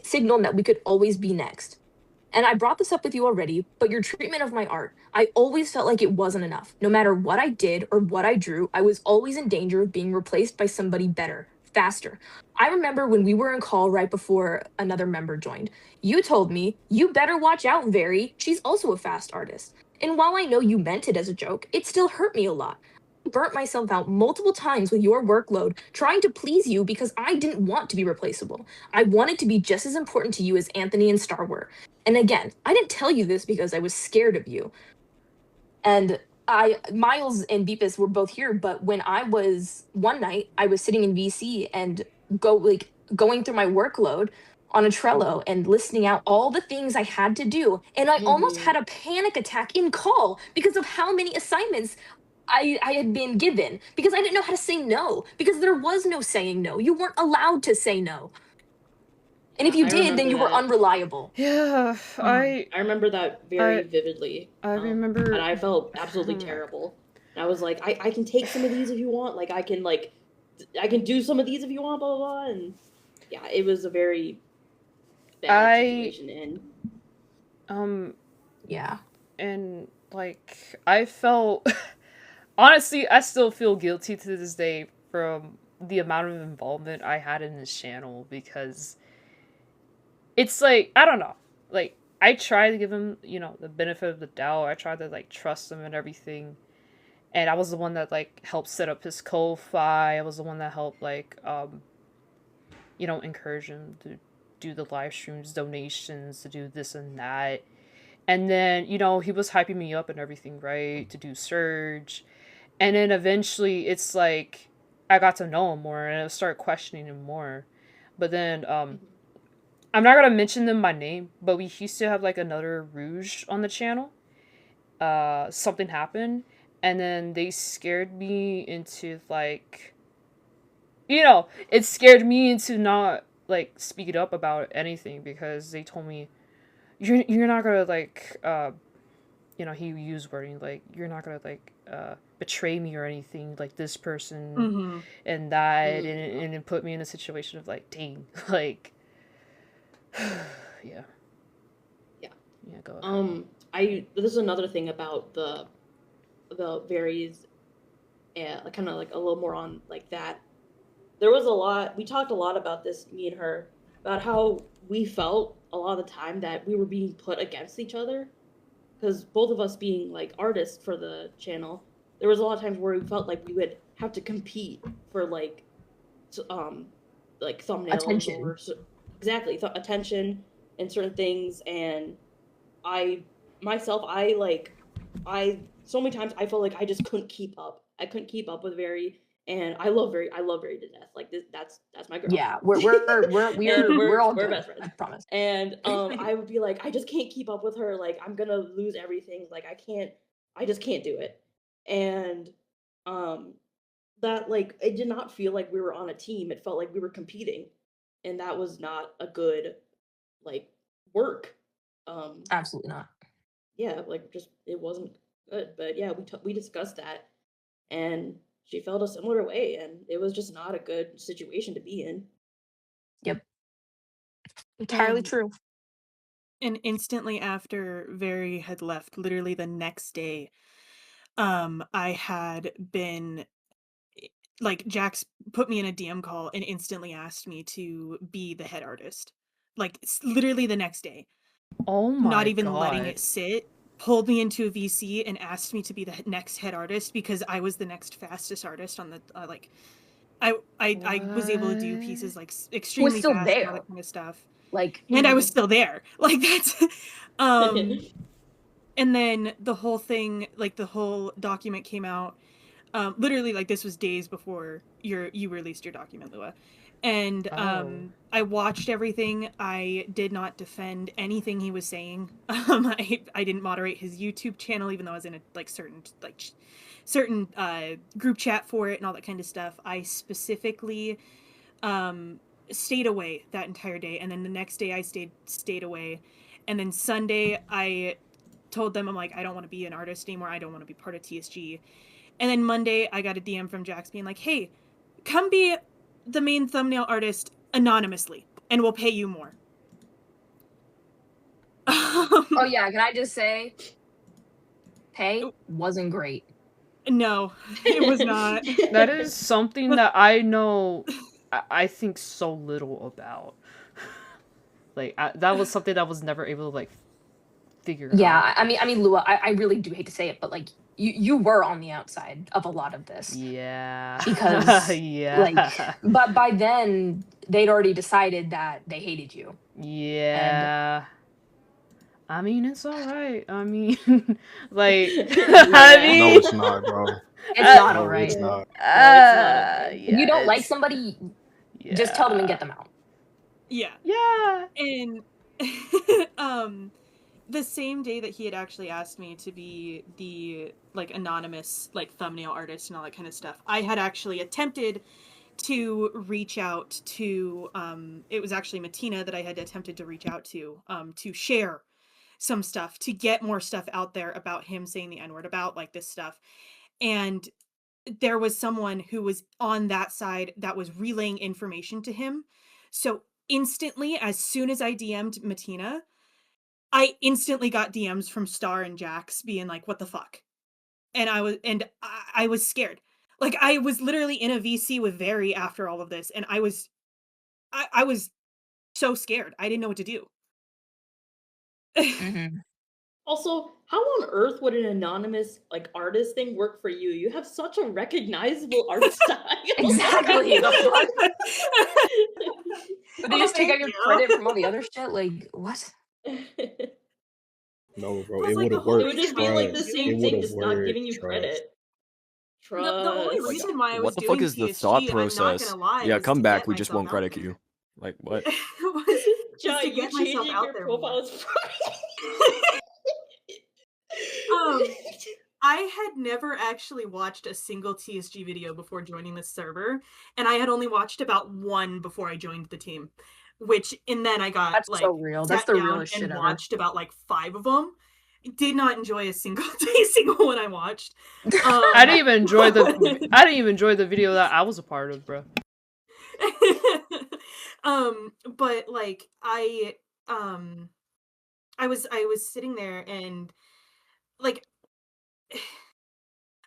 signaled that we could always be next. And I brought this up with you already, but your treatment of my art, I always felt like it wasn't enough. No matter what I did or what I drew, I was always in danger of being replaced by somebody better, faster. I remember when we were in call right before another member joined. You told me, you better watch out, Very. She's also a fast artist. And while I know you meant it as a joke, it still hurt me a lot. I burnt myself out multiple times with your workload, trying to please you because I didn't want to be replaceable. I wanted to be just as important to you as Anthony and Star were. And again, I didn't tell you this because I was scared of you. And Miles and Beepus were both here, but when one night, I was sitting in VC and going through my workload on a Trello and listing out all the things I had to do. And I almost had a panic attack in call because of how many assignments I had been given, because I didn't know how to say no, because there was no saying no. You weren't allowed to say no. And if you did, then you were unreliable. Yeah, I remember that very vividly. I remember. And I felt absolutely terrible. And I was like, I can take some of these if you want. Like, I can do some of these if you want, blah, blah, blah. And yeah, it was a very bad situation. And yeah. And like, I felt, honestly, I still feel guilty to this day from the amount of involvement I had in this channel, because it's like, I don't know, like, I try to give him, you know, the benefit of the doubt. I try to, like, trust him and everything. And I was the one that, like, helped set up his Ko-Fi. I was the one that helped, like, you know, encourage him to do the live streams, donations, to do this and that. And then, you know, he was hyping me up and everything, right, to do Surge. And then eventually it's like, I got to know him more and I started questioning him more. But then, I'm not gonna mention them by name, but we used to have, like, another Rouge on the channel. Something happened, and then they scared me into, like, you know, it scared me into not, like, speaking up about anything, because they told me, you're not gonna, like, you know, he used wording, like, you're not gonna, like, betray me or anything, like, this person and that, and it put me in a situation of, like, dang, like, yeah, go ahead. This is another thing about the Very's, kind of like a little more on like that. There was a lot, we talked a lot about this, me and her, about how we felt a lot of the time that we were being put against each other, because both of us being, like, artists for the channel, there was a lot of times where we felt like we would have to compete for, like, like thumbnails attention. or attention and certain things. And so many times I felt like I just couldn't keep up I couldn't keep up with Very, and I love Very to death. Like that's my girl. Yeah, we're all we're good. best friends. I promise. And I would be like, I just can't keep up with her. Like I'm gonna lose everything. Like I just can't do it. And that like it did not feel like we were on a team. It felt like we were competing, and that was not a good like work. Absolutely not. Yeah, like just it wasn't good. But yeah, we discussed that, and she felt a similar way, and it was just not a good situation to be in. Yep. Entirely And- true. And instantly after Very had left, literally the next day, I had been like Jax put me in a DM call and instantly asked me to be the head artist. Like literally the next day. Oh my Not even god. letting it sit, pulled me into a VC and asked me to be the next head artist because I was the next fastest artist on the like I was able to do pieces like extremely still fast and all there. that kind of stuff. Like, And I was still there. Like that's and then the whole thing, like the whole document came out. Literally like this was days before you released your document, Lua. And I watched everything. I did not defend anything he was saying. I didn't moderate his YouTube channel, even though I was in a like certain group chat for it and all that kind of stuff. I specifically stayed away that entire day, and then the next day I stayed away, and then Sunday I told them, I'm like, I don't want to be an artist anymore. I don't want to be part of TSG. And then Monday I got a DM from Jax being like, hey, come be the main thumbnail artist anonymously and we'll pay you more. oh yeah, can I just say pay wasn't great. No, it was not. That is something that I know I think so little about. Like that was something that I was never able to like figure out. Yeah, I mean Lua, I really do hate to say it, but like you were on the outside of a lot of this. Yeah. Because yeah. like but by then they'd already decided that they hated you. Yeah. I mean, it's all right. I mean, like, I mean, no, it's not, bro. It's not all right. It's not. Yeah, if you don't like somebody, just tell them and get them out. Yeah. Yeah. And the same day that he had actually asked me to be the like anonymous like thumbnail artist and all that kind of stuff, I had actually attempted to reach out to it was actually Matina that I had attempted to reach out to share some stuff, to get more stuff out there about him saying the N-word, about like this stuff. And there was someone who was on that side that was relaying information to him. So instantly, as soon as I DM'd Matina, I instantly got DMs from Star and Jax being like, what the fuck? And I was scared. Like I was literally in a VC with Very after all of this, and I was so scared. I didn't know what to do. Also, how on earth would an anonymous like artist thing work for you? You have such a recognizable art style. Exactly. The fuck? But they just take out your credit from all the other shit. Like what? No, bro, Plus, it like, would the have whole- worked. It would just be like the Trust. same It thing, would've just not worked. giving you Trust. credit. The only Trust. reason why I was What the doing fuck is the TSG, thought and I'm not process? gonna lie, Yeah, was come to back. get We just myself won't out credit there. you. Like what? was Jai, to you get myself changing out your there profile more. is funny. I had never actually watched a single TSG video before joining this server, and I had only watched about one before I joined the team. And then I got That's like so real. That's sat the down realest shit and ever. watched about like 5 of them. Did not enjoy a single one I watched. I didn't even enjoy the video that I was a part of, bro. But like I was sitting there and like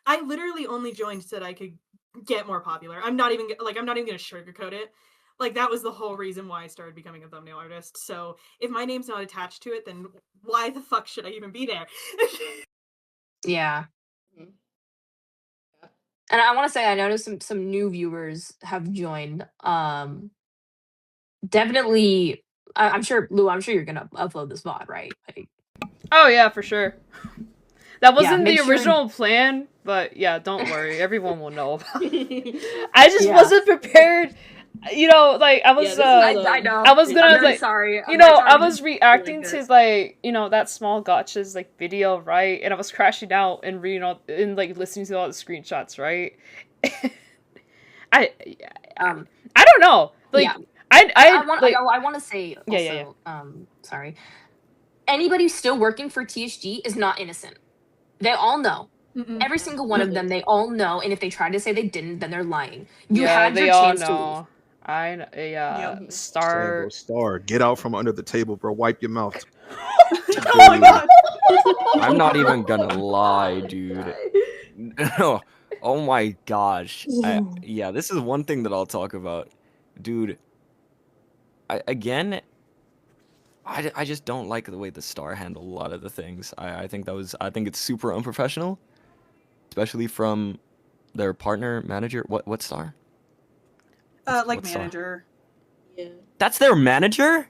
I literally only joined so that I could get more popular. I'm not even gonna sugarcoat it. Like that was the whole reason why I started becoming a thumbnail artist. So if my name's not attached to it, then why the fuck should I even be there? Yeah. And I want to say I noticed some new viewers have joined. Definitely, I'm sure, Lou. I'm sure you're gonna upload this VOD, right? Like, Oh yeah, for sure. That wasn't make the sure- original plan, but yeah, don't worry, everyone will know about it. I just Yeah. wasn't prepared. You know, like I was, I know. I was I'm gonna very like, sorry. you I'm know, very sorry I to was be like reacting to this. like, you know, that small gotchas like video, right? And I was crashing out and reading all and like listening to all the screenshots, right? I don't know. Like Yeah. I want to say also, Yeah. sorry. Anybody still working for TSG is not innocent. They all know. Every single one of them, they all know. And if they try to say they didn't, then they're lying. You yeah, had they your all chance to leave. know. Yeah. Say, Star. bro, Star, get out from under the table, bro. Wipe your mouth. Oh my god. I'm not even gonna lie, dude. Oh my gosh. Yeah, this is one thing that I'll talk about. Dude, I just don't like the way the Star handled a lot of the things. I think it's super unprofessional, especially from their partner manager. What Star? Like What's Star? manager. Yeah. That's their manager?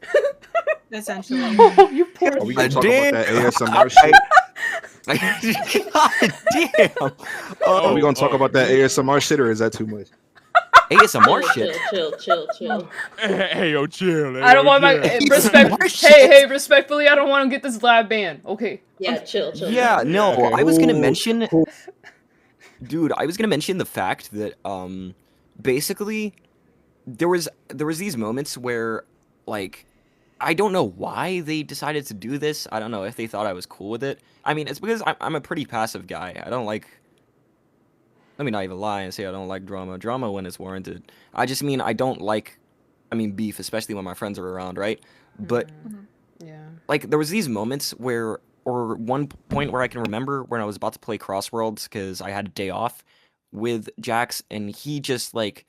Essentially. Oh, you poor. Are we gonna talk Damn. about that ASMR shit? God damn. Are we gonna talk about that ASMR shit, or is that too much? ASMR shit. Chill. Hey, yo, chill. I don't want my chill. respect. Hey, respectfully, I don't want to get this lab banned. Okay. Yeah, chill. Yeah, no, Okay. I was gonna Ooh, mention, cool. dude, I was gonna mention the fact that basically there was these moments where, like, I don't know why they decided to do this. I don't know if they thought I was cool with it. I mean, it's because I'm a pretty passive guy. I don't like. Let me not even lie and say I don't like drama when it's warranted. I just mean I don't like, beef, especially when my friends are around, right? But Yeah. like there was these moments where, or one point where I can remember when I was about to play Crossworlds because I had a day off with Jax, and he just like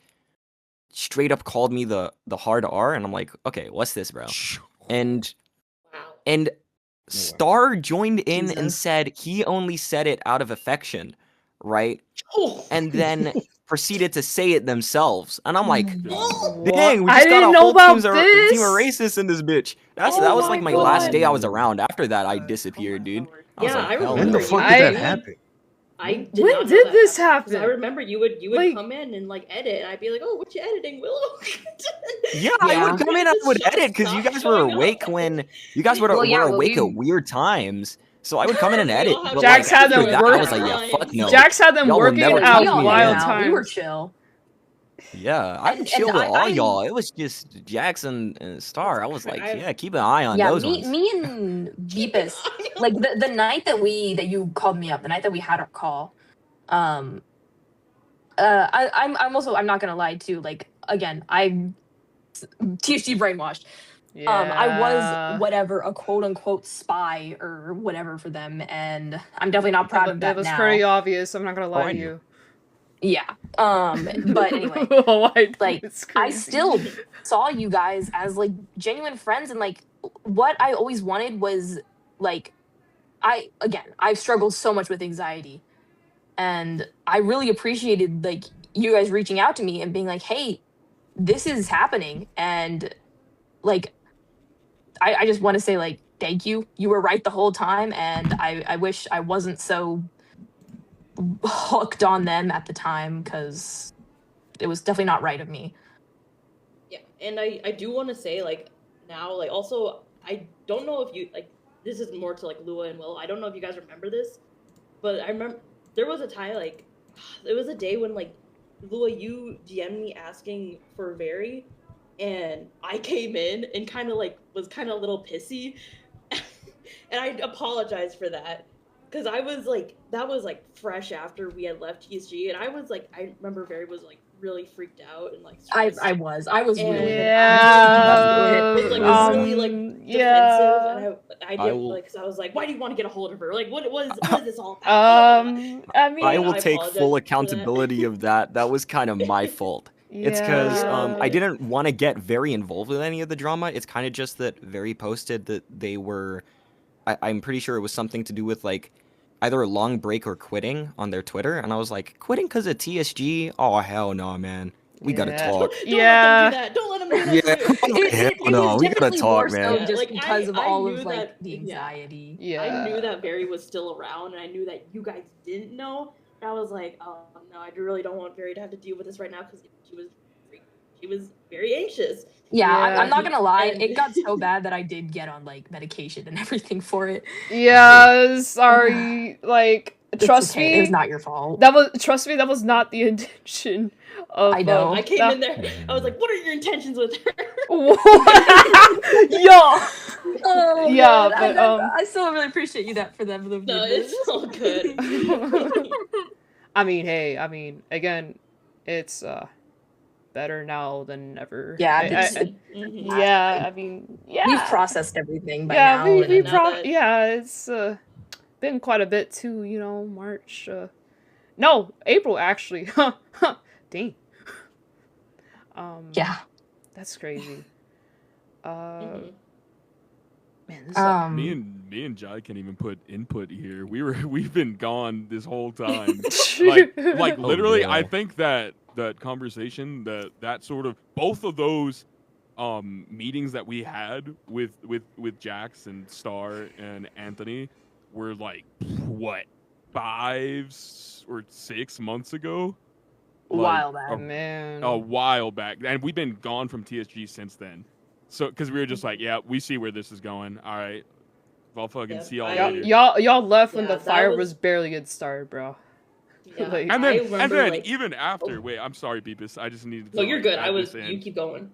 straight up called me the hard R, and I'm like, okay, what's this, bro? And Star joined in and Jesus. said he only said it out of affection, right? And then proceeded to say it themselves, and I'm like, dang, we I just got didn't a know whole about team of this. racists in this bitch. That Oh was my like my last day I was God. around. After that, I disappeared, dude. I was Yeah, like, I hell When remember the no. fuck I- did that happen? I did When not know did that this happened, 'cause happen? I remember you would Like- come in and like edit, and I'd be like, "Oh, what you editing, Willow?" Yeah, I would come in, I would edit because you guys were awake when you guys were Well, yeah, well, awake we- at weird times. So I would come in and We edit. all have But Jax like, had after them that, work- I was like, yeah, fuck no. Jax had them Y'all will working never at catch me wild now. times. We were chill. Yeah, I would And- chill and with all I- y'all. It was just Jackson and Star. I was like, I- yeah, keep an eye on Yeah, those me ones. and Beepus, like the night that you called me up, the night that we had our call, I'm not gonna lie too. Like again, I'm THG brainwashed. Yeah. I was whatever a quote unquote spy or whatever for them, and I'm definitely not proud of that It was now. pretty obvious. I'm not gonna lie I to knew. you. Yeah. But anyway, Oh, like it's I crazy. still saw you guys as like genuine friends, and like what I always wanted was like I've struggled so much with anxiety, and I really appreciated like you guys reaching out to me and being like, hey, this is happening, and like I just want to say like thank you. You were right the whole time, and I wish I wasn't so hooked on them at the time because it was definitely not right of me. Yeah, and I do want to say like now like also I don't know if you like this is more to like Lua and Will. I don't know if you guys remember this, but I remember there was a time like there was a day when like Lua you DM'd me asking for Very, and I came in and kind of like was kind of a little pissy, and I apologized for that. Because I was like, that was like fresh after we had left TSG, and I was like, I remember Very was like really freaked out and like stressed. I was really Yeah. was like really like defensive, yeah. and I I didn't will- like, cause I was like, why do you want to get a hold of her? Like, what is this all about? I mean, I will I take apologize full for that. accountability of that. That was kind of my fault. It's because I didn't want to get very involved with any of the drama. It's kind of just that Very posted that they were. I'm pretty sure it was something to do with like either a long break or quitting on their Twitter, and I was like, quitting because of TSG? Oh hell no, man. We gotta Yeah. talk. Don't Yeah. let them do that. Don't let them do that. Yeah, to me. hell It no, was we gotta definitely more talk, man. so Yeah, just like, because of I all knew of like that- the yeah. anxiety. Yeah. I knew that Barry was still around, and I knew that you guys didn't know. And I was like, oh no, I really don't want Barry to have to deal with this right now because she was very anxious. Yeah, Yeah. I'm not gonna lie. And- It got so bad that I did get on like medication and everything for it. Yeah, sorry. Like, It's trust okay. It was me. not your fault. Trust me, that was not the intention of I know. I came that- in there. I was like, what are your intentions with her? Yeah. Oh, Yeah, man, but, I still really appreciate you that for them. No, it's all good. I mean, hey, again, it's better now than ever. Yeah, Mhm. Yeah, I mean, yeah. We've processed everything by Yeah, now. we and- now that- yeah, it's been quite a bit too, you know, March. No, April actually. Dang. Yeah. That's crazy. Mhm. Man, this Me and Jai can't even put input here. We've been gone this whole time. like Oh, literally, yeah. I think that conversation, that sort of both of those meetings that we had with Jax and Star and Anthony were like what 5 or 6 months ago. A while back. man. A while back, and we've been gone from TSG since then. So, because we were just like, yeah, we see where this is going. All right, I'll fucking Yeah, see y'all I- later. Y'all left when Yeah, the that fire was- was barely getting started, bro. Yeah, Like- And I then, remember, like- even after, Oh. wait, I'm sorry, Beepus. I just needed to. No, you're like, good. add I was. this in. You keep going.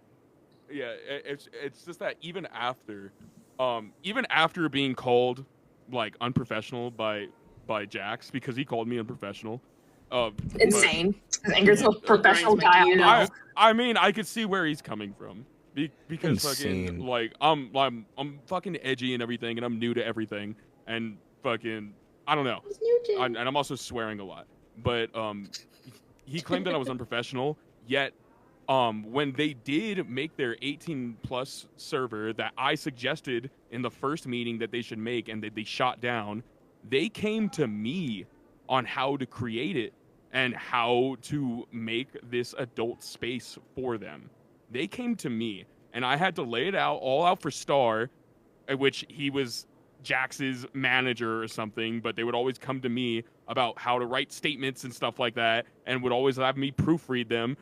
Yeah, it's just that even after being called like unprofessional by Jax, because he called me unprofessional. Insane. Anger's a professional grinds my guy. I gears. know. I mean, I could see where he's coming from. Because Insane. fucking like I'm fucking edgy and everything, and I'm new to everything, and fucking I don't know. And I'm also swearing a lot. But he claimed that I was unprofessional. Yet when they did make their 18+ server that I suggested in the first meeting that they should make, and that they shot down, they came to me on how to create it and how to make this adult space for them. They came to me, and I had to lay it all out for Star, which he was Jax's manager or something, but they would always come to me about how to write statements and stuff like that, and would always have me proofread them,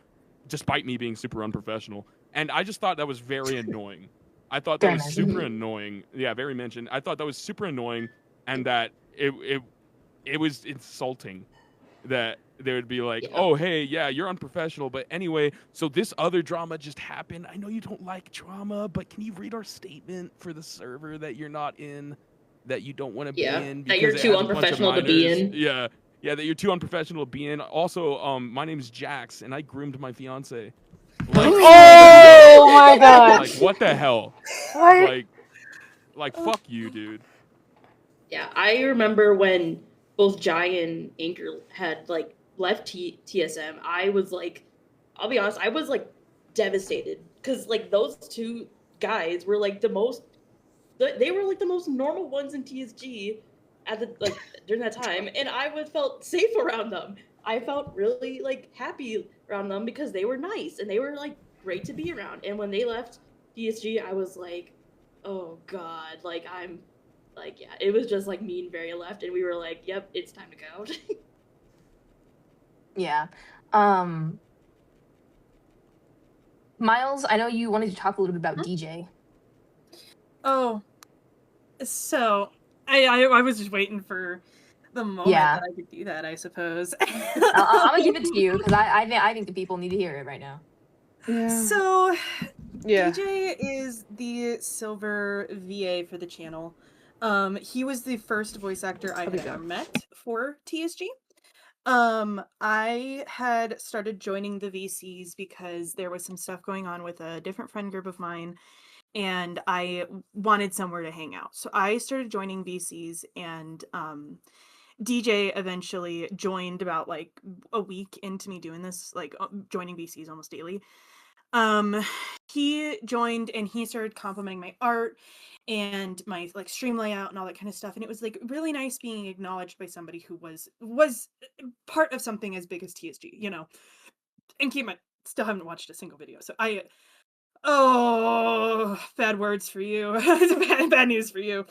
despite me being super unprofessional. And I just thought that was very annoying. I thought that Very was mentioned. super annoying. Yeah, very mentioned. I thought that was super annoying, and that it was insulting that they would be like, Yeah. oh, hey, yeah, you're unprofessional, but anyway, so this other drama just happened. I know you don't like drama, but can you read our statement for the server that you're not in, that you don't want to Yeah, be in? that you're because it too has a bunch of unprofessional to be minors?" in. Yeah, that you're too unprofessional to be in. Also, my name is Jax, and I groomed my fiance. Oh my god. Like, what the hell? What? Like, fuck you, dude. Yeah, I remember when both Jai and Anchor had like left TSM. I was like, I'll be honest, I was like devastated because like those two guys were like they were like the most normal ones in TSG at the like during that time, and I felt safe around them. I felt really like happy around them because they were nice and they were like great to be around. And when they left TSG, I was like, oh god, like I'm like, yeah, it was just like me and Barry left, and we were like, yep, it's time to go. Yeah. Miles, I know you wanted to talk a little bit about DJ. Oh, so I was just waiting for the moment Yeah. that I could do that, I suppose. I'm gonna give it to you because I think the people need to hear it right now. Yeah. So, Yeah. DJ is the silver VA for the channel. He was the first voice actor I had Okay. ever met for TSG. I had started joining the VCs because there was some stuff going on with a different friend group of mine, and I wanted somewhere to hang out. So I started joining VCs, and DJ eventually joined about like a week into me doing this, like joining VCs almost daily. He joined and he started complimenting my art and my like stream layout and all that kind of stuff, and it was like really nice being acknowledged by somebody who was part of something as big as TSG, you know. And keep in mind, still haven't watched a single video. So bad words for you. bad news for you.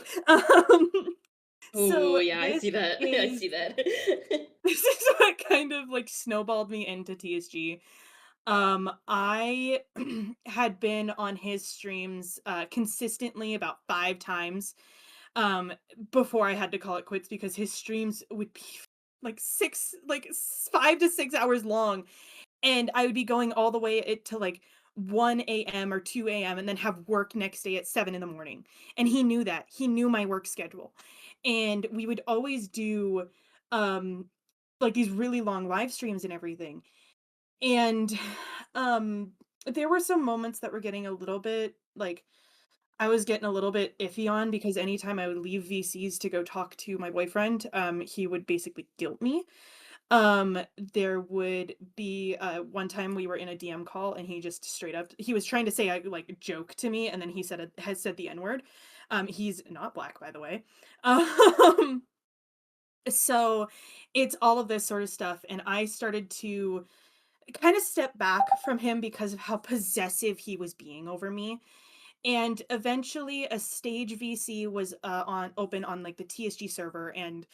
Oh So yeah, I this see that. I is see that. this is what kind of like snowballed me into TSG. I had been on his streams consistently about 5 times before I had to call it quits because his streams would be like 5 to 6 hours long, and I would be going all the way to like 1 a.m. or 2 a.m. and then have work next day at 7 in the morning. And he knew that. He knew my work schedule. And we would always do um like these really long live streams and everything. And there were some moments that were getting a little bit like I was getting a little bit iffy on because anytime I would leave VCs to go talk to my boyfriend, he would basically guilt me. There would be one time we were in a DM call and he just straight up he was trying to say a like joke to me and then he has said the N-word. He's not black, by the way. Um so it's all of this sort of stuff, and I started to kind of step back from him because of how possessive he was being over me. And eventually a stage VC was on open on like the TSG server. And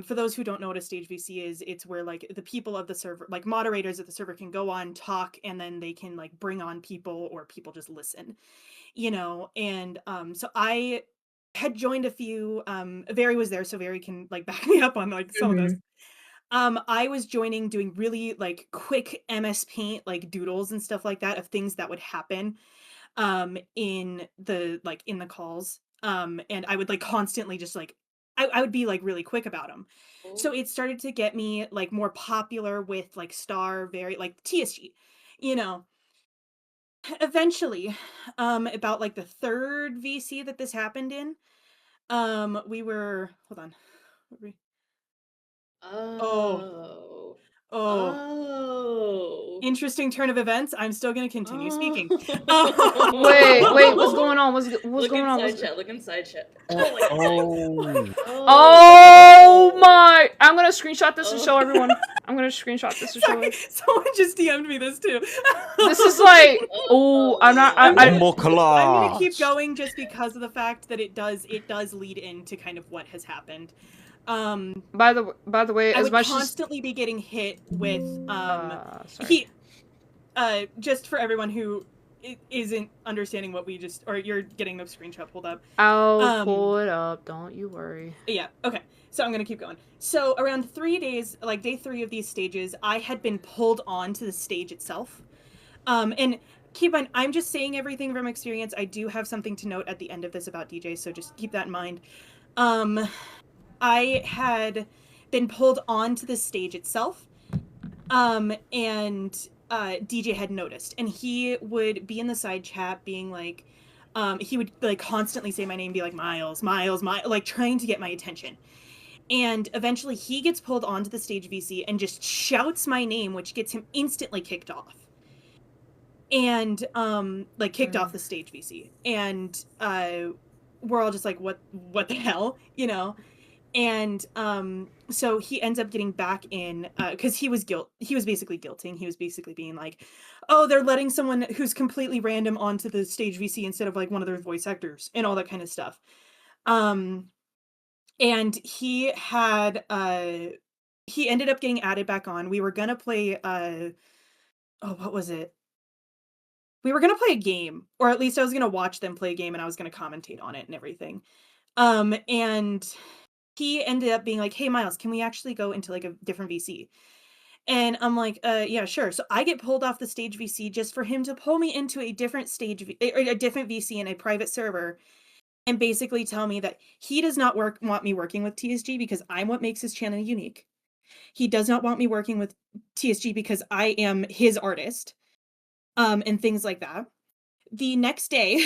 for those who don't know what a stage VC is, it's where like the people of the server, like moderators of the server, can go on, talk, and then they can like bring on people or people just listen, you know. And so I had joined a few. Very was there, so Very can like back me up on like some of this. I was joining, doing really like quick MS Paint like doodles and stuff like that of things that would happen in the calls. And I would like constantly just like I would be like really quick about them. So it started to get me like more popular with like Star, Very like TSG, you know. Eventually, about like the 3rd VC that this happened in, we were hold on. What were we- Oh. Oh, Oh. interesting turn of events. I'm still going to continue speaking. Wait, what's going on? What's Look going on? inside chat. Look inside chat. Oh. Oh my! I'm gonna screenshot this to show everyone. I'm gonna screenshot this to show Sorry, everyone. someone just DM'd me this too. This is like, oh, I'm not. I'm Bombo gonna keep collage. going just because of the fact that it does lead into kind of what has happened. By the way, I as would much constantly be getting hit with sorry. just for everyone who isn't understanding what we just, or you're getting the screenshot pulled up. I'll pull it up. Don't you worry. Yeah. Okay. So I'm gonna keep going. So around 3 days, like day 3 of these stages, I had been pulled onto the stage itself. And keep in mind, I'm just saying everything from experience. I do have something to note at the end of this about DJ, so just keep that in mind. I had been pulled onto the stage itself, and DJ had noticed, and he would be in the side chat being like, he would like constantly say my name, be like Miles, like trying to get my attention. And eventually he gets pulled onto the stage VC and just shouts my name, which gets him instantly kicked off. And like kicked off the stage VC. And we're all just like, what the hell, you know? And so he ends up getting back in because he was basically guilting. He was basically being like, oh, they're letting someone who's completely random onto the stage VC instead of like one of their voice actors and all that kind of stuff. And he had he ended up getting added back on. We were gonna play what was it? We were gonna play a game, or at least I was gonna watch them play a game and I was gonna commentate on it and everything. And he ended up being like, hey Miles, can we actually go into like a different VC? And I'm like, yeah, sure. So I get pulled off the stage VC just for him to pull me into a different a different VC in a private server and basically tell me that he does not want me working with TSG because I'm what makes his channel unique. He does not want me working with TSG because I am his artist, and things like that. The next day,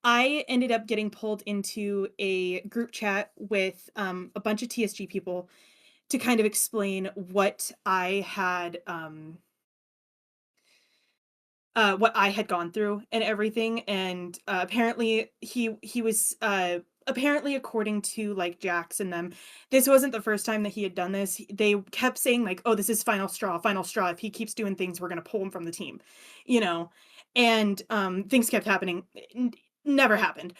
I ended up getting pulled into a group chat with a bunch of TSG people to kind of explain what I had gone through and everything. And apparently he was apparently, according to like Jax and them, this wasn't the first time that he had done this. They kept saying like, "Oh, this is final straw, final straw. If he keeps doing things, we're gonna pull him from the team," you know. And things kept happening. Never happened.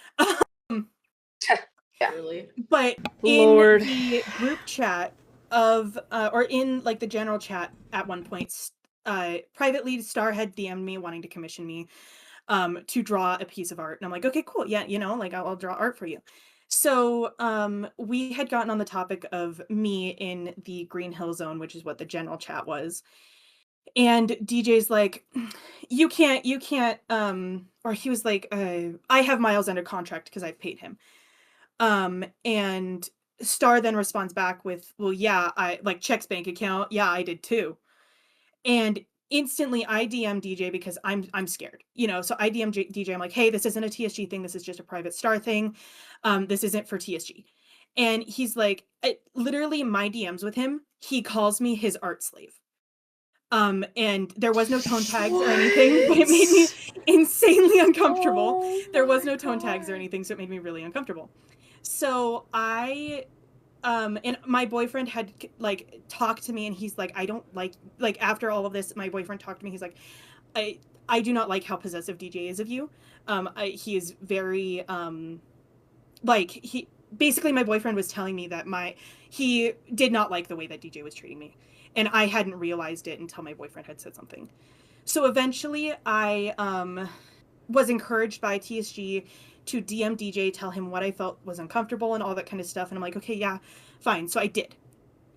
Really? But Lord. in the group chat of or in like the general chat at one point, privately Star had DM'd me wanting to commission me to draw a piece of art, and I'm like, okay, cool, yeah, you know, like I'll draw art for you. So we had gotten on the topic of me in the Green Hill Zone, which is what the general chat was, and DJ's like, you can't or he was like, I have Miles under contract because I've paid him. And Star then responds back with, well, yeah, I like checks bank account. Yeah, I did too. And instantly I DM DJ because I'm scared, you know. So I DM DJ. I'm like, hey, this isn't a TSG thing. This is just a private Star thing. This isn't for TSG. And he's like, literally my DMs with him, he calls me his art slave. And there was no tone tags or anything, but it made me insanely uncomfortable. Oh There was no my tone tags or God. anything, so it made me really uncomfortable. So I and my boyfriend had like talked to me, and he's like, I don't like after all of this, my boyfriend talked to me. He's like, I do not like how possessive DJ is of you. He is very like he basically, my boyfriend was telling me that he did not like the way that DJ was treating me, and I hadn't realized it until my boyfriend had said something. So eventually I was encouraged by TSG to DM DJ, tell him what I felt was uncomfortable and all that kind of stuff. And I'm like, okay, yeah, fine. So I did,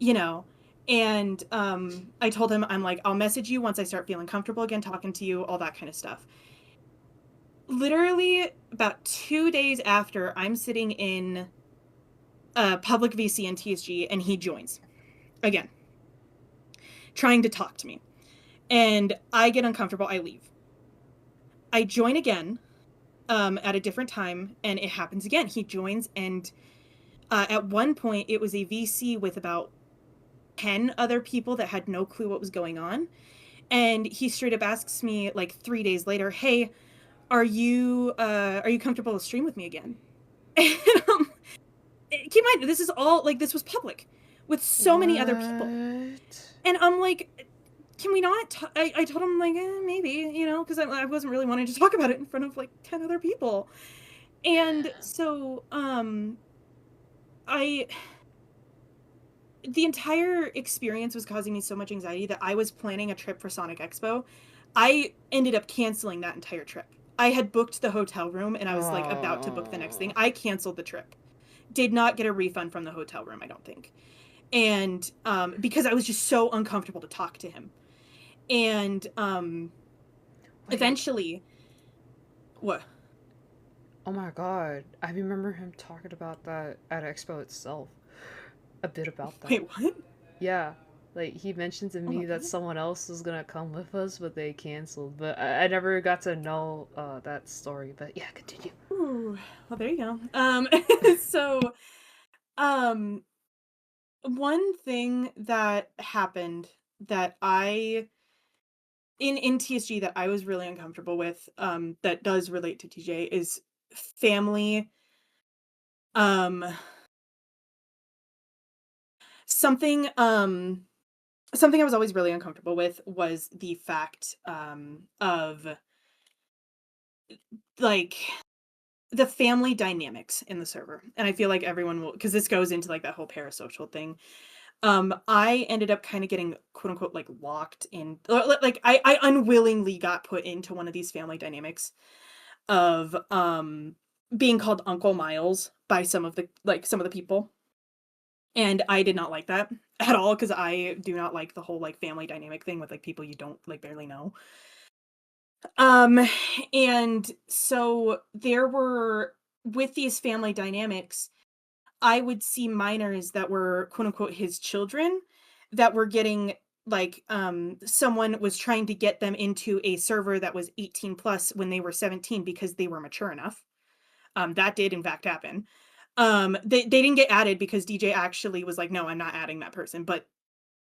you know. And I told him, I'm like, I'll message you once I start feeling comfortable again talking to you, all that kind of stuff. Literally about 2 days after, I'm sitting in public VC in TSG, and he joins again, trying to talk to me. And I get uncomfortable. I leave. I join again at a different time, and it happens again. He joins, and at one point it was a VC with about 10 other people that had no clue what was going on, and he straight up asks me like 3 days later, hey, are you comfortable to stream with me again? And keep in mind, this is all like, this was public with so many other people, and I'm like, can we not I told him like, maybe, you know, because I wasn't really wanting to talk about it in front of like 10 other people. And so the entire experience was causing me so much anxiety that I was planning a trip for Sonic Expo. I ended up canceling that entire trip. I had booked the hotel room, and I was like about to book the next thing. I canceled the trip. Did not get a refund from the hotel room, I don't think. And because I was just so uncomfortable to talk to him. And eventually, what? Oh my God, I remember him talking about that at Expo itself. A bit about that. Wait, what? Yeah, like he mentioned to me that someone else was gonna come with us, but they canceled. But I never got to know that story. But yeah, continue. Ooh, well, there you go. So, one thing that happened that in TSG that I was really uncomfortable with, that does relate to TJ, is family. Something I was always really uncomfortable with was the fact of like the family dynamics in the server. And I feel like everyone will, because this goes into like that whole parasocial thing. I ended up kind of getting quote unquote like locked in, like I unwillingly got put into one of these family dynamics of being called Uncle Miles by some of the people. And I did not like that at all, because I do not like the whole like family dynamic thing with like people you don't like barely know. And so there were, with these family dynamics, I would see minors that were quote unquote his children that were getting like someone was trying to get them into a server that was 18 plus when they were 17 because they were mature enough. That did in fact happen. They didn't get added because DJ actually was like, no, I'm not adding that person, but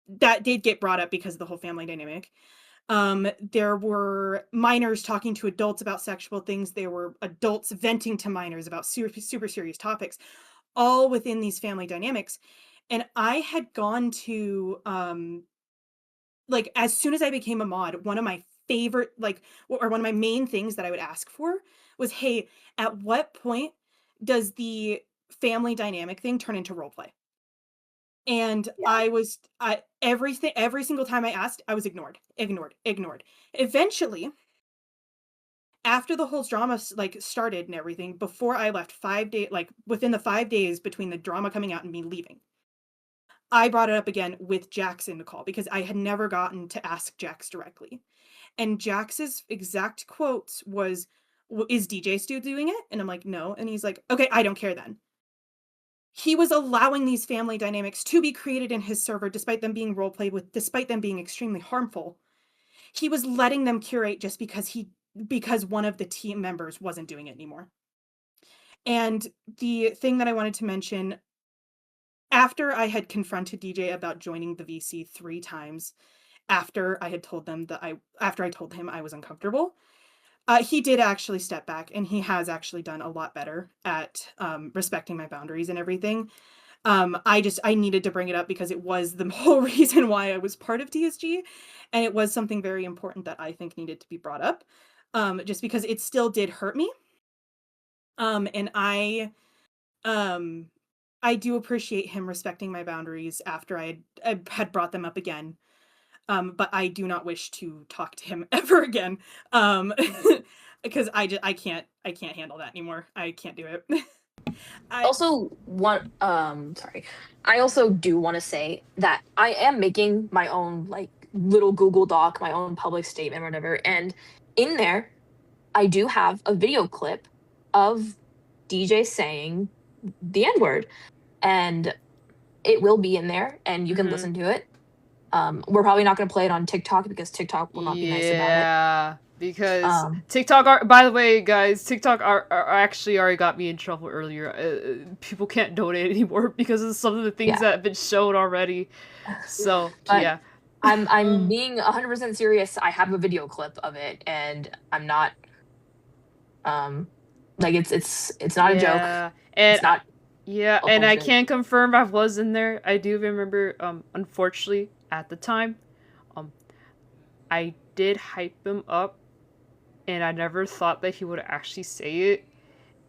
that did get brought up because of the whole family dynamic. There were minors talking to adults about sexual things. There were adults venting to minors about super serious topics, all within these family dynamics. And I had gone to, like, as soon as I became a mod, one of my favorite, like, or one of my main things that I would ask for was, hey, at what point does the family dynamic thing turn into roleplay? And every single time I asked, I was ignored. Eventually, after the whole drama like started and everything, before I left, 5 days, like within the 5 days between the drama coming out and me leaving, I brought it up again with Jax in the call because I had never gotten to ask Jax directly. And Jax's exact quotes was, "Is DJ still doing it?" And I'm like, "No." And he's like, "Okay, I don't care then." He was allowing these family dynamics to be created in his server despite them being roleplayed with, despite them being extremely harmful. He was letting them curate just because one of the team members wasn't doing it anymore. And the thing that I wanted to mention, after I had confronted DJ about joining the VC 3 times, after I told him I was uncomfortable, he did actually step back, and he has actually done a lot better at respecting my boundaries and everything. I needed to bring it up because it was the whole reason why I was part of TSG, and it was something very important that I think needed to be brought up, just because it still did hurt me. And I do appreciate him respecting my boundaries after I had brought them up again. But I do not wish to talk to him ever again. Because I can't handle that anymore. I can't do it. I also do want to say that I am making my own like little Google Doc, my own public statement or whatever, and in there I do have a video clip of DJ saying the N-word, and it will be in there and you can listen to it. We're probably not going to play it on TikTok because TikTok will not be nice about it. Yeah, because TikTok by the way, guys, TikTok are actually already got me in trouble earlier. People can't donate anymore because of some of the things that have been shown already. So, yeah. I'm being 100% serious. I have a video clip of it, and I'm not, like, it's not a joke. And it's not. Yeah, and I can confirm I was in there. I do remember, unfortunately, at the time, I did hype him up, and I never thought that he would actually say it.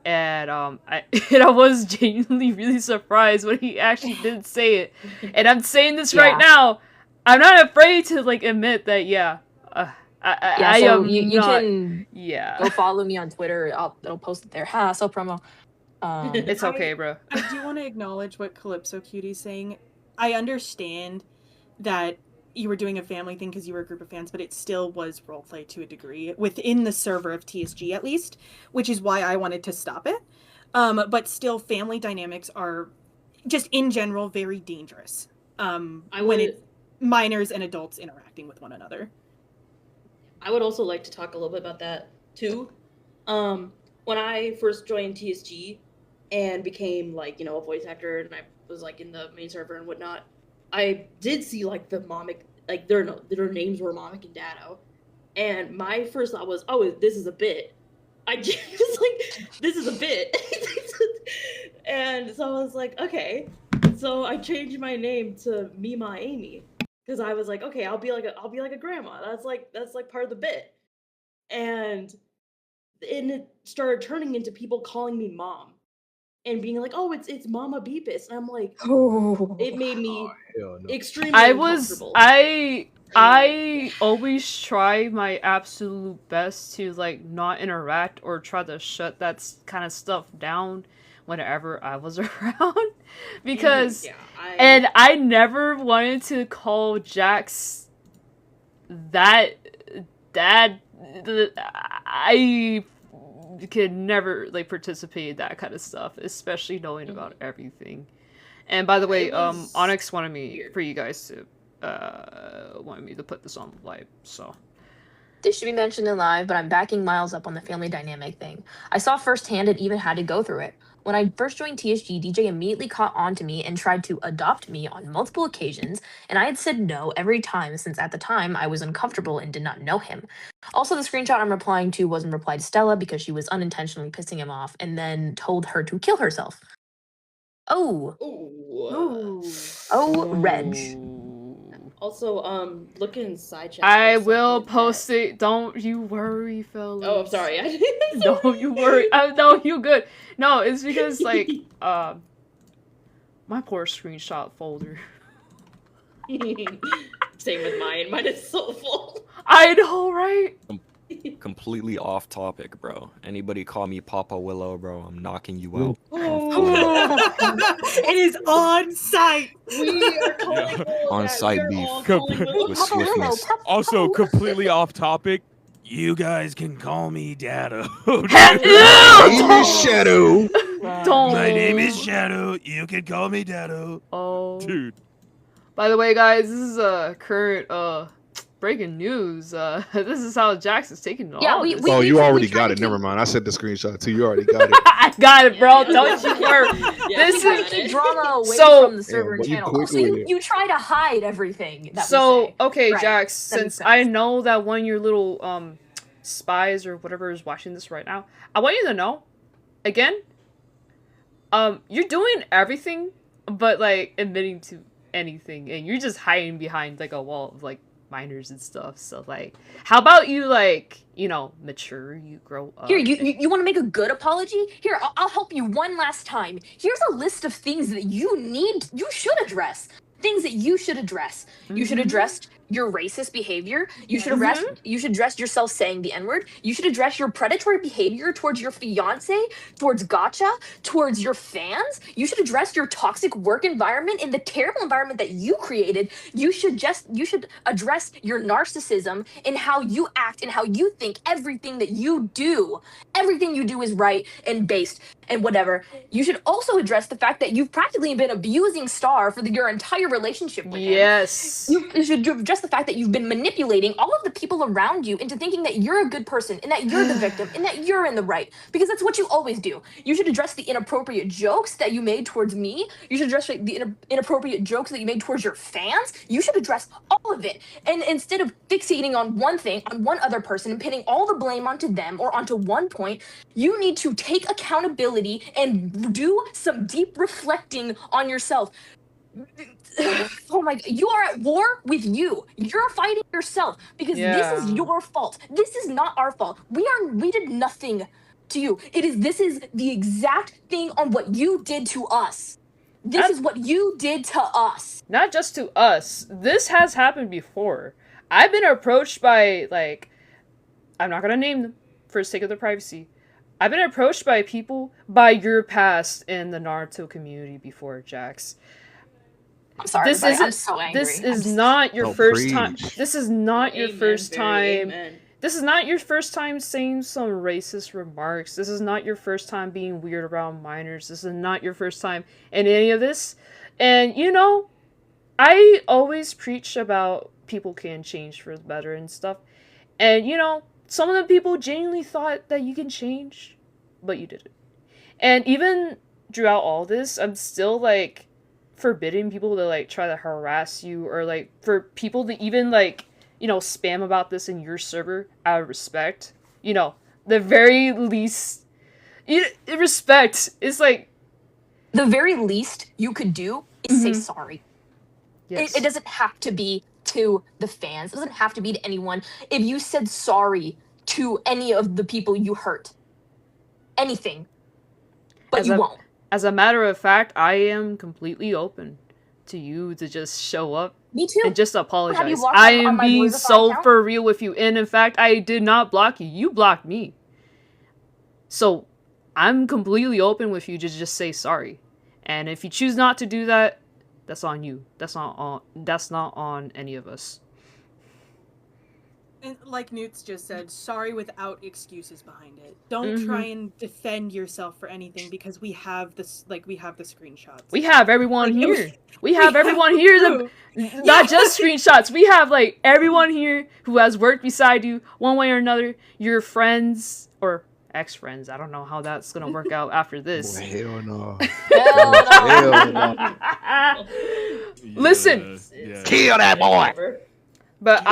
And I was genuinely really surprised when he actually did say it. And I'm saying this right now. I'm not afraid to like admit that. You can go follow me on Twitter. I'll post it there. So promo. It's okay, bro. I do want to acknowledge what Calypso Cutie's saying. I understand that you were doing a family thing because you were a group of fans, but it still was roleplay to a degree within the server of TSG at least, which is why I wanted to stop it. But still, family dynamics are just in general very dangerous. When it's minors and adults interacting with one another. I would also like to talk a little bit about that too. When I first joined TSG and became like, a voice actor, and I was like in the main server and whatnot, I did see like the Momic, like their names were Momic and Dado, and my first thought was, oh, this is a bit. I just like, this is a bit. And so I was like, okay. So I changed my name to Mima Amy because I was like, okay, I'll be like a grandma. That's like part of the bit. And it started turning into people calling me mom and being like, oh, it's Mama Beepus. And I'm like, it made me extremely uncomfortable. I always try my absolute best to like not interact or try to shut that kind of stuff down whenever I was around, because and I never wanted to call Jax that dad. I could never like participate in that kind of stuff, especially knowing about everything. And by the way, Onyx wanted me to put this on live, so This should be mentioned in live, but I'm backing Miles up on the family dynamic thing. I saw firsthand and even had to go through it. When I first joined TSG, DJ immediately caught on to me and tried to adopt me on multiple occasions, and I had said no every time since at the time I was uncomfortable and did not know him. Also, the screenshot I'm replying to was in reply to Stella because she was unintentionally pissing him off and then told her to kill herself. Oh. Oh, Reg. Also, look in side chat. I will post it. Don't you worry, fellas. Oh, I'm sorry. Don't you worry. No, you good. No, it's because like my poor screenshot folder. Same with mine. Mine is so full. I know, right? Completely off topic, bro. Anybody call me Papa Willow, bro? I'm knocking you out. It is on site. We are calling On site beef with Papa Willow, swiftness. Also, completely off topic. You guys can call me Dado. My name is Shadow. Don't. My name is Shadow. You can call me Dado. Oh. Dude. By the way, guys, this is current breaking news. This is how Jax is taking it Yeah, all. we Oh, you already tried got it. to- Never mind. I said the screenshot too. You already got it. I got it, bro. Don't you worry. Yeah, This You try is to keep drama away So- from the server Yeah, and you channel. quick Also, with you, it. you try to hide everything that we so say. okay, Right. Jax. That makes Since I sense. know that one of your little spies or whatever is watching this right now, I want you to know, again, you're doing everything, but like admitting to anything, and you're just hiding behind like a wall of like minors and stuff. So like, how about you like mature, you grow up. Here, you want to make a good apology? Here, I'll help you one last time. Here's a list of things that you should address. Things that you should address. You should address your racist behavior. You should address yourself saying the N-word. You should address your predatory behavior towards your fiance, towards Gacha, towards your fans. You should address your toxic work environment and the terrible environment that you created. You should address your narcissism and how you act and how you think everything that you do. Everything you do is right and based and whatever. You should also address the fact that you've practically been abusing Star for your entire relationship with him. Yes. You should address the fact that you've been manipulating all of the people around you into thinking that you're a good person and that you're the victim and that you're in the right, because that's what you always do. You should address the inappropriate jokes that you made towards me. You should address the inappropriate jokes that you made towards your fans. You should address all of it. And instead of fixating on one thing, on one other person, and pinning all the blame onto them or onto one point, you need to take accountability and do some deep reflecting on yourself. Oh my god, you are at war with you. You're fighting yourself because this is your fault. This is not our fault. We did nothing to you. This is the exact thing on what you did to us. This is what you did to us. Not just to us. This has happened before. I've been approached by, like, I'm not gonna name them for the sake of their privacy. I've been approached by people by your past in the Naruto community before, Jax. I'm sorry, This everybody. I'm isn't- so angry. This is not your Oh, first time. preach. This is not your Amen, first Barry, time. amen. This is not your first time saying some racist remarks. This is not your first time being weird around minors. This is not your first time in any of this. And, I always preach about people can change for the better and stuff. And, some of the people genuinely thought that you can change, but you didn't. And even throughout all this, I'm still, like, forbidding people to, like, try to harass you or, like, for people to even, like, spam about this in your server out of respect. The very least, respect is like, The very least you could do is say sorry. yes. It doesn't have to be to the fans. It doesn't have to be to anyone. If you said sorry to any of the people you hurt, anything, but As you a- won't. As a matter of fact, I am completely open to you to just show up Me too. and just Have you apologize. blocked I on am my being Blazify so account? for real with you. And in fact, I did not block you. You blocked me. So I'm completely open with you to just say sorry. And if you choose not to do that, that's on you. That's not on any of us. And like Newt's just said, sorry without excuses behind it. Don't try and defend yourself for anything because we have this, like, we have the screenshots. We have everyone Like, here. We have everyone here. Not just screenshots. We have like everyone here who has worked beside you one way or another. Your friends or ex-friends. I don't know how that's gonna work out after this. Boy, hell no. Hell no. Listen, Kill that boy. but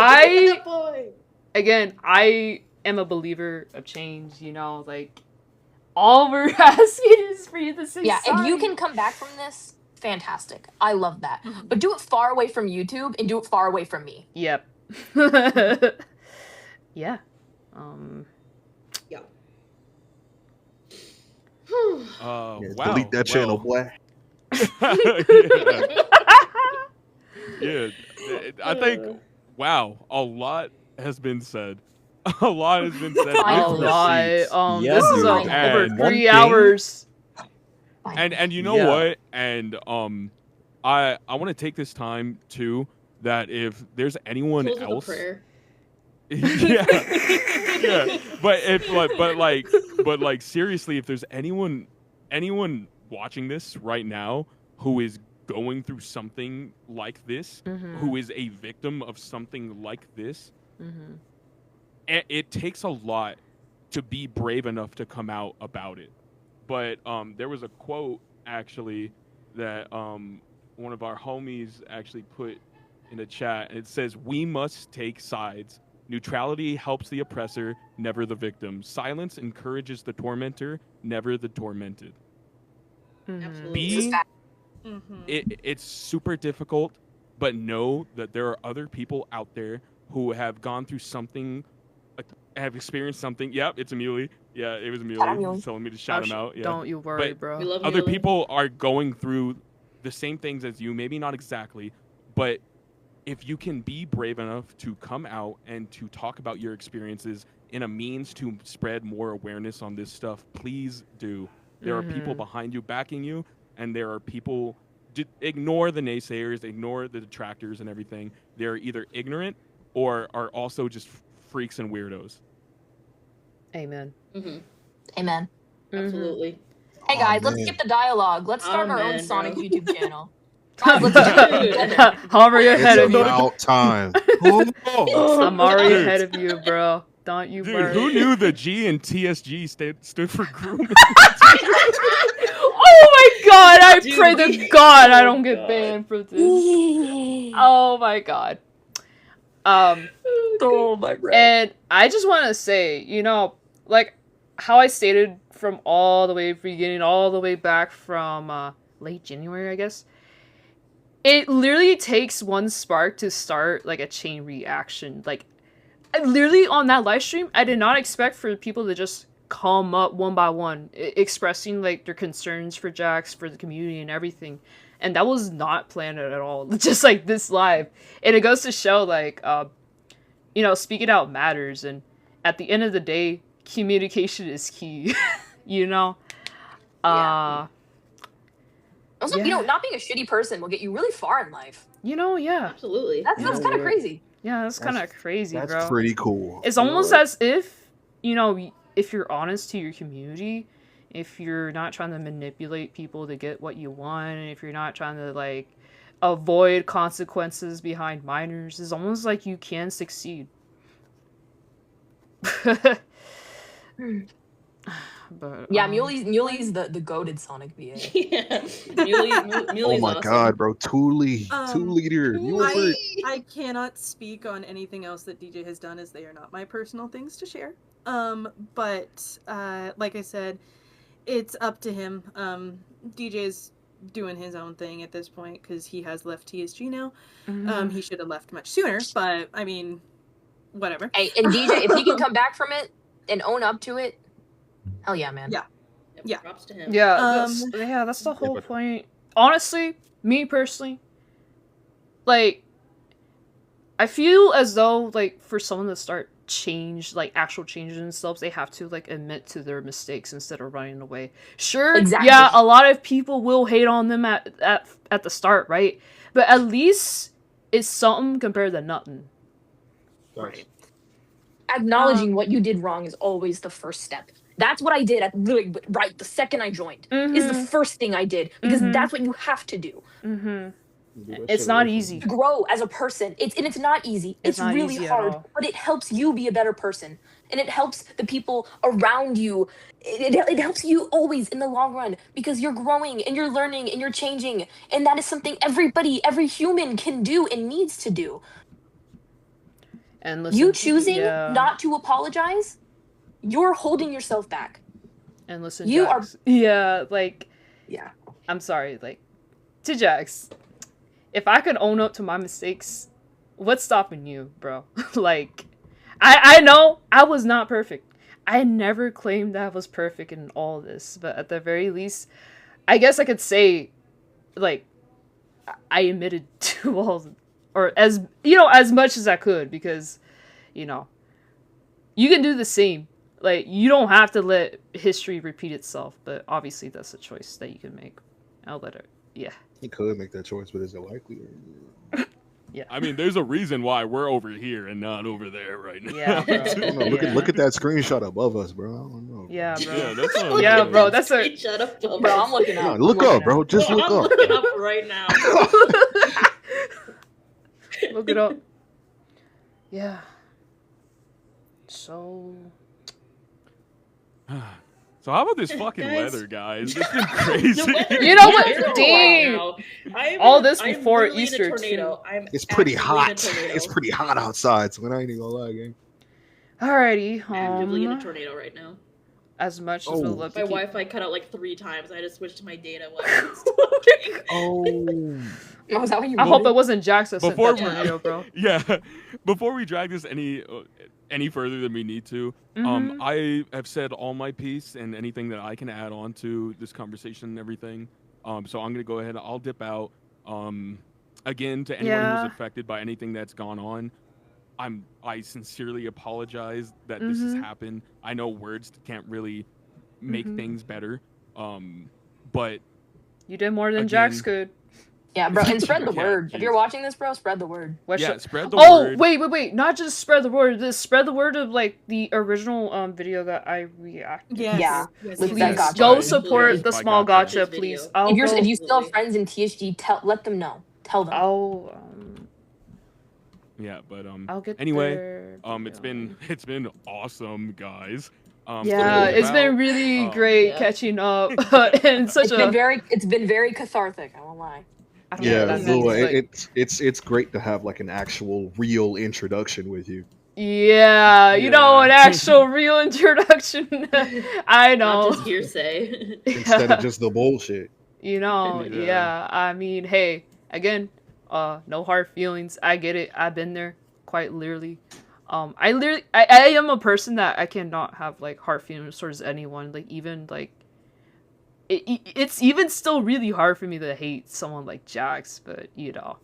again, I am a believer of change. You know, like all we're asking is for you to say Yeah, sorry. if you can come back from this, fantastic. I love that. But do it far away from YouTube and do it far away from me. Yep. Yeah. Yeah. Wow. Delete that channel, boy. Yeah. I think, wow, a lot has been said. A lot has been said. A with lot. receipts. Yeah, This is dude. over And 3 hours. And you know Yeah. what? And I want to take this time too that if there's anyone Close with a else, prayer. yeah, yeah. But like seriously, if there's anyone watching this right now who is going through something like this, who is a victim of something like this, it takes a lot to be brave enough to come out about it. But there was a quote actually that one of our homies actually put in the chat. It says, "We must take sides. Neutrality helps the oppressor, never the victim. Silence encourages the tormentor, never the tormented." Absolutely. It's super difficult, but know that there are other people out there who have gone through something, have experienced something. Yep, it's Amelie. Yeah, it was Amelie. He's telling me to shout him out. Yeah. Don't you worry, But bro. We love other Muley. people are going through the same things as you, maybe not exactly, but if you can be brave enough to come out and to talk about your experiences in a means to spread more awareness on this stuff, please do. There are people behind you backing you, and there are people, ignore the naysayers, ignore the detractors and everything. They're either ignorant or are also just freaks and weirdos. Amen. Amen. Absolutely. Hey guys, let's man. skip the dialogue. Let's start our own man, Sonic bro. YouTube channel. Guys, let's do it together. I'm already ahead It's of you. about time. I'm already Dude. ahead of you, bro. Don't you Dude, worry. who knew the G in TSG stood for grooming? Oh my god, I Dude, pray we- to God I don't Oh, get God. banned for this. Oh my god. Oh my god. And I just want to say, you know, like how I stated from all the way beginning, all the way back from late January, I guess. It literally takes one spark to start like a chain reaction. Like, literally on that live stream, I did not expect for people to just come up one by one, expressing like their concerns for Jax, for the community, and everything. And that was not planned at all. Just like this live, and it goes to show like, you know, speaking out matters, and at the end of the day, communication is key. You know. Also, you know, not being a shitty person will get you really far in life. You know, yeah. Absolutely. That's kind of crazy. Yeah, that's kind of crazy, That's bro. pretty cool. It's You know almost what? as if, you know, if you're honest to your community, if you're not trying to manipulate people to get what you want, and if you're not trying to, like, avoid consequences behind minors, it's almost like you can succeed. But, Yeah, Muley's the goated Sonic VA. Yeah. Muley's Oh my awesome. god, bro. Two leader. You were right. I cannot speak on anything else that DJ has done, as they are not my personal things to share. But like I said, it's up to him. DJ's doing his own thing at this point because he has left TSG now. He should have left much sooner, but I mean, whatever. Hey, and DJ, if he can come back from it and own up to it, hell yeah, man. Yeah. Yep, Yeah. Props to him. yeah, that's the whole point. Honestly, me personally, like, I feel as though, like, for someone to start change, like, actual changes in themselves, they have to, like, admit to their mistakes instead of running away. Sure, Exactly. yeah, a lot of people will hate on them at the start, right? But at least it's something compared to nothing. Right. acknowledging what you did wrong is always the first step. That's what I did at literally right the second I joined. Is the first thing I did because that's what you have to do. It's not easy. To grow as a person. It's not easy. It's not really easy at hard, all. but it helps you be a better person. And it helps the people around you. It helps you always in the long run because you're growing and you're learning and you're changing. And that is something every human can do and needs to do. And listen, You choosing yeah. not to apologize, you're holding yourself back. And listen, You are- Jax. Yeah, like, Yeah. I'm sorry, like, to Jax, if I could own up to my mistakes, what's stopping you, bro? Like, I know I was not perfect. I never claimed that I was perfect in all this, but at the very least, I guess I could say, like, I admitted to all, or as, you know, as much as I could, because, you know, you can do the same. Like, you don't have to let history repeat itself, but obviously that's a choice that you can make. I'll let it, yeah. He could make that choice, but is it likely? Yeah. I mean, there's a reason why we're over here and not over there right now. Yeah, bro. I don't know. Look at that screenshot above us, bro. I don't know. Yeah, bro. Yeah, that's what I'm Yeah, doing. bro, that's a... Shut up, Bro, I'm looking No, up. look I'm up, looking bro. Just I'm look up. looking up right now. Look it up. Yeah. So... So how about this fucking Guys. weather, guys? It's been crazy. The weather You is know what? terrible Dang. right now. I'm All in- this I'm before literally in a Easter, tornado. I'm It's pretty actively in a hot. tornado. It's pretty hot outside, so I ain't even gonna lie, gang. Alrighty, Actively in a tornado right now. as much as Oh. we'd love My to keep... Wi-Fi cut out like 3 times. I had to switch to my data while I was talking. Oh. Oh, is that what you I hope wanted? it wasn't Jax that sent Before that we- tornado, bro. Yeah, before we drag this any further than we need to, Mhm. I have said all my piece and anything that I can add on to this conversation and everything. So I'm gonna go ahead. I'll dip out. Again, to anyone Yeah. who's affected by anything that's gone on, I sincerely apologize that this has Mhm. happened. I know words can't really make Mhm. things better. But You did more than Jax Again- could. Yeah, bro, and spread the Yeah, word. If you're jeez. watching this, bro, spread the word. What yeah, should- spread the Oh, word. wait. Not just spread the word. Just spread the word of, like, the original video that I reacted Yes. Yeah. Yes, With please. that gotcha. Go Please. support Please. the By small gotcha. gotcha, His please. video. I'll If you go- if you still have Absolutely. friends in THG, let them know. Tell them. Yeah, but I'll get anyway, their it's video. been awesome, guys. Yeah, so it's been about- really um, great Yeah. catching up and such It's been very cathartic, I won't lie. I don't know Yeah, what that no, means, but it's great to have like an actual real introduction with you. yeah, you know, Yeah. an actual real introduction. I know. Not just hearsay. Instead of just the bullshit. You know, Yeah. yeah. I mean, hey, again, no hard feelings. I get it. I've been there, quite literally. I am a person that I cannot have like hard feelings towards anyone. Like even like, it's even still really hard for me to hate someone like Jax. But you know,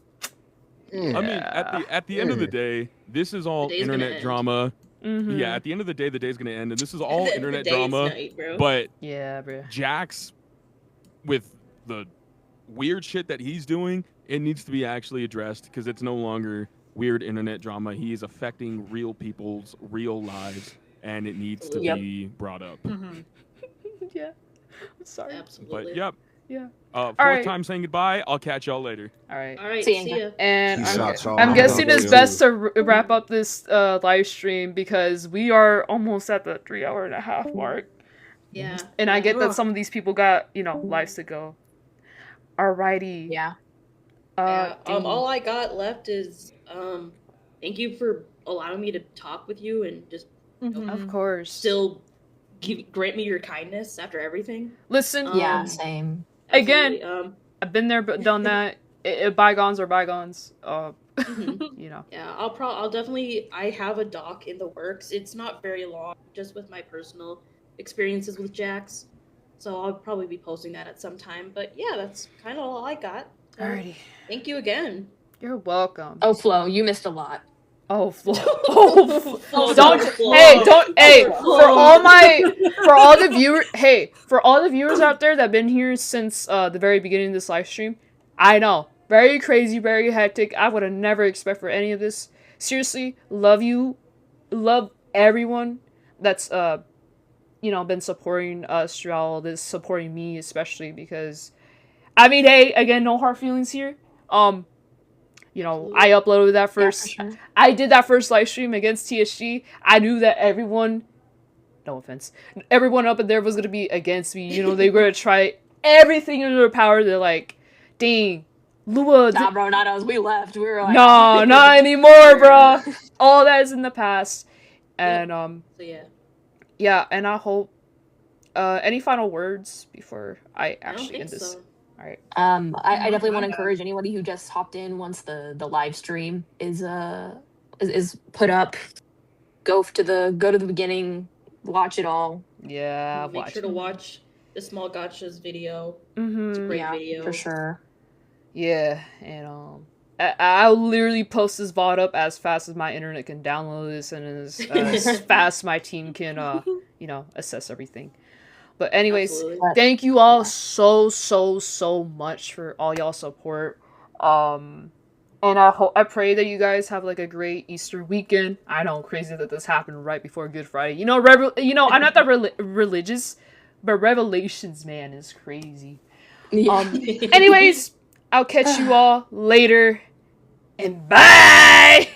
I mean, at the end of the day, this is all The day's gonna internet end. drama. mhm. Yeah, at the end of the day, the day's gonna end, and this is At all the end of the internet day, it's drama. night, bro. But Yeah, bro. Jax, with the weird shit that he's doing, it needs to be actually addressed because it's no longer weird internet drama. He is affecting real people's real lives, and it needs to Yep. be brought up. Mhm. Yeah, I'm sorry. Absolutely. But yep. Yeah. Fourth right. time saying goodbye. I'll catch y'all later. All right. All right, See ya. see ya. And Peace out, y'all. I'm I'm guessing out it's too. best to wrap up this live stream because we are almost at the 3.5 hour mark. Yeah. And I get that Ugh. some of these people got, lives to go. Alrighty. Yeah. Yeah. Dean. All I got left is thank you for allowing me to talk with you and just Mhm. Of course. still grant me your kindness after everything. Listen, Yeah, Um, same. Again. Absolutely. I've been there, but done that. Bygones are bygones. Mhm. You know. Yeah, I'll definitely. I have a doc in the works. It's not very long, just with my personal experiences with Jax. So I'll probably be posting that at some time. But yeah, that's kind of all I got. So Alrighty. Thank you again. You're welcome. Oh, Flo, you missed a lot. Oh, Flo. Oh, Flo, don't. Flo. Hey, don't. Hey, Flo. for all the viewers out there that've been here since the very beginning of this live stream, I know, very crazy, very hectic. I would have never expected for any of this. Seriously, love you, love everyone that's you know, been supporting us through all this, supporting me especially, because I mean, hey, again, no hard feelings here. You know, I uploaded that first. Yeah, for sure. I did that first live stream against TSG. I knew that everyone, no offense, everyone up in there was gonna be against me. You know, they were gonna try everything in their power. They're like, dang, Lua. Nah, bro, not us. We left. We were like, No, not anymore, bro. All that is in the past. And So yeah. yeah, and I hope. Any final words before I actually end this? So. All right. I definitely want to encourage anybody who just hopped in once the live stream is put up. Go to the beginning, watch it all. Yeah, Make sure to watch the Small Gotchas video. Mm-hmm. It's a great Yeah, video for sure. Yeah, and I'll literally post this VOD up as fast as my internet can download this, and as fast as my team can you know, assess everything. But anyways, Absolutely. thank you all so much for all y'all support. And I pray that you guys have like a great Easter weekend. I know, crazy that this happened right before Good Friday. You know, I'm not that religious, but Revelations, man, is crazy. Yeah. Anyways, I'll catch you all later, and bye.